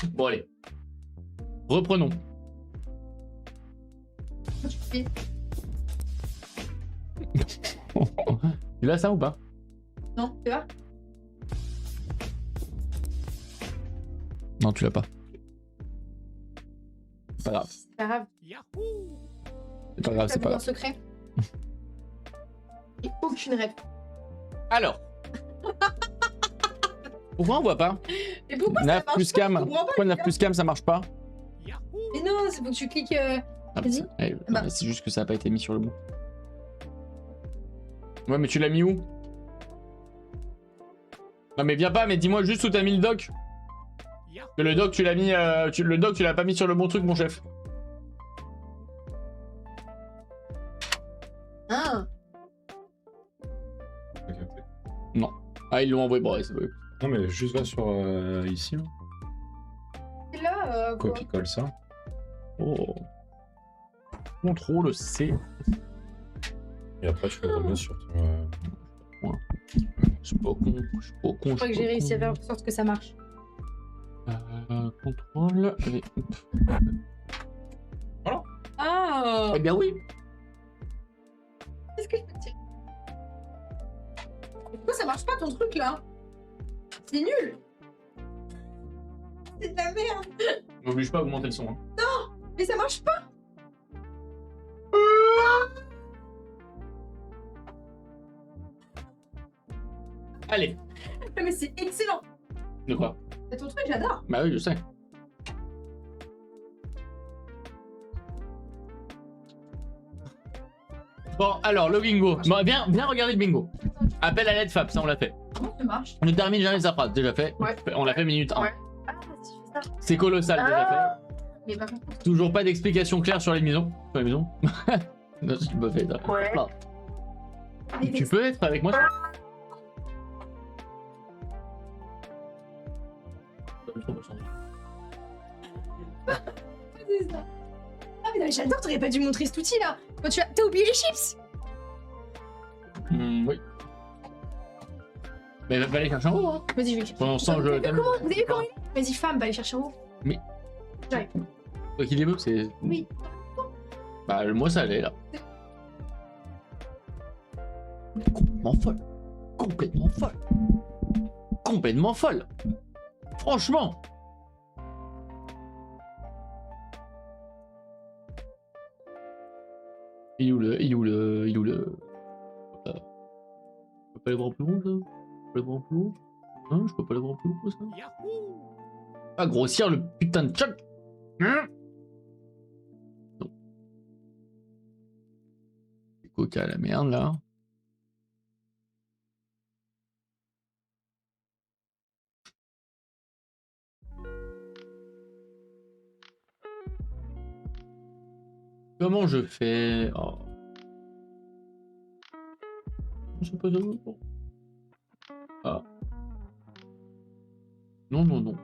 Bon, allez. Reprenons. Tu fais. Tu l'as ça ou pas? Non, tu vois. Non, tu l'as pas. C'est pas grave. C'est pas grave. C'est pas grave, c'est pas Un grave. secret. Et aucune rêve. Alors. Pourquoi on voit pas? Mais pourquoi ça Naf marche plus pas? cam. Je comprends pas, Pourquoi les Naf gars. plus cam ça marche pas? Mais non, c'est faut que tu cliques. Ah, Vas-y. Bah. c'est juste que ça a pas été mis sur le bout. Ouais, mais tu l'as mis où? Non, mais viens pas, mais dis-moi juste où t'as mis le doc. Que le doc, tu l'as mis. Le doc, tu l'as pas mis sur le bon truc, mon chef. Ah. Ah, ils l'ont envoyé. Bon, ouais, c'est pas. Non, mais juste va sur ici. Hein. C'est là. Quoi. Copie-colle ça. Oh. Contrôle C. Et après, tu peux revenir sur ton. Je suis pas con. Je suis pas con. Je crois que j'ai réussi à faire en sorte que ça marche. Contrôle. Et... Ah. Eh bien oui. Qu'est-ce que je peux te dire? Pourquoi ça marche pas ton truc là? C'est nul. C'est de la merde. M'oblige pas à augmenter le son. Hein. Mais ça marche pas. Allez. Mais c'est excellent. De quoi? C'est ton truc, j'adore. Bah oui, je sais. Bon, alors, le bingo. Bon, viens regarder le bingo. Appel à l'aide Fab, ça on l'a fait. Comment ça marche? On termine jamais sa phrase, déjà fait. Ouais. On l'a fait minute 1. Ouais. Ah, si je fais ça. C'est colossal, déjà fait. Mais par contre, Toujours pas d'explication claire sur les maisons. Sur les maisons. Non, c'est pas fait, ça. Ouais. Non. Tu peux être avec moi sur... c'est ça. Ah mais non, j'adore, t'aurais pas dû montrer cet outil là. Quand tu as... T'as oublié les chips. Oui. Mais va aller chercher en haut, hein. Vas-y, je vais. Pendant ce temps, Vous je avez vu t'aime. comment Vous avez vu comment il est? Vas-y, femme, va aller chercher en haut. Toi qui les veux, c'est... Oui. Bah, moi, ça allait, là. Complètement folle. Complètement folle. Complètement folle. Franchement. Il est où le... Je peux pas les voir plus haut, ça? Je peux les voir plus haut? Hein, je peux pas les voir plus haut, ça? Ah, grossir le putain de chat. Non. C'est coca la merde, là. Comment je fais? Oh. C'est pas de... Ah. Non, non, non.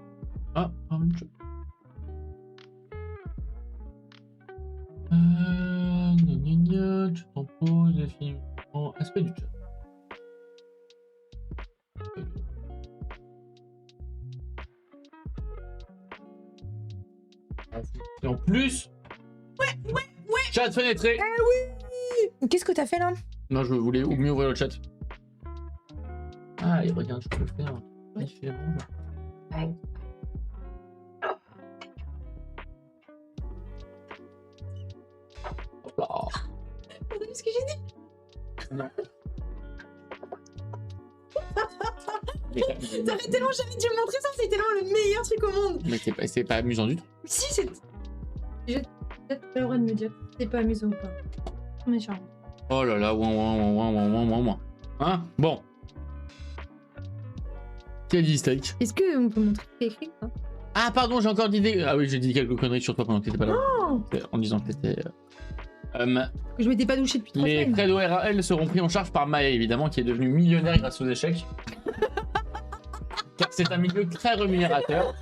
Ah, je... Gna gna gna, tu t'en poses, définitivement. Aspect du chat. Et en plus... Ouais. Chat fenêtré. Qu'est-ce que t'as fait là? Non, je voulais mieux ouvrir le chat. Ah, et regarde, je peux le faire. Différemment. Hop là. T'as vu ce que j'ai dit? Non. T'aurais tellement jamais dû me montrer ça, c'est tellement le meilleur truc au monde. Mais c'est pas amusant du tout. Si, c'est... J'ai pas le droit de me dire si c'est pas amusant ou pas. Méchant. Oh là là, ouin. Hein? Bon. Qui a dit dislike? Est-ce qu'on peut montrer ce qui est écrit quoi? Ah pardon, j'ai encore d'idées. Ah oui, j'ai dit quelques conneries sur toi pendant que t'étais pas là. Oh, En disant que t'étais... que je m'étais pas douché depuis 3 les semaines. frais d'ORL seront pris en charge par Maë, évidemment, qui est devenue millionnaire grâce aux échecs. Car c'est un milieu très rémunérateur.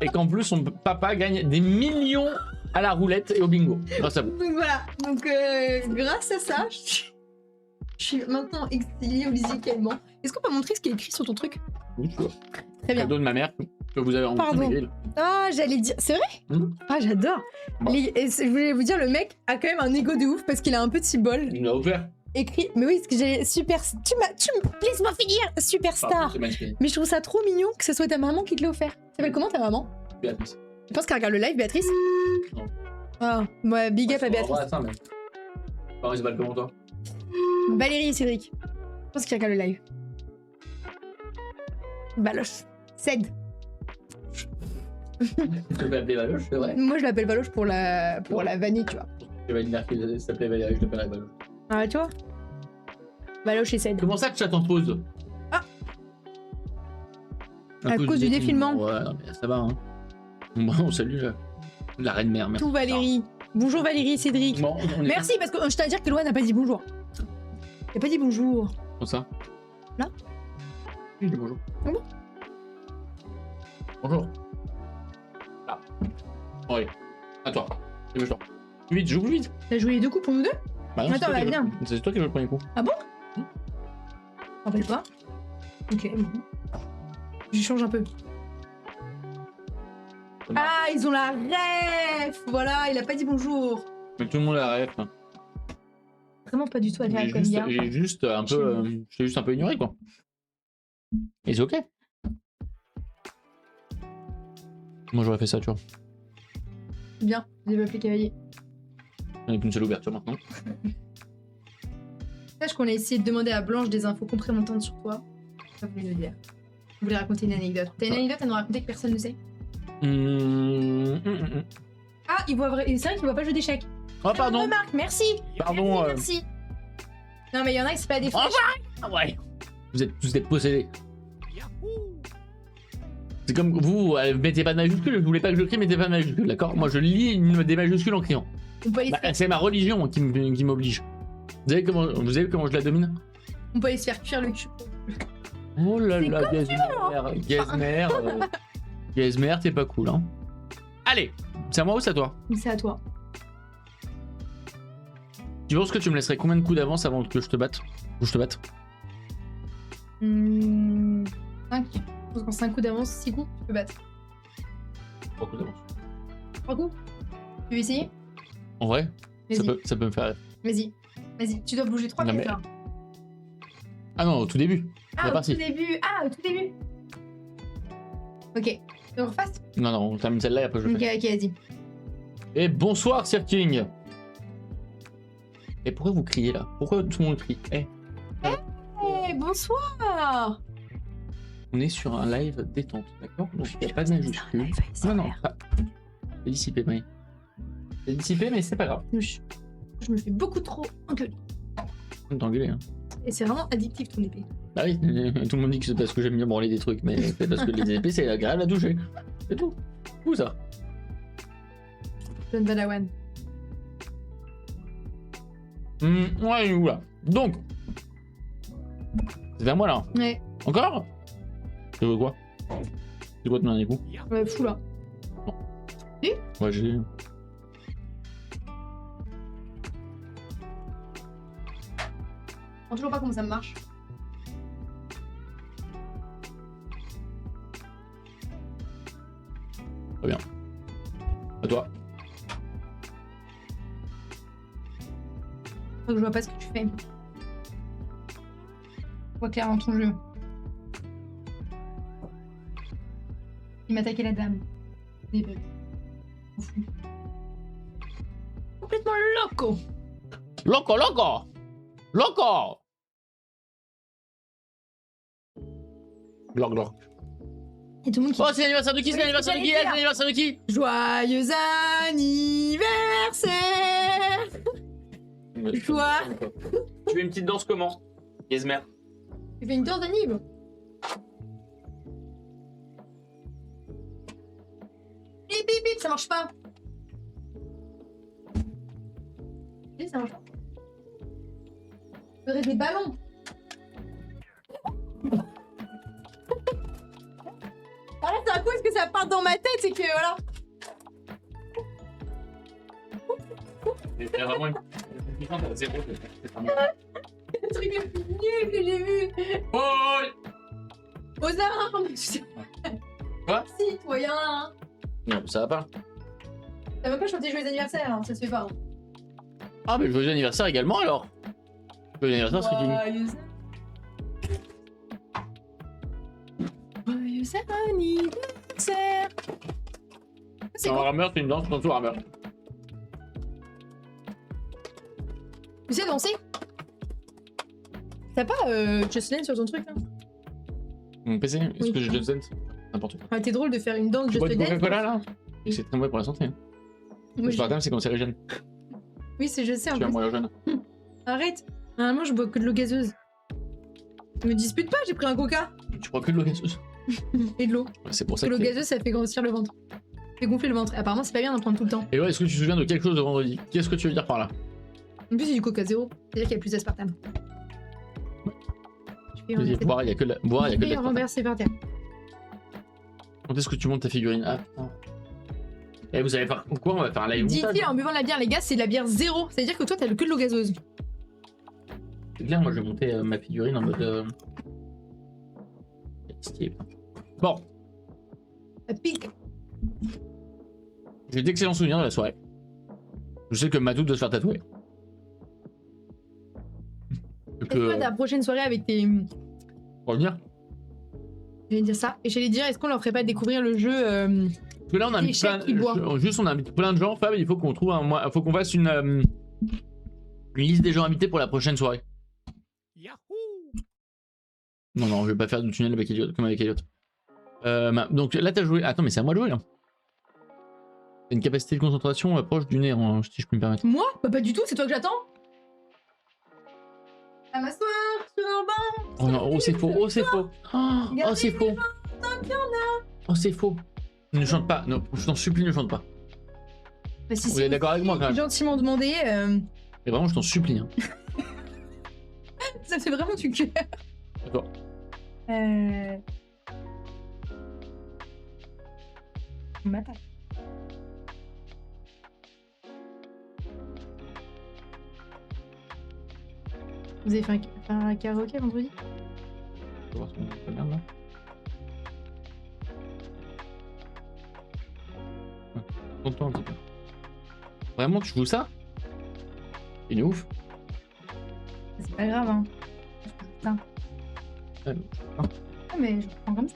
Et qu'en plus, son papa gagne des millions à la roulette et au bingo. Grâce à vous. Donc voilà, donc grâce à ça, je suis maintenant exilée au lycée également. Est-ce qu'on peut montrer ce qui est écrit sur ton truc? Oui, tu vois. Très bien. Cadeau de ma mère que vous avez Pardon. rencontré. Ah, j'allais dire... C'est vrai? Ah, j'adore. Bon. Et je voulais vous dire, le mec a quand même un ego de ouf parce qu'il a un petit bol Il me l'a offert. écrit... Mais oui, parce que j'ai... Super... Laisse-moi finir! Superstar! C'est magnifique. Mais je trouve ça trop mignon que ce soit ta maman qui te l'a offert. Ça s'appelle comment ta maman? Béatrice. Je pense qu'elle regarde le live, Béatrice? Non. Ah, ouais, big up à Béatrice. Ça, mais... Paris, c'est pas comment toi? Valérie et Cédric. Je pense qu'ils regardent le live. Baloche. Cède. Tu peux appeler Valoche, c'est vrai. Moi, je l'appelle Baloche pour la vanille, tu vois. Tu vas dire qu'il s'appelait Valérie, je l'appellerai Valoche. Ah, tu vois? Baloche et Cède. Comment ça, chat en pause? Ah. À cause du défilement. Ouais, non, mais ça va, hein. Bon, salut, la reine mère. Merci. Tout Valérie. Bonjour Valérie et Cédric. Bon, on est... Merci, parce que je tiens à dire que Loa n'a pas dit bonjour. Il a pas dit bonjour. Comment ça? Là? Oui, dis bonjour. Ah bon? Bonjour. Là. Bon, allez, à toi. Dépêche-toi. Vite, joue vite. T'as joué les 2 coups pour nous deux? Bah non, c'est Attends, toi bah, qui as viens. joué- C'est toi qui as joué le premier coup. Je rappelle pas. Ok, bon. Je change un peu. Ah, ils ont la ref. Voilà, il a pas dit bonjour. Mais tout le monde a la ref. Vraiment pas du tout agréable comme gars. J'ai juste un peu, je t'ai juste un peu ignoré quoi. Et c'est ok. Moi j'aurais fait ça, tu vois. Bien, développer cavalier. On n'a qu'une seule ouverture maintenant. Sache qu'on a essayé de demander à Blanche des infos complémentaires sur toi. Pas voulu le dire. On voulait raconter une anecdote. T'as une anecdote à nous raconter que personne ne sait? Ah, il voit vrai. C'est vrai qu'il voit pas le jeu d'échecs. Oh pardon. Remarque, merci. Pardon. Merci. Non mais il y en a qui c'est pas des flèches. Ah ouais. Vous êtes possédés. C'est comme vous, mettez pas de majuscule, je voulais pas que je crie, mettez pas de majuscule, d'accord? Moi je lis des majuscules en criant. On peut aller se Bah, c'est ma religion qui m'oblige. Vous savez comment je la domine? On peut aller se faire cuire le cul. Oh là C'est là, Gazmer, t'es pas cool, hein. Allez, c'est à moi ou c'est à toi? C'est à toi. Tu penses que tu me laisserais combien de coups d'avance avant que je te batte? Ou je te batte? 5. Je pense qu'en 5 coups d'avance, 6 coups, tu peux battre. 3 coups d'avance. 3 coups? Tu veux essayer? En vrai, ça Vas-y, peut me faire rêve. vas-y. Vas-y, tu dois bouger 3 Non, minutes mais- là. Ah non, au tout début. Ah, au parti. tout début. Ah, au tout début. Ok. Tu le refasse? Non, non, on termine celle-là et après je Ok, fais. ok, vas-y. Et bonsoir, Sir King. Et pourquoi vous criez là? Pourquoi tout le monde crie? Eh, Eh, bonsoir. on est sur un live détente, d'accord? Donc il n'y a pas de majuscule. Non, non, pas. C'est dissipé, Maï. C'est dissipé, mais c'est pas grave. Je me fais beaucoup trop engueuler. T'engueuler, hein. Et c'est vraiment addictif ton épée. Bah oui, tout le monde dit que c'est parce que j'aime bien branler des trucs, mais c'est parce que les épées c'est agréable à toucher. C'est tout. Où ça? John Badawan. Ouais, où là? Donc, c'est à moi là. Ouais, Encore? Tu veux quoi? C'est quoi ton dernier coup? ouais, fou là. Ouais, j'ai. Je sais toujours pas comment ça marche. Très bien. À toi. Je vois pas ce que tu fais. Je vois clairement ton jeu. Il m'attaquait la dame. Des bugs. On fout. Complètement loco. Loco, loco! Loco! Glor, glor. Et tout le monde qui... Oh, c'est l'anniversaire de qui? C'est Oui, l'anniversaire de qui? j'allais C'est l'anniversaire de qui? Joyeux anniversaire. Joie. Tu veux une petite danse comment? Yesmer. Tu fais une danse d'anniv. Bip bip bip, ça marche pas. Oui, ça marche pas. Faudrait des ballons. Alors là, c'est un coup, est-ce que ça part dans ma tête? C'est que voilà. Il y a vraiment une puissance à zéro. Le truc le plus nul que j'ai vu. Oh! Aux armes. Quoi? Citoyen. Non, ça va pas. T'as même pas chanté joyeux anniversaire, hein, ça se fait pas. Hein. Ah, mais joyeux anniversaire également alors. Joyeux anniversaire, Sir King. Joyeux anniversaire. C'est Dans quoi? Rammer, c'est une danse dans tout Rammer. Tu sais danser? T'as pas Just Dance sur ton truc là? Mon PC, est-ce Oui. que j'ai Just Dance? N'importe quoi. Ah, t'es drôle de faire une danse Tu bois Just du Dance. Coca-Cola là? Oui. C'est très mauvais pour la santé. Hein. Moi, Le je- spartame, c'est cancérigène. Oui, c'est je sais Je en suis un plus. moyen jeune. Arrête. Normalement, je bois que de l'eau gazeuse. Je me dispute pas, j'ai pris un coca Tu crois que de l'eau gazeuse? et de l'eau. C'est pour Parce ça que que. l'eau gazeuse, ça fait grossir le ventre. Ça fait gonfler le ventre. Apparemment, c'est pas bien d'en prendre tout le temps. Et ouais, est-ce que tu te souviens de quelque chose de vendredi? Qu'est-ce que tu veux dire par là? En plus, c'est du coca zéro. C'est-à-dire qu'il y a plus d'aspartame. Je vais Boire, il y a que de l'aspartame. renverser par terre. Quand est-ce que tu montes ta figurine? Ah putain. Et vous allez faire quoi? On va faire un live montage. Dit-il en buvant de la bière, les gars, c'est de la bière zéro. C'est-à-dire que toi, t'as que de l'eau gazeuse. C'est clair, moi je vais monter ma figurine en mode. Stylé. Bon, Ça pique. j'ai d'excellents souvenirs de la soirée. Je sais que Matou doit se faire tatouer. C'est quoi ta prochaine soirée avec tes. Revenir. J'allais dire ça. Et j'allais dire, est-ce qu'on leur ferait pas découvrir le jeu Parce que là, on a invité Échec qui boit. juste on a invité plein de gens. Fab, il faut qu'on trouve faut qu'on fasse une liste des gens invités pour la prochaine soirée. Non, non, je vais pas faire du tunnel avec Elliot, comme avec Elliot. Donc là, t'as joué. Attends, mais c'est à moi de jouer là. T'as une capacité de concentration proche du nez, hein, si je peux me permettre. Moi? Bah, pas du tout, c'est toi que j'attends. À m'asseoir sur un banc. Oh non, oh c'est faux, oh c'est faux. Oh c'est faux. Oh c'est faux. Ne chante pas, non, je t'en supplie, ne chante pas. Bah, si, Vous êtes d'accord avec moi quand même? Gentiment demandé. Et vraiment, je t'en supplie. Hein. Ça fait vraiment du cœur. D'accord. M'attaque. Vous avez fait un karaoké vendredi? On va voir ce qu'on fait merde là. Content un petit peu. Vraiment, tu joues ça? C'est une ouf. C'est pas grave, hein. Putain. Ah, mais je prends comme ça.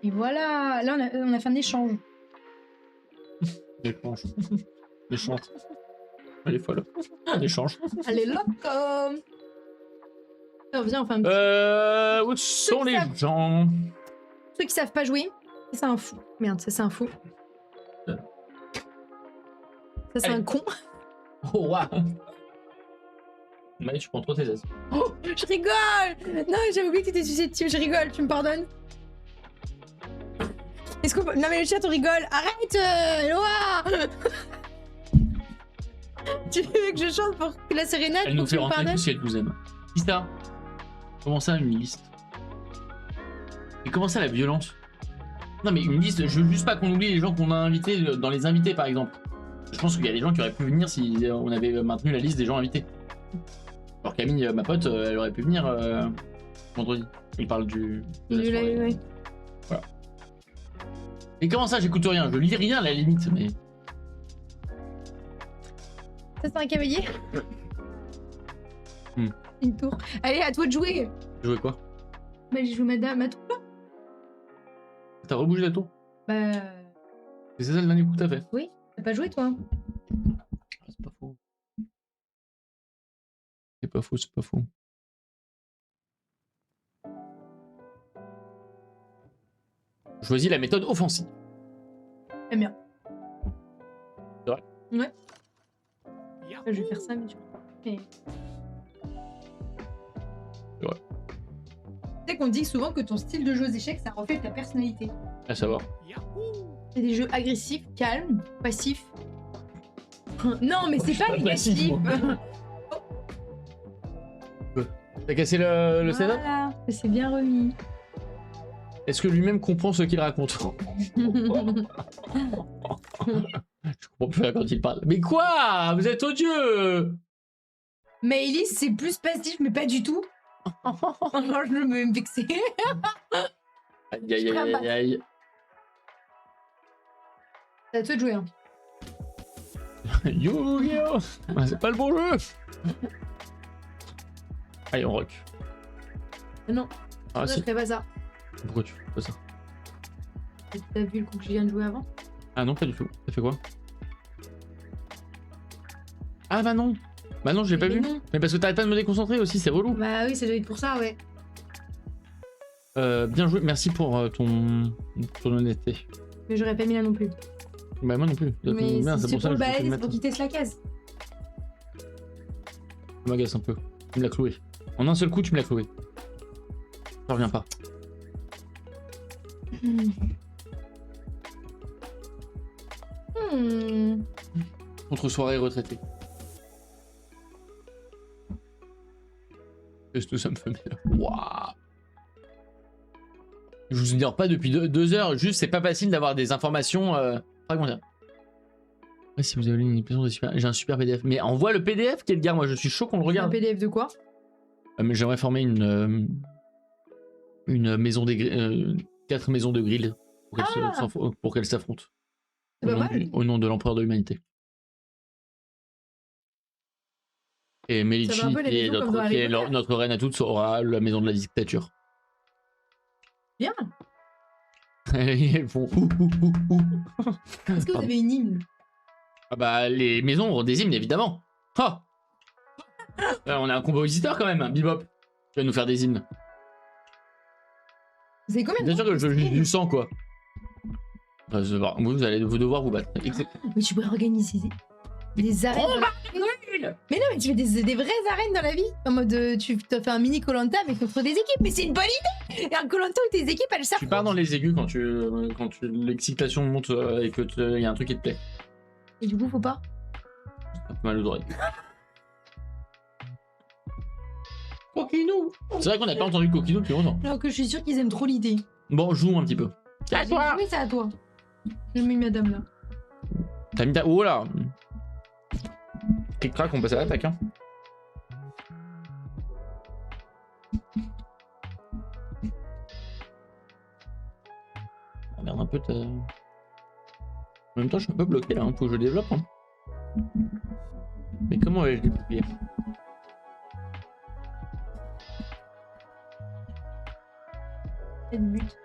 Et voilà, là on a fait un échange. Échange. Échange. Elle est folle. Un échange. Allez, loco. Alors, viens, on fait un petit... Où sont les savent- gens? Ceux qui savent pas jouer, c'est un fou. Merde, ça c'est un fou. Ça c'est Allez. un con. Oh, waouh! Mais tu prends trop tes aises. Oh, je rigole. Non, j'avais oublié que t'étais susceptible, je rigole, tu me pardonnes? Est-ce qu'on peut... Non mais le chat, on rigole. Arrête, Eloi. Tu veux que je chante pour la sérénade? Elle pour nous que fait tu me rentrer pardonnes? tous si elle nous aime. Qui ça? Comment ça, une liste? Et comment ça, la violence? Non, mais une liste, je veux juste pas qu'on oublie les gens qu'on a invités dans les invités, par exemple. Je pense qu'il y a des gens qui auraient pu venir si on avait maintenu la liste des gens invités. Alors Camille, ma pote, elle aurait pu venir vendredi. Il parle de la soirée. Ouais. Voilà. Et comment ça, j'écoute rien? Je lis rien à la limite, mais... Ça c'est un cavalier. Hmm. Une tour. Allez, à toi de jouer. Jouer quoi? Bah j'ai joué ma tour là. T'as rebougé la tour? Bah... C'est ça le dernier coup que t'as fait? T'as pas joué toi? C'est pas faux. C'est pas faux, c'est pas faux. Choisis la méthode offensive. J'aime bien. C'est vrai? Ouais. Je vais faire ça, mais tu vois. Et... C'est vrai. Tu sais qu'on dit souvent que ton style de jeu aux échecs, ça reflète ta personnalité. À savoir. C'est des jeux agressifs, calmes, passifs. Non, mais c'est je suis pas pas passif, négatif. moi. T'as cassé le setup? Voilà, c'est bien remis. Est-ce que lui-même comprend ce qu'il raconte? Je comprends plus rien quand il parle. Mais quoi? Vous êtes odieux! Mais Elise, c'est plus passif, mais pas du tout. Alors, je me vais me vexer. Aïe aïe aïe aïe aïe. C'est à toi de jouer. Hein. Yu-Gi-Oh! C'est pas le bon jeu! Allez, on rock. Non, Ah moi, si. je ferais pas ça. Pourquoi tu fais pas ça? T'as vu le coup que je viens de jouer avant? Ah non, pas du tout. T'as fait quoi? Ah bah non! Bah non, je l'ai pas Mais vu. non. Mais parce que t'arrêtes pas de me déconcentrer aussi, c'est relou. Bah oui, ça doit être pour ça, ouais. Bien joué, merci pour ton honnêteté. Mais j'aurais pas mis là non plus. Bah moi non plus. Mais Merde, c'est pour ça pour le que je peux balai, le c'est pour mettre. qu'il teste la case. Tu m'agaces un peu. Tu me l'as cloué. En un seul coup, tu me l'as cloué. Je reviens pas. Contre soirée retraitée. Qu'est-ce que ça me fait mal? Waouh! Je vous ignore pas depuis 2 heures, juste c'est pas facile d'avoir des informations fragmentaire. Ouais, si vous avez une impression de super... J'ai un super PDF. Mais envoie le PDF, Kedgar, moi je suis chaud qu'on le Un regarde. PDF de quoi? Mais j'aimerais former une maison des 4 maisons de grill pour qu'elles s'affrontent. C'est pas mal. Au nom de l'empereur de l'humanité. Et Melici, un peu les qui est, maisons comme dans Harry Potter. notre reine à toutes, aura la maison de la dictature. Bien. Ils font ouh, ouh, ouh, ouh. Est-ce que vous avez une hymne? Ah bah, les maisons ont des hymnes, évidemment. Ah on a un compositeur quand même, hein, Bebop, qui va nous faire des hymnes. Vous avez combien de Bien sûr temps que je du sang, quoi. Enfin, vous allez devoir vous battre. Mais tu pourrais organiser des arènes. Mais non, mais tu fais des vraies arènes dans la vie. En mode, tu te fais un mini Koh-Lanta avec notre des équipes. Mais c'est une bonne idée. Et un Koh-Lanta où tes équipes, elles savent. Tu pars dans les aigus quand l'excitation monte et que y a un truc qui te plaît. Et du coup, faut pas. Un peu mal aux oreilles. Coquinou. C'est vrai qu'on n'a pas entendu Coquinou depuis longtemps. Alors que je suis sûre qu'ils aiment trop l'idée. Bon, joue un petit peu. À toi. Oui, c'est à toi. Je mets madame là. T'as mis ta... Oh là. Cric-crac, on passe à l'attaque, hein. On regarde un peu ta... En même temps, je suis un peu bloqué là, hein. Faut que je développe. Hein. Mais comment vais-je développer? C'est le but.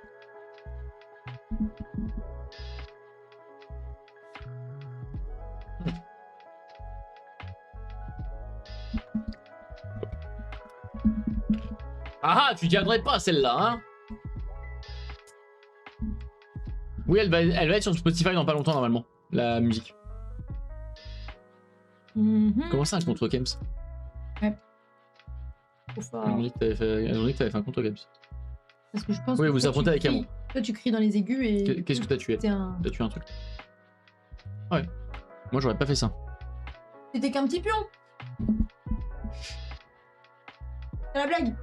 Ah, tu tiendrais pas celle-là, hein? Oui, elle va être sur Spotify dans pas longtemps normalement, la musique. Comment ça, un contre Kems? Trop fort. Elles ont dit que t'avais fait un contre Kems. Parce que je pense Oui, que vous toi, affrontez tu avec cries- Amon. Toi, tu cries dans les aigus et. Qu'est-ce que t'as tué? C'est un. T'as tué un truc. Ouais. Moi, j'aurais pas fait ça. C'était qu'un petit pion. C'est la blague.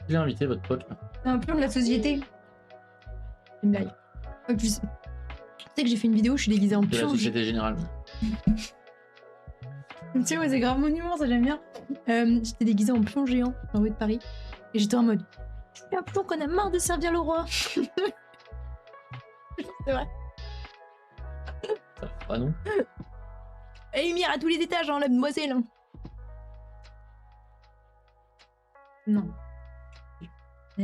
J'ai invité votre pote là. C'est un pion de la société. C'est une blague. Oh, tu sais que j'ai fait une vidéo, je suis déguisée en De la pion. Société Générale. Tu sais, ouais, c'est grave mon humour, ça j'aime bien. J'étais déguisée en pion géant en haut de Paris. Et j'étais en mode, je suis un pion qu'on a marre de servir le roi. C'est vrai. Ah non. Et lumière à tous les étages, hein, la demoiselle. hein. Non.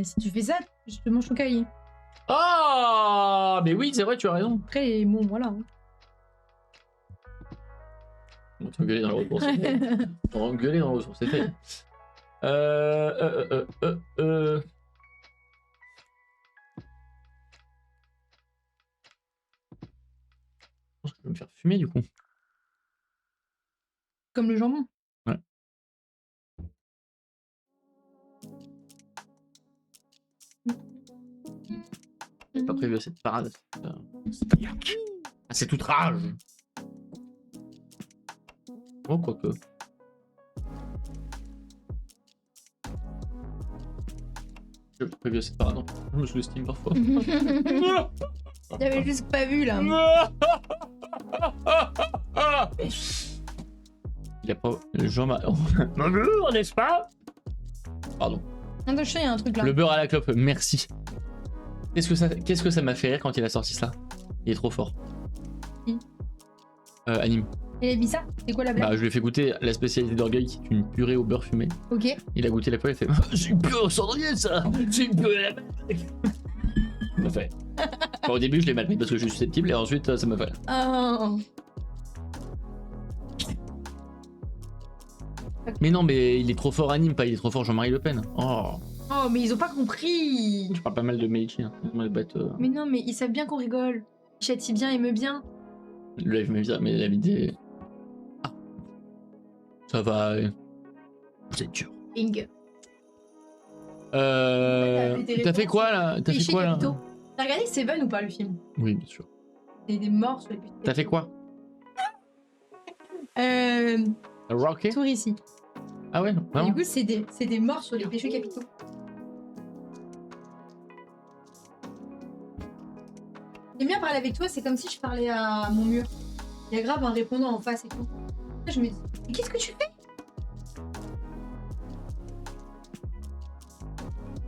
Si tu fais ça, je te mange ton cahier. Ah, mais oui, c'est vrai, tu as raison. Après, bon, voilà. hein. On va t'engueuler dans le retour. On va engueuler dans le retour, c'est fait. Je pense que je vais me faire fumer du coup. Comme le jambon. Ouais. J'ai pas prévu cette parade. Ah, c'est toute rage. Oh, quoique. J'ai pas prévu cette parade. Je me sous-estime parfois. J'avais juste pas vu là. Il a pas. Jean-Marie. Bonjour, n'est-ce pas? Pardon. Attends, je sais, il y a un truc là. Le beurre à la clope, merci. Qu'est-ce que ça m'a fait rire quand il a sorti ça? Il est trop fort. Qui? Anime. Il a mis ça? C'est quoi la blague? Bah, je lui ai fait goûter la spécialité d'Orgueil qui est une purée au beurre fumé. Ok. Il a goûté la purée, il a fait c'est une purée au cendrier ça. C'est une purée à la Ça m'a fait. Enfin, au début, je l'ai mal pris parce que je suis susceptible et ensuite, ça m'a fait. Oh. Mais non, mais il est trop fort Anime, pas il est trop fort Jean-Marie Le Pen. Oh. Oh, mais ils ont pas compris. Je parle pas mal de Meichi. Hein. Mais non, mais ils savent bien qu'on rigole. Ils châtient bien, ils me bien. Le live mais la vidéo. Ah. Ça va. C'est dur. Ing. T'as fait quoi là? T'as fait quoi là? T'as regardé Seven ou pas le film? Oui, bien sûr. C'est des morts sur les péchés. T'as fait quoi? Rocket? Tour ici. Ah ouais, non. Et du coup, c'est des morts sur les péchés capitaux. J'aime bien parler avec toi, c'est comme si je parlais à mon mur. Il y a grave un répondant en face et tout. Là, je me dis, mais qu'est-ce que tu fais?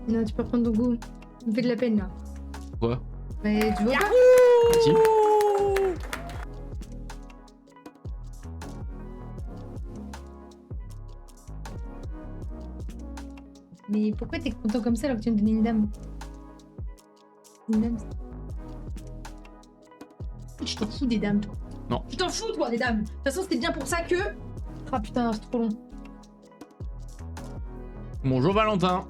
Non, tu peux prendre ton goût. Ça me fait de la peine là. Quoi? Mais tu vois pas? Vas-y. Mais pourquoi t'es content comme ça alors que tu viens de donner une dame? Une dame, tu t'en fous des dames, toi. Non. Tu t'en fous, toi, des dames. De toute façon, c'était bien pour ça que... Ah putain, c'est trop long. Bonjour Valentin.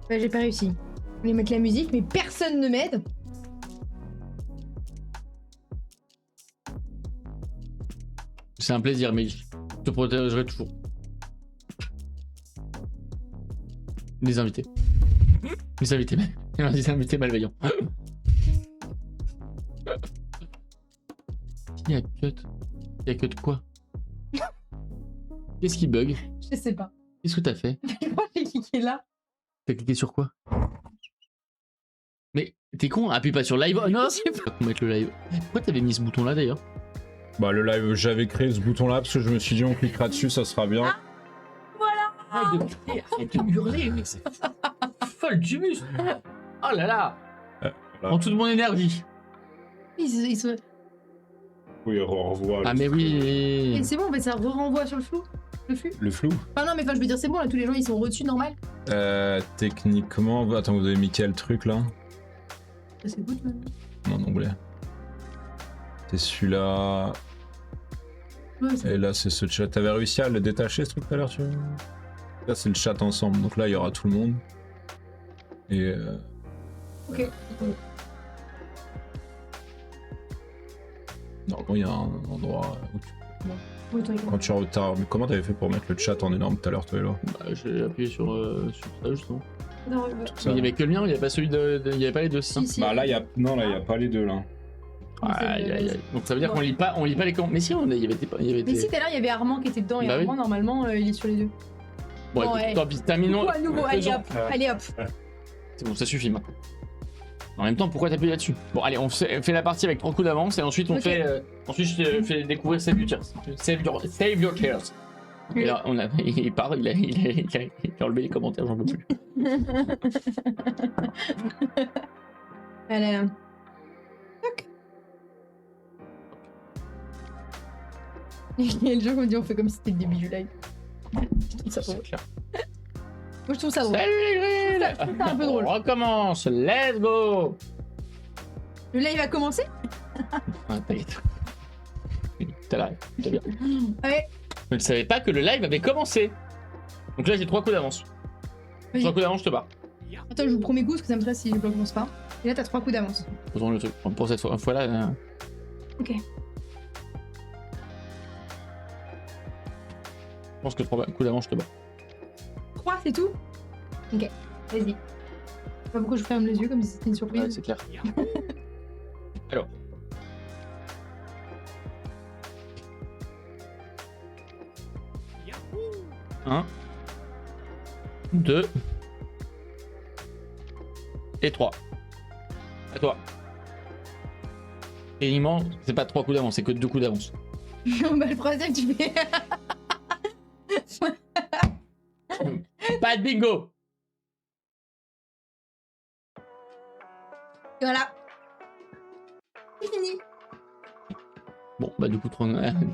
Bah, j'ai pas réussi. Je voulais mettre la musique, mais personne ne m'aide. C'est un plaisir, mais je te protégerai toujours. Des invités. Des invités, des invités malveillants. Il y a cut. Il y a cut quoi? Qu'est-ce qui bug? Je sais pas. Qu'est-ce que t'as fait? Pourquoi j'ai cliqué là? T'as cliqué sur quoi? Mais t'es con, appuie pas sur live. Oh non, c'est pas qu'on mette le live. Pourquoi t'avais mis ce bouton là d'ailleurs? Bah le live, j'avais créé ce bouton là parce que je me suis dit on cliquera dessus, ça sera bien. Arrête de hurler, mais c'est folle du muscle. Oh là là. Voilà. En toute mon énergie. Ils se... Oui, on revoit Ah mais oui. Et c'est bon, mais ça renvoie sur le flou. Le flux. le flou. Enfin non, mais enfin, je veux dire, c'est bon, là, tous les gens, ils sont au-dessus, normal. Techniquement, attends, vous avez mis quel truc là? C'est good, même. Non, en anglais. C'est celui-là. Ouais, c'est Et là, c'est ce chat. T'avais réussi à le détacher ce truc tout à l'heure, tu vois? Là, c'est le chat ensemble. Donc là, il y aura tout le monde. Et. ok. Normalement, il y a un endroit où tu. Ouais, toi, Quand tu es en retard. Mais comment t'avais fait pour mettre le chat en énorme tout à l'heure, toi et là? Bah, j'ai appuyé sur ça justement. non, Il y avait que le mien, il n'y avait pas celui il y avait pas les deux. si, si. Bah là, il y a. Non, là, il y a pas les deux là. Aïe, aïe, aïe. Donc ça veut dire qu'on lit pas les commentaires. Mais si, il y avait des. Mais si, tout à l'heure, il y avait Armand qui était dedans, et Bah oui. Armand, normalement, il est sur les deux. Bon, écoute, ouais. tant pis, terminons. Ou à nouveau, allez Faisons. hop, allez hop. C'est bon, ça suffit maintenant. En même temps, pourquoi t'appuies là-dessus? Bon, allez, on fait la partie avec 3 coups d'avance et ensuite on Ok. fait. Ensuite, je te fais découvrir Save Your Tears. Save Your Tears. Et là, il part, il a enlevé les commentaires, j'en peux plus. Allez, là. Toc. Il y a le jeu qu'on dit on fait comme si c'était le début du live. Je trouve ça drôle. clair. Moi je trouve ça drôle. Salut les grilles! Je trouve ça un peu drôle. On recommence, let's go! Le live a commencé? Ah, t'inquiète. T'as la t'as bien. Ouais. Je ne savais pas que le live avait commencé. Donc là, j'ai 3 coups d'avance. Vas-y. 3 coups d'avance, je te bats. Attends, je vous promets coup parce que ça me stresse si je commence pas. Et là t'as 3 coups d'avance. Posons le truc. Pour cette fois-là. Ok. Je pense que 3 coups d'avance, je te bats. 3 c'est tout? Ok, vas-y. Je sais pas pourquoi je ferme les yeux comme si c'était une surprise. Ouais, c'est clair. Alors. Un. 2. Et 3. À toi. Et il manque, c'est pas 3 coups d'avance, c'est que 2 coups d'avance. Bah le troisième tu fais... Pas de bingo! Voilà. C'est fini. Bon, bah du coup, 3...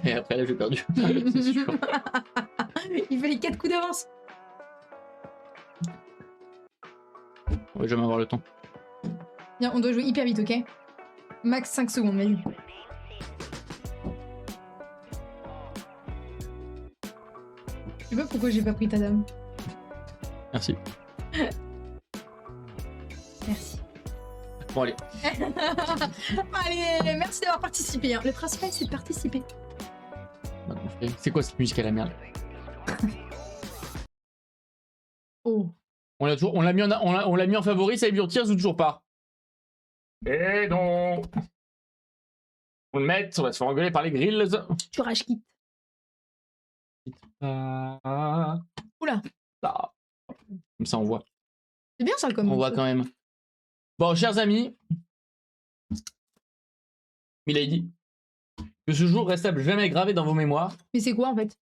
Et après là, j'ai perdu. C'est sûr. Il fallait 4 coups d'avance. On va jamais avoir le temps. Bien, on doit jouer hyper vite, ok? Max 5 secondes, vas-y. Je sais pas pourquoi j'ai pas pris ta dame. Merci. Merci. Bon, allez. Allez, merci d'avoir participé. Hein. Le principal, c'est de participer. C'est quoi cette musique à la merde? Oh. On l'a mis en favori, Save Your Tears ou toujours pas? Et non. On le met, on va se faire engueuler par les grills. Tu rage quitte. Ah. Oula. Ah. Comme ça, on voit. C'est bien ça le comment. On voit quand même. Bon, chers amis, Milady. Que ce jour reste à jamais gravé dans vos mémoires. Mais c'est quoi en fait?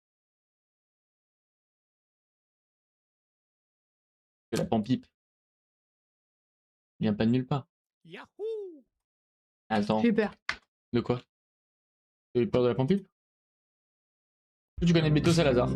Que la pampipe vient pas de nulle part. Attends, J'ai peur. de quoi? Tu as eu peur de la pampipe? Tu connais Beto Salazar?